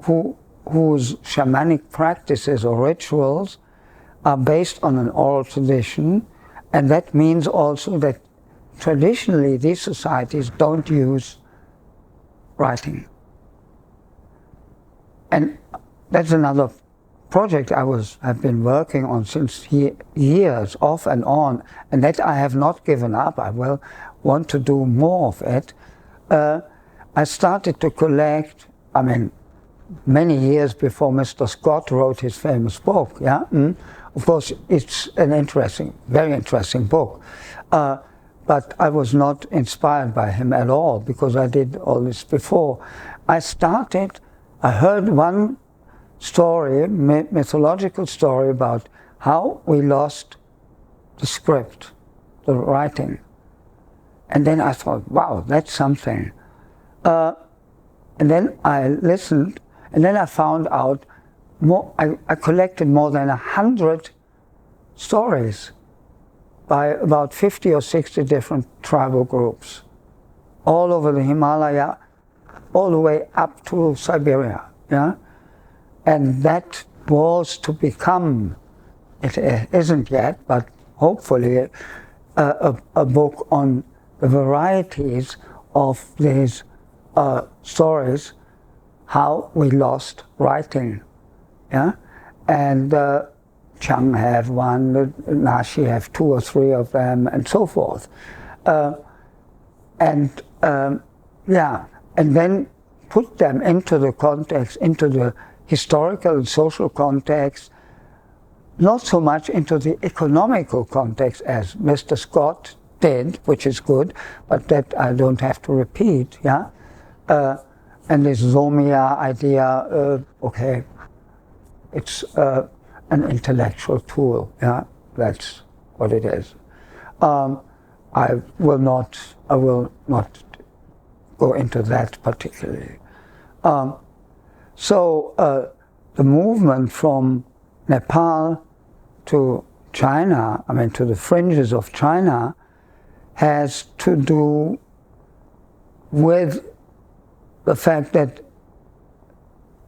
B: whose shamanic practices or rituals are based on an oral tradition, and that means also that traditionally these societies don't use writing. And that's another project I've been working on since years, off and on, and that I have not given up. I will want to do more of it. I started to collect, I mean, many years before Mr. Scott wrote his famous book, yeah? Of course, it's an interesting, very interesting book. But I was not inspired by him at all, because I did all this before. I heard one story, mythological story, about how we lost the script, the writing. And then I thought, wow, that's something. And then I listened, and then I found out more. I collected more than 100 stories by about 50 or 60 different tribal groups, all over the Himalaya, all the way up to Siberia. Yeah, and that was to become, it isn't yet, but hopefully a book on the varieties of these stories, how we lost writing, yeah, and Chang have one, Nashi have 2 or 3 of them, and so forth, yeah, and then put them into the context, into the historical and social context, not so much into the economical context as Mr. Scott did, which is good, but that I don't have to repeat, yeah. And this Zomia idea, okay, it's an intellectual tool, yeah, that's what it is. I will not go into that particularly. So the movement from Nepal to China, I mean to the fringes of China, has to do with the fact that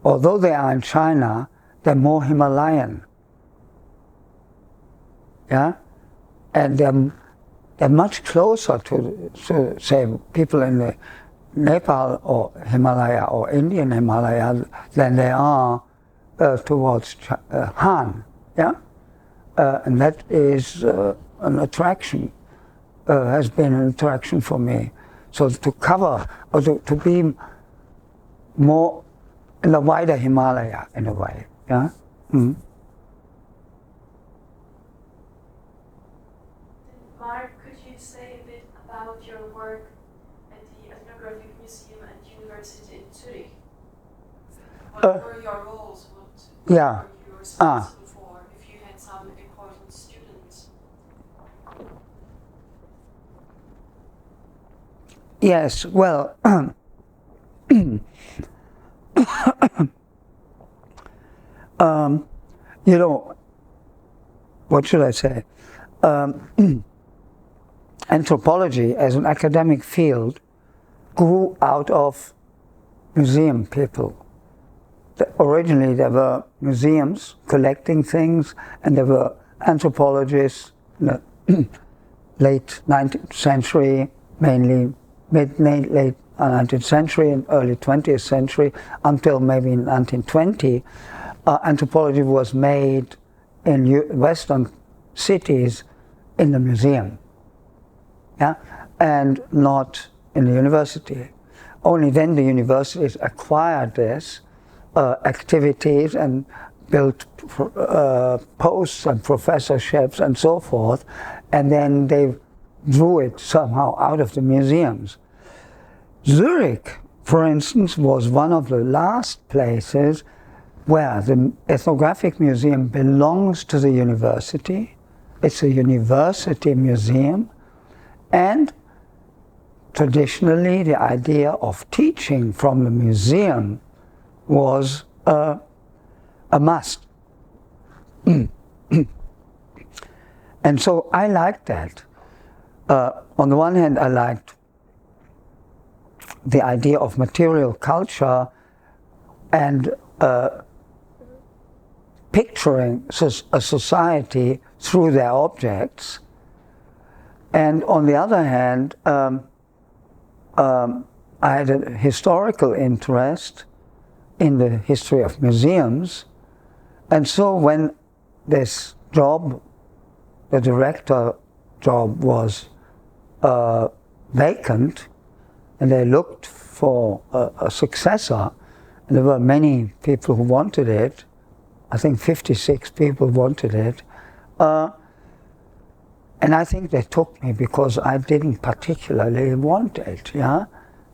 B: although they are in China, they're more Himalayan, yeah, and they're much closer to say people in the Nepal or Himalaya or Indian Himalaya than they are towards Han, yeah, and that is an attraction, has been an attraction for me. So to cover, or to be more in the wider Himalaya in a way, yeah. Mm.
A: Mark, could you say a bit about your work at the Ethnographic Museum and University in Zurich? What were your roles? What
B: Yeah.
A: were you responsible for, if you had some important students?
B: Yes, well, you know, what should I say? Anthropology as an academic field grew out of museum people. Originally there were museums collecting things, and there were anthropologists in the late 19th century, mainly late 19th century and early 20th century, until maybe 1920. Anthropology was made in Western cities in the museum, yeah, and not in the university. Only then the universities acquired this activities and built posts and professorships and so forth, and then they drew it somehow out of the museums. Zurich, for instance, was one of the last places where the Ethnographic Museum belongs to the university. It's a university museum, and traditionally the idea of teaching from the museum was a must. And so I liked that. On the one hand, I liked the idea of material culture and picturing a society through their objects. And on the other hand, I had a historical interest in the history of museums. And so when this job, the director job, was vacant, and they looked for a successor, and there were many people who wanted it, I think 56 people wanted it, and I think they took me because I didn't particularly want it, yeah?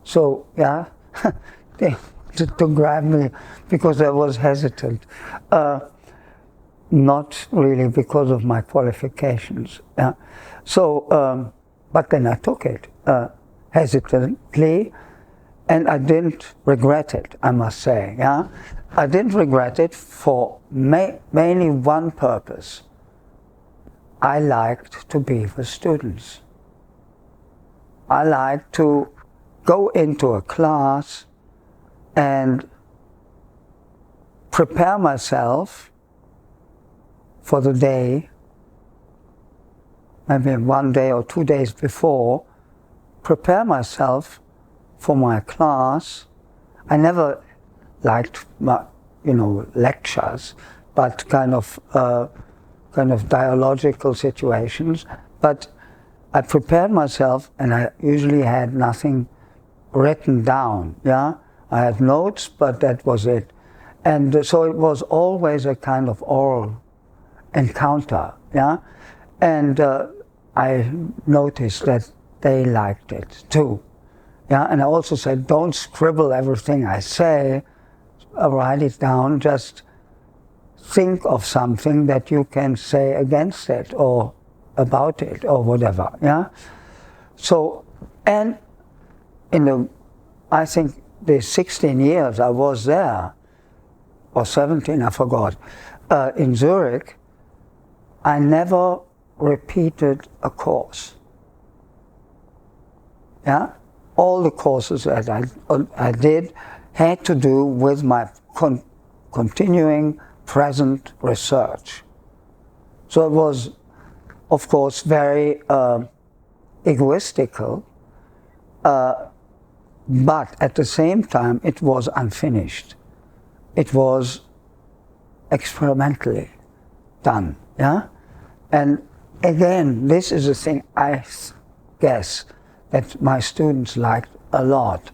B: So, yeah, they wanted to grab me because I was hesitant. Not really because of my qualifications, yeah? So, but then I took it hesitantly, and I didn't regret it, I must say, yeah? I didn't regret it for mainly one purpose. I liked to be with students. I liked to go into a class and prepare myself for the day, maybe 1 day or 2 days before, prepare myself for my class. I never liked, lectures, but kind of dialogical situations. But I prepared myself, and I usually had nothing written down. Yeah, I had notes, but that was it. And so it was always a kind of oral encounter. Yeah, and I noticed that they liked it too. Yeah, and I also said, don't scribble everything I say, write it down, just think of something that you can say against it or about it or whatever, yeah? So, and I think the 16 years I was there, or 17, I forgot, in Zurich, I never repeated a course, yeah? All the courses that I did had to do with my continuing present research. So it was, of course, very egoistical, but at the same time it was unfinished. It was experimentally done, yeah? And again, this is a thing I guess that my students liked a lot.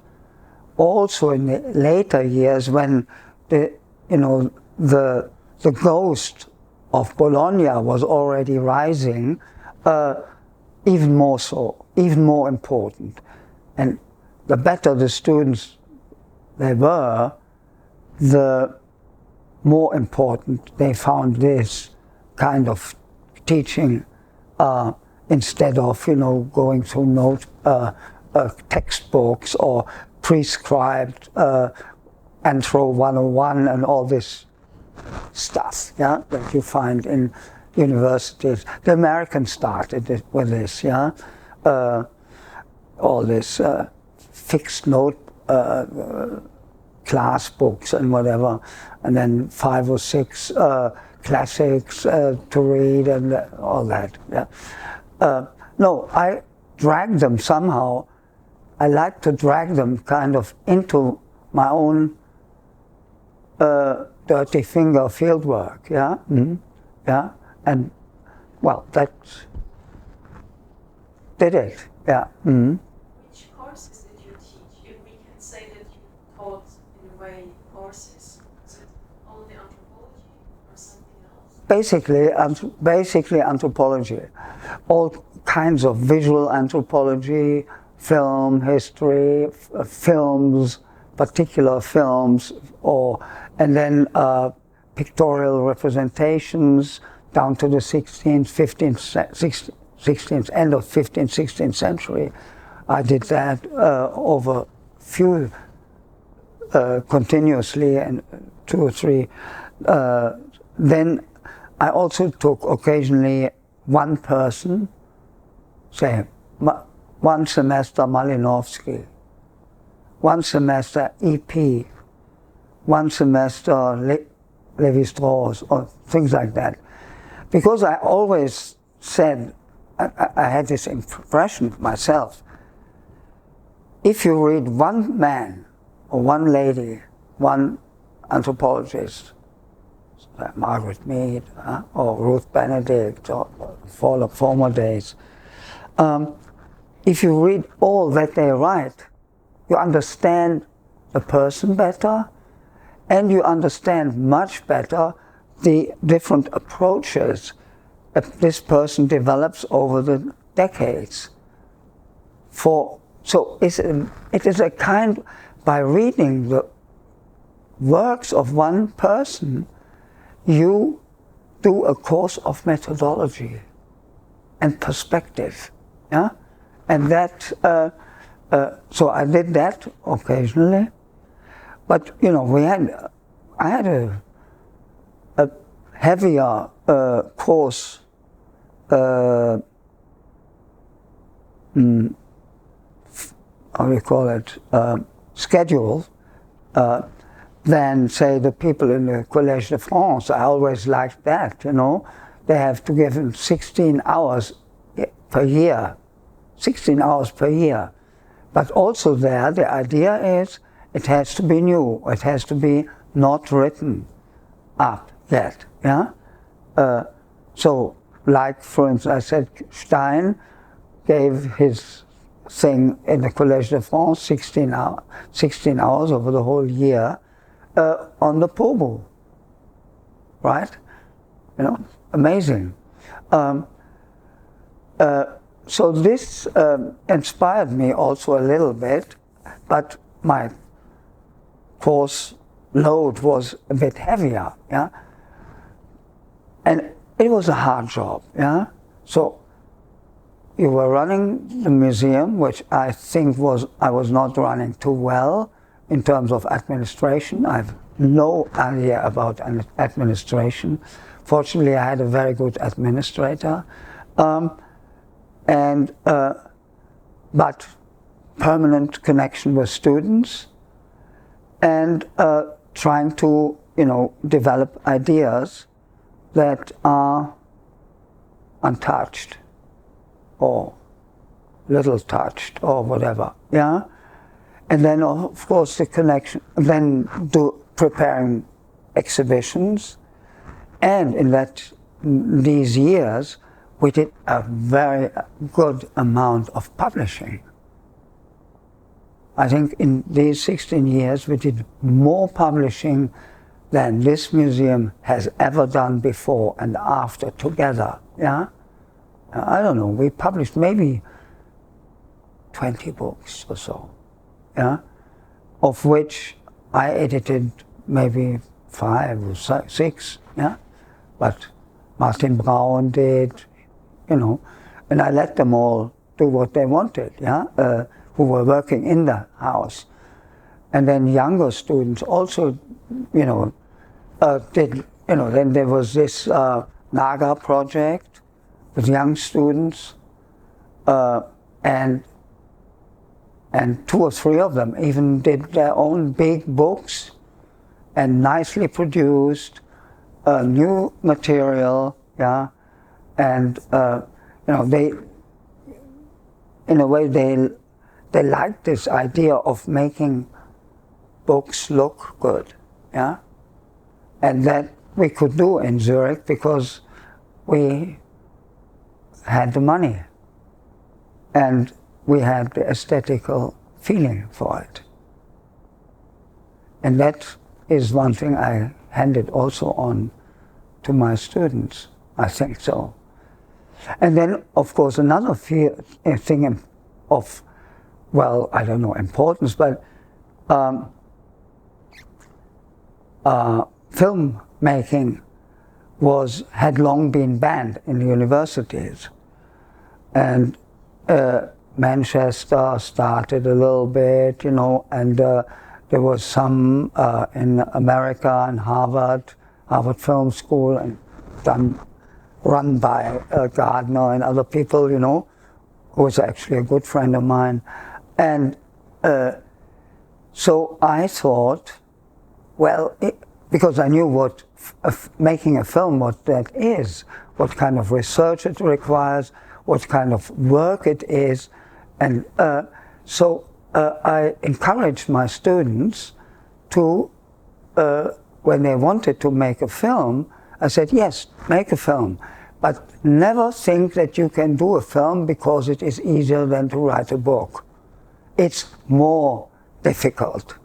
B: Also in the later years when the ghost of Bologna was already rising, even more so, even more important. And the better the students they were, the more important they found this kind of teaching instead of, going through textbooks or prescribed Anthro 101 and all this stuff, yeah, that you find in universities. The Americans started with this, yeah, all this fixed note class books and whatever, and then 5 or 6 classics to read and all that, yeah. No, I dragged them somehow. I like to drag them kind of into my own dirty finger fieldwork, yeah, yeah, and well, that did it, yeah.
A: Which courses did you teach? If we can say that you taught in a way courses, is it only anthropology or something else?
B: Basically anthropology, all kinds of visual anthropology, film history, films, particular films, and then pictorial representations down to the 16th, 15th, 16th, end of 15th, 16th century. I did that over few continuously, and 2 or 3. Then I also took occasionally one person, say, one semester Malinowski, one semester EP, one semester Lévi-Strauss, or things like that. Because I always said I had this impression myself. If you read one man or one lady, one anthropologist, Margaret Mead or Ruth Benedict or former days, if you read all that they write, you understand a person better, and you understand much better the different approaches that this person develops over the decades. So it is a kind, by reading the works of one person, you do a course of methodology and perspective, yeah? And that, so I did that occasionally, but you know, I had a heavier course, how do you call it, schedule, than, say, the people in the Collège de France. I always liked that, you know. They have to give them 16 hours per year, 16 hours per year. But also there, the idea is it has to be new. It has to be not written up yet, yeah? So, like, for instance, I said Stein gave his thing in the Collège de France 16 hours over the whole year, on the Pobo, right? You know, amazing. So this inspired me also a little bit, but my course load was a bit heavier, yeah? And it was a hard job, yeah? So you were running the museum, which I think I was not running too well in terms of administration. I have no idea about administration. Fortunately, I had a very good administrator. But permanent connection with students and trying to, you know, develop ideas that are untouched or little touched or whatever, yeah? And then, of course, the connection, then preparing exhibitions. And in these years, we did a very good amount of publishing. I think in these 16 years, we did more publishing than this museum has ever done before and after together, yeah? I don't know, we published maybe 20 books or so, yeah? Of which I edited maybe 5 or 6, yeah? But Martin Braun did, you know, and I let them all do what they wanted, yeah? Who were working in the house. And then younger students also, you know, did, you know, then there was this Naga project with young students, and 2 or 3 of them even did their own big books and nicely produced new material, yeah, and you know, they, in a way, they liked this idea of making books look good, yeah, and that we could do in Zurich because we had the money and we had the aesthetical feeling for it. And that is one thing I handed also on to my students, I think so. And then, of course, another thing of, well, I don't know, importance, but filmmaking had long been banned in the universities. And Manchester started a little bit, you know, and there was some in America and Harvard Film School, and run by Gardner and other people, you know, who was actually a good friend of mine. And so I thought, well, because I knew what making a film, what that is, what kind of research it requires, what kind of work it is. And so I encouraged my students to, when they wanted to make a film, I said, yes, make a film, but never think that you can do a film because it is easier than to write a book. It's more difficult.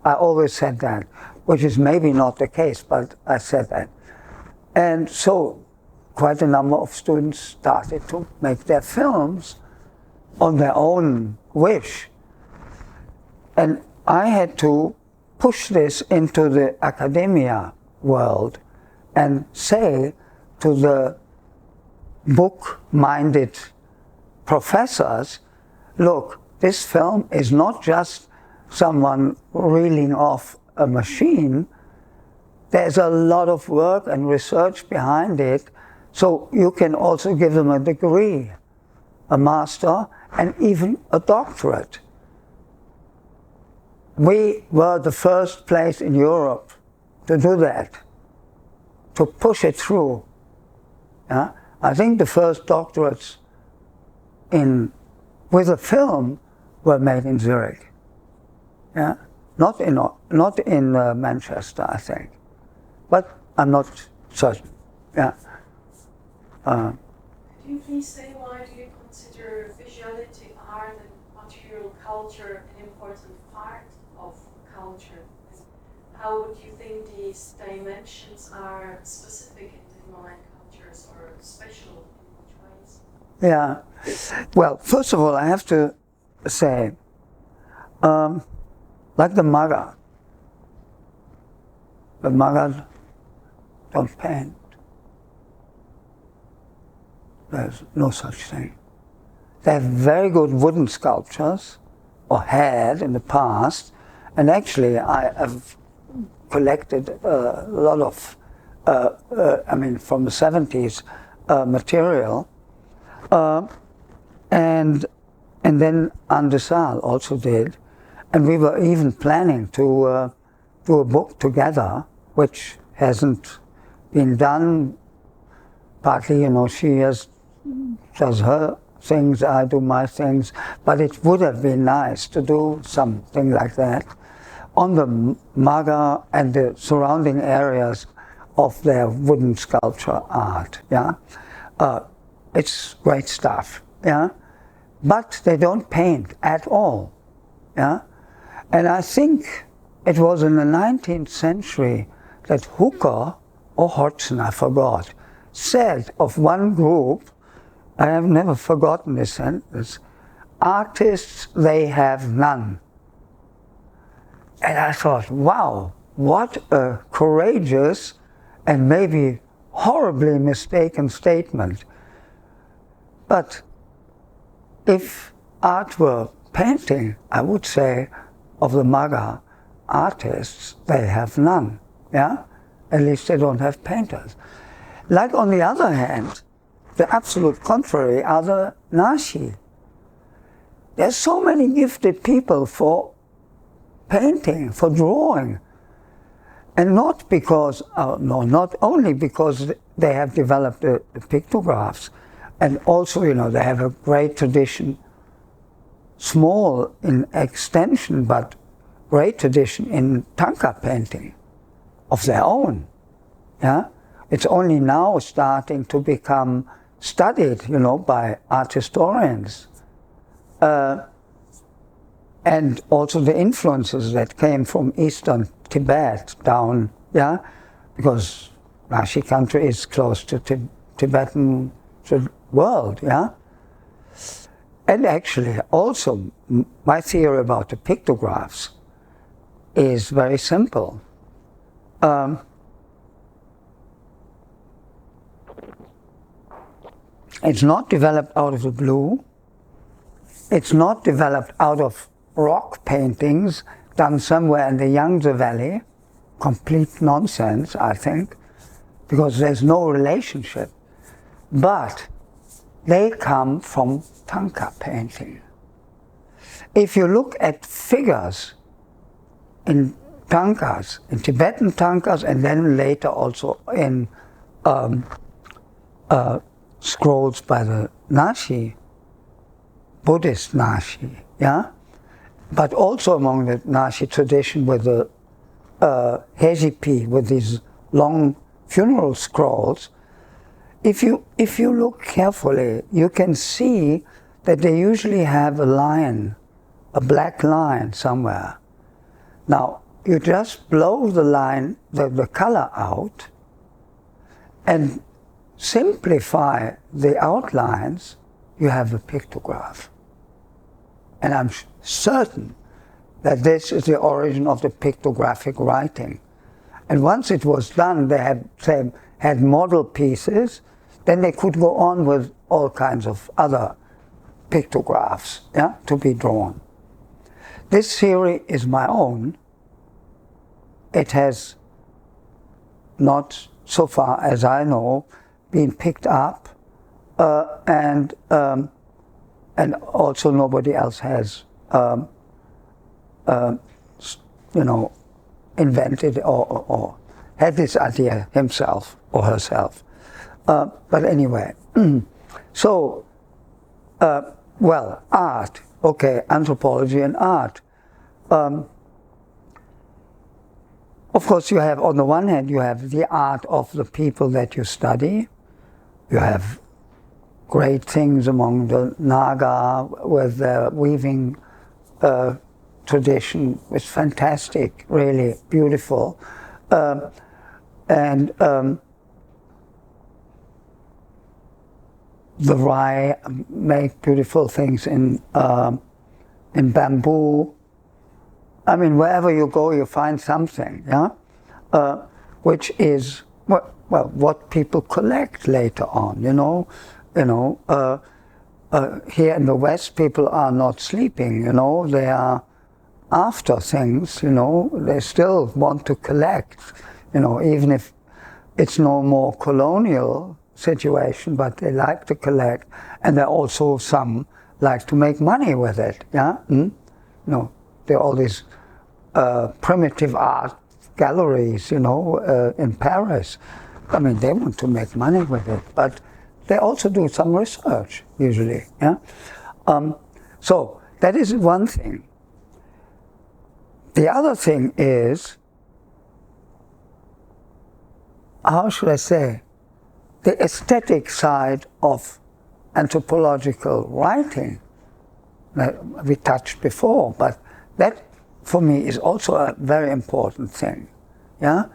B: I always said that, which is maybe not the case, but I said that. And so quite a number of students started to make their films on their own wish. And I had to push this into the academia world and say to the book-minded professors, look, this film is not just someone reeling off a machine. There's a lot of work and research behind it, so you can also give them a degree, a master, and even a doctorate. We were the first place in Europe to do that, to push it through. Yeah? I think the first doctorates with a film were made in Zurich. Yeah? Not in Manchester, I think. But I'm not certain. Yeah.
A: Could you please say why do you consider visuality, art, and material culture an important part of culture? How would you think these dimensions are specific in different cultures or special in which ways?
B: Yeah. Well, first of all, I have to say, like the Maga don't paint. There's no such thing. They have very good wooden sculptures, or had in the past, and actually I have collected a lot of, from the 70s material, and then Anne de Salle also did, and we were even planning to do a book together, which hasn't been done. Partly, she does her things, I do my things, but it would have been nice to do something like that on the Maga and the surrounding areas of their wooden sculpture art. Yeah, it's great stuff. Yeah, but they don't paint at all. Yeah, and I think it was in the 19th century that Hooker or Hodgson, I forgot, said of one group, I have never forgotten this sentence, artists they have none. And I thought, wow, what a courageous and maybe horribly mistaken statement. But if art were painting, I would say of the Maga artists, they have none. Yeah? At least they don't have painters. Like on the other hand, the absolute contrary are the Nashi. There's so many gifted people for painting, for drawing. And not because, not only because they have developed the pictographs, and also, they have a great tradition, small in extension, but great tradition in Tanka painting of their own. Yeah? It's only now starting to become studied, by art historians. And also the influences that came from eastern Tibet down, yeah? Because Nashi country is close to Tibetan world, yeah? And actually also my theory about the pictographs is very simple. It's not developed out of the blue. It's not developed out of rock paintings done somewhere in the Yangtze Valley. Complete nonsense, I think, because there's no relationship. But they come from Tanka painting. If you look at figures in Tankas, in Tibetan Tankas, and then later also in scrolls by the Nashi, Buddhist Nashi, yeah? But also among the Nashi tradition with the Hejipi, with these long funeral scrolls, if you look carefully, you can see that they usually have a line, a black line somewhere. Now, you just blow the line, the color out, and simplify the outlines, you have a pictograph. And I'm certain that this is the origin of the pictographic writing. And once it was done, they had model pieces, then they could go on with all kinds of other pictographs, yeah, to be drawn. This theory is my own. It has not, so far as I know, been picked up, and also nobody else has, invented or had this idea himself or herself. But anyway, so, well, art, okay, anthropology and art. Of course, you have, on the one hand, you have the art of the people that you study. You have great things among the Naga with their weaving tradition. It's fantastic, really beautiful. The Rai make beautiful things in bamboo. I mean, wherever you go, you find something, yeah? Which is, well, what people collect later on, you know. Here in the West, people are not sleeping, you know. They are after things, you know. They still want to collect, you know, even if it's no more colonial situation, but they like to collect, and there are also some like to make money with it, yeah? No, there are all these primitive art galleries, you know, in Paris. I mean, they want to make money with it, but they also do some research, usually, yeah? So, that is one thing. The other thing is, how should I say, the aesthetic side of anthropological writing that we touched before, but that for me is also a very important thing. Yeah?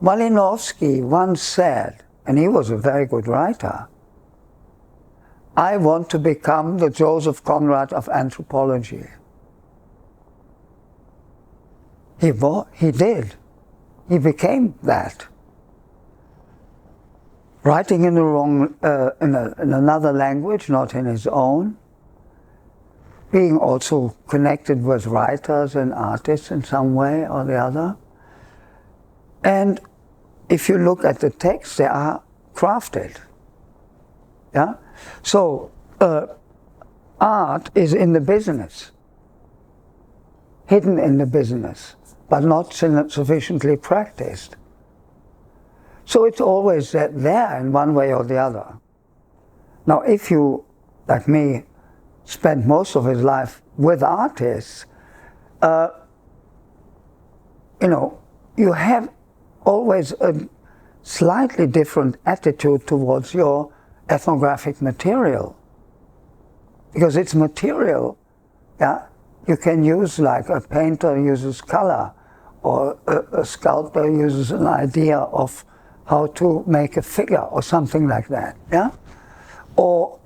B: Malinowski once said, and he was a very good writer, I want to become the Joseph Conrad of anthropology. He did. He became that. Writing in the wrong, in another language, not in his own. Being also connected with writers and artists in some way or the other. And if you look at the text, they are crafted. Yeah? So, art is in the business, hidden in the business, but not sufficiently practiced. So it's always there in one way or the other. Now, if you, like me, spent most of his life with artists, you know, you have always a slightly different attitude towards your ethnographic material. Because it's material, yeah? You can use, like a painter uses color, or a sculptor uses an idea of how to make a figure or something like that, yeah? Or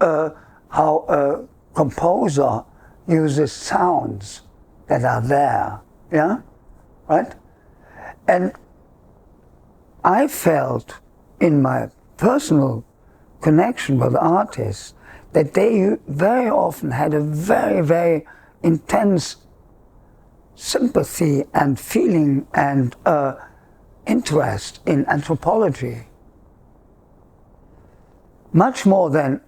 B: how a composer uses sounds that are there, yeah? Right? And I felt in my personal connection with artists that they very often had a very, very intense sympathy and feeling and interest in anthropology. Much more than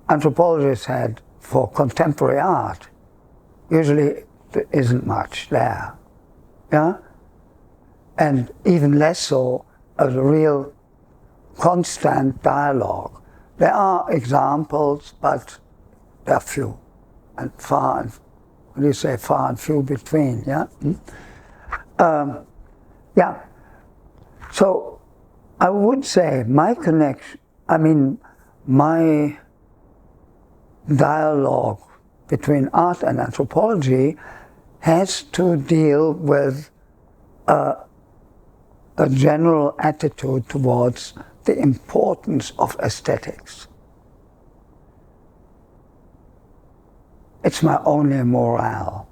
B: anthropologists had for contemporary art. Usually there isn't much there, yeah? And even less so a real constant dialogue There are examples, but there are few, and far, and when you say far and few between, yeah? Yeah, so I would say my connection, I mean, my dialogue between art and anthropology has to deal with a general attitude towards the importance of aesthetics. It's my only morale.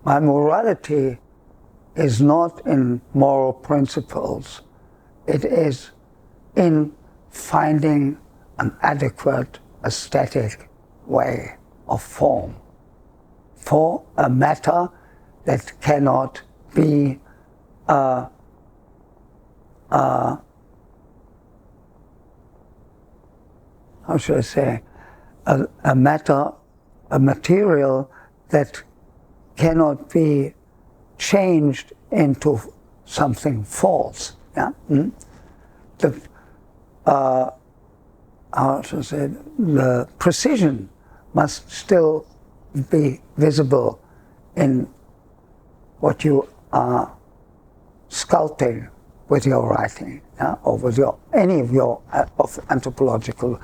B: My morality is not in moral principles. It is in finding an adequate aesthetic way of form for a matter that cannot be how should I say, a matter, a material that cannot be changed into something false. Yeah? The, how should I say, the precision must still be visible in what you are sculpting with your writing, yeah? Or with your, any of your of anthropological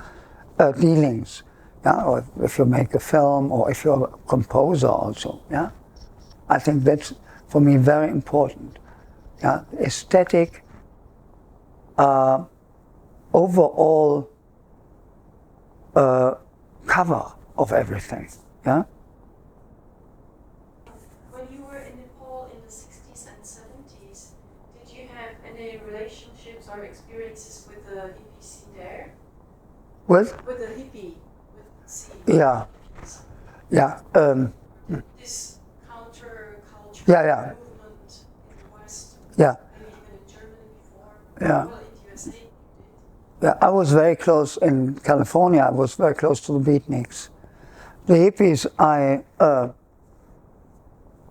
B: dealings, yeah? Or if you make a film, or if you're a composer also. Yeah? I think that's, for me, very important. Yeah? Aesthetic, overall cover of everything. Yeah?
A: When you were in Nepal in the 60s and 70s, did you have any relationships or experiences with the hippie scene there?
B: With
A: the hippie, with scene.
B: Yeah. Yeah.
A: This counter-culture movement in the West,
B: yeah.
A: maybe even in Germany before,
B: Yeah.
A: well, in the USA.
B: Yeah, I was very close in California. I was very close to the beatniks. The hippies, I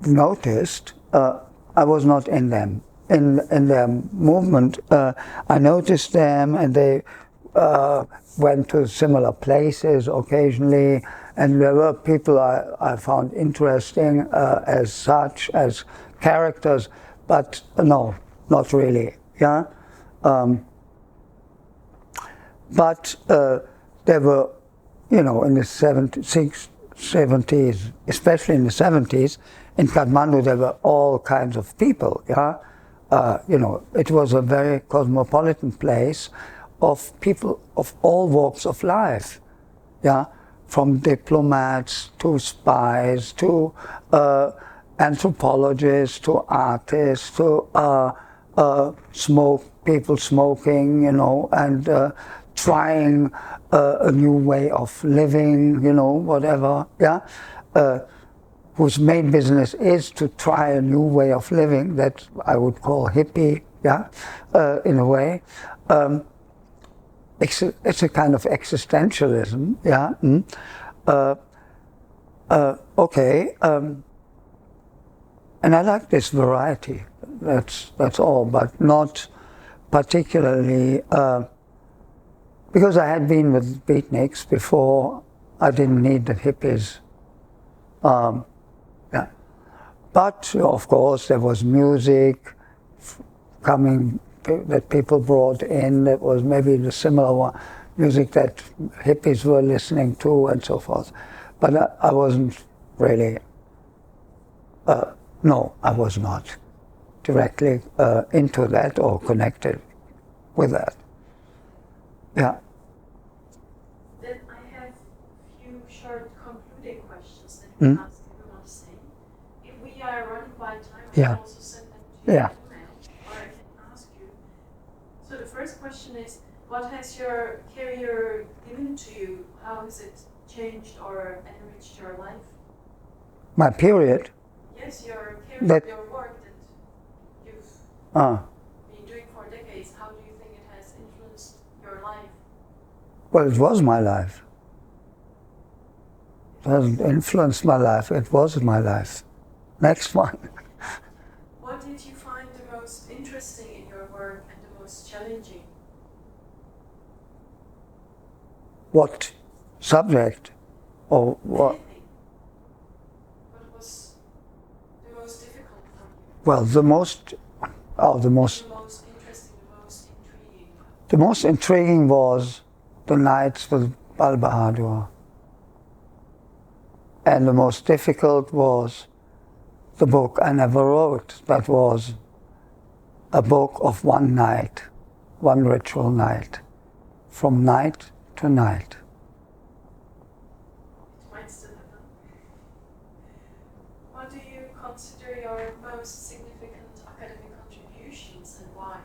B: noticed. I was not in them, in their movement. I noticed them, and they went to similar places occasionally. And there were people I found interesting as such, as characters, but no, not really. Yeah. But there were, you know, in the 70s, especially in the 70s, in Kathmandu there were all kinds of people, yeah? You know, it was a very cosmopolitan place of people of all walks of life, yeah? From diplomats to spies to anthropologists to artists to people smoking, you know, and trying a new way of living, you know, whatever, yeah, whose main business is to try a new way of living that I would call hippie, yeah, in a way. It's a kind of existentialism, yeah. Okay, and I like this variety. That's all, but not particularly. Because I had been with beatniks before, I didn't need the hippies. Yeah. But, of course, there was music coming that people brought in that was maybe the similar one, music that hippies were listening to and so forth. But I wasn't really, no, I was not directly into that or connected with that. Yeah.
A: Then I have a few short concluding questions that we ask everyone the same. If we are running by time, I can also send them to your email, or I can ask you. So the first question is, what has your career given to you? How has it changed or enriched your life?
B: My period?
A: Yes, your career, your work that you've been doing for decades. How do you think it has influenced your life?
B: Well, it was my life. It hasn't influenced my life, it was my life. Next one.
A: What did you find the most interesting in your work and the most challenging?
B: what subject or what?
A: Anything. What was the most difficult for you?
B: Well, the most
A: The most interesting, the most intriguing.
B: the most intriguing was the nights with Bal Bahadur. And the most difficult was the book I never wrote. That was a book of one night, one ritual night, from night to night.
A: It might still happen. What do you consider your most significant academic contributions and why?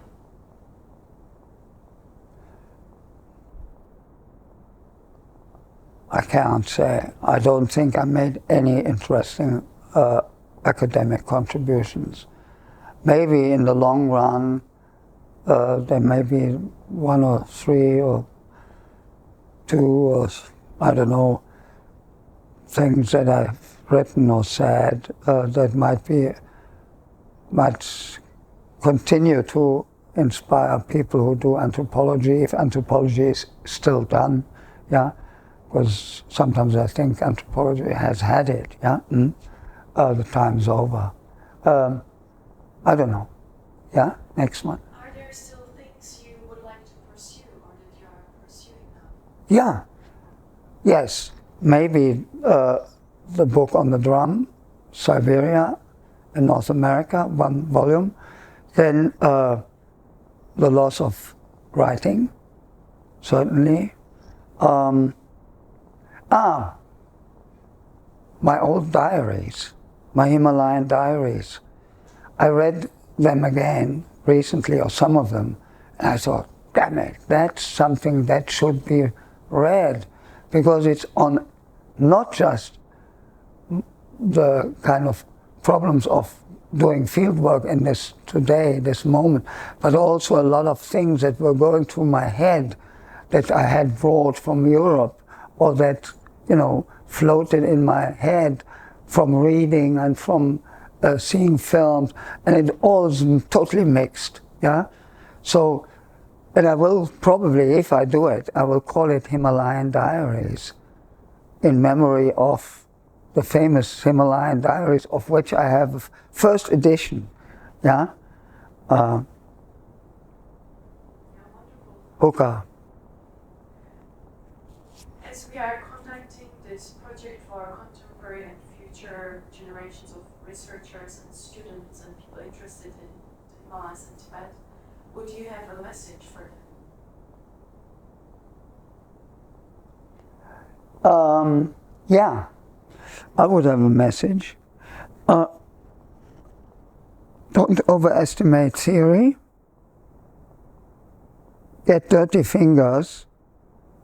B: I can't say. I don't think I made any interesting academic contributions. Maybe in the long run, there may be one or three or two or, I don't know, things that I've written or said that might continue to inspire people who do anthropology, if anthropology is still done, yeah? Because sometimes I think anthropology has had it, yeah? The time's over. I don't know. Yeah, next one.
A: Are there still things you would like to pursue or that you are pursuing now?
B: Yeah, yes. Maybe the book on the drum, Siberia in North America, 1 volume. Then the loss of writing, certainly. My old diaries, my Himalayan diaries. I read them again recently, or some of them, and I thought, damn it, that's something that should be read, because it's on not just the kind of problems of doing field work in this today, this moment, but also a lot of things that were going through my head that I had brought from Europe, or that, you know, floated in my head from reading and from seeing films, and it all is totally mixed, yeah? So, and I will probably, if I do it, I will call it Himalayan Diaries, in memory of the famous Himalayan Diaries, of which I have a first edition, yeah? Okay.
A: As we are conducting this project for contemporary and future generations of researchers and students and people interested in the Himalayas and Tibet, would you have a message for them?
B: Yeah, I would have a message. Don't overestimate theory. Get dirty fingers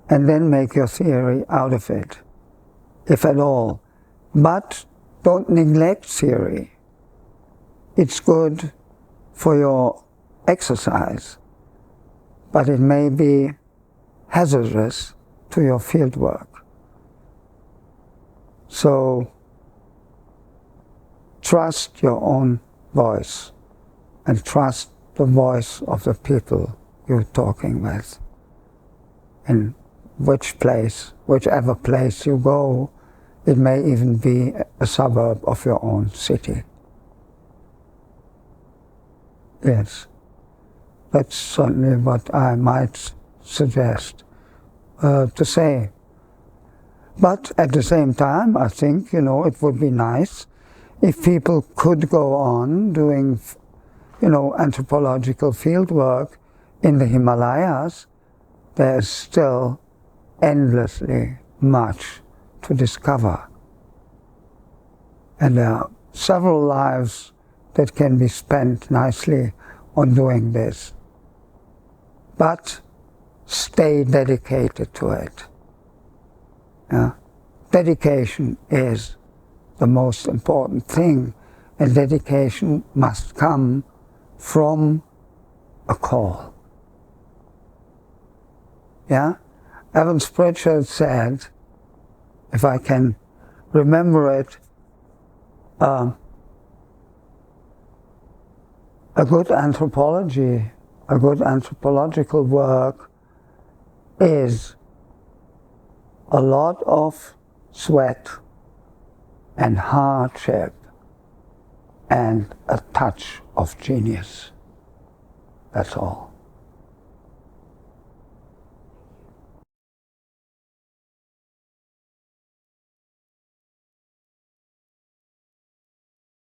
B: and then make your theory out of it, if at all. But don't neglect theory. It's good for your exercise, but it may be hazardous to your field work. So trust your own voice and trust the voice of the people you're talking with. In whichever place you go, it may even be a suburb of your own city. Yes, that's certainly what I might suggest to say. But at the same time, I think, you know, it would be nice if people could go on doing, you know, anthropological field work in the Himalayas. There's still endlessly much to discover. And there are several lives that can be spent nicely on doing this. But stay dedicated to it. Yeah? Dedication is the most important thing, and dedication must come from a call. Yeah? Evans-Pritchard said, if I can remember it, a good anthropology, a good anthropological work is a lot of sweat and hardship and a touch of genius. That's all.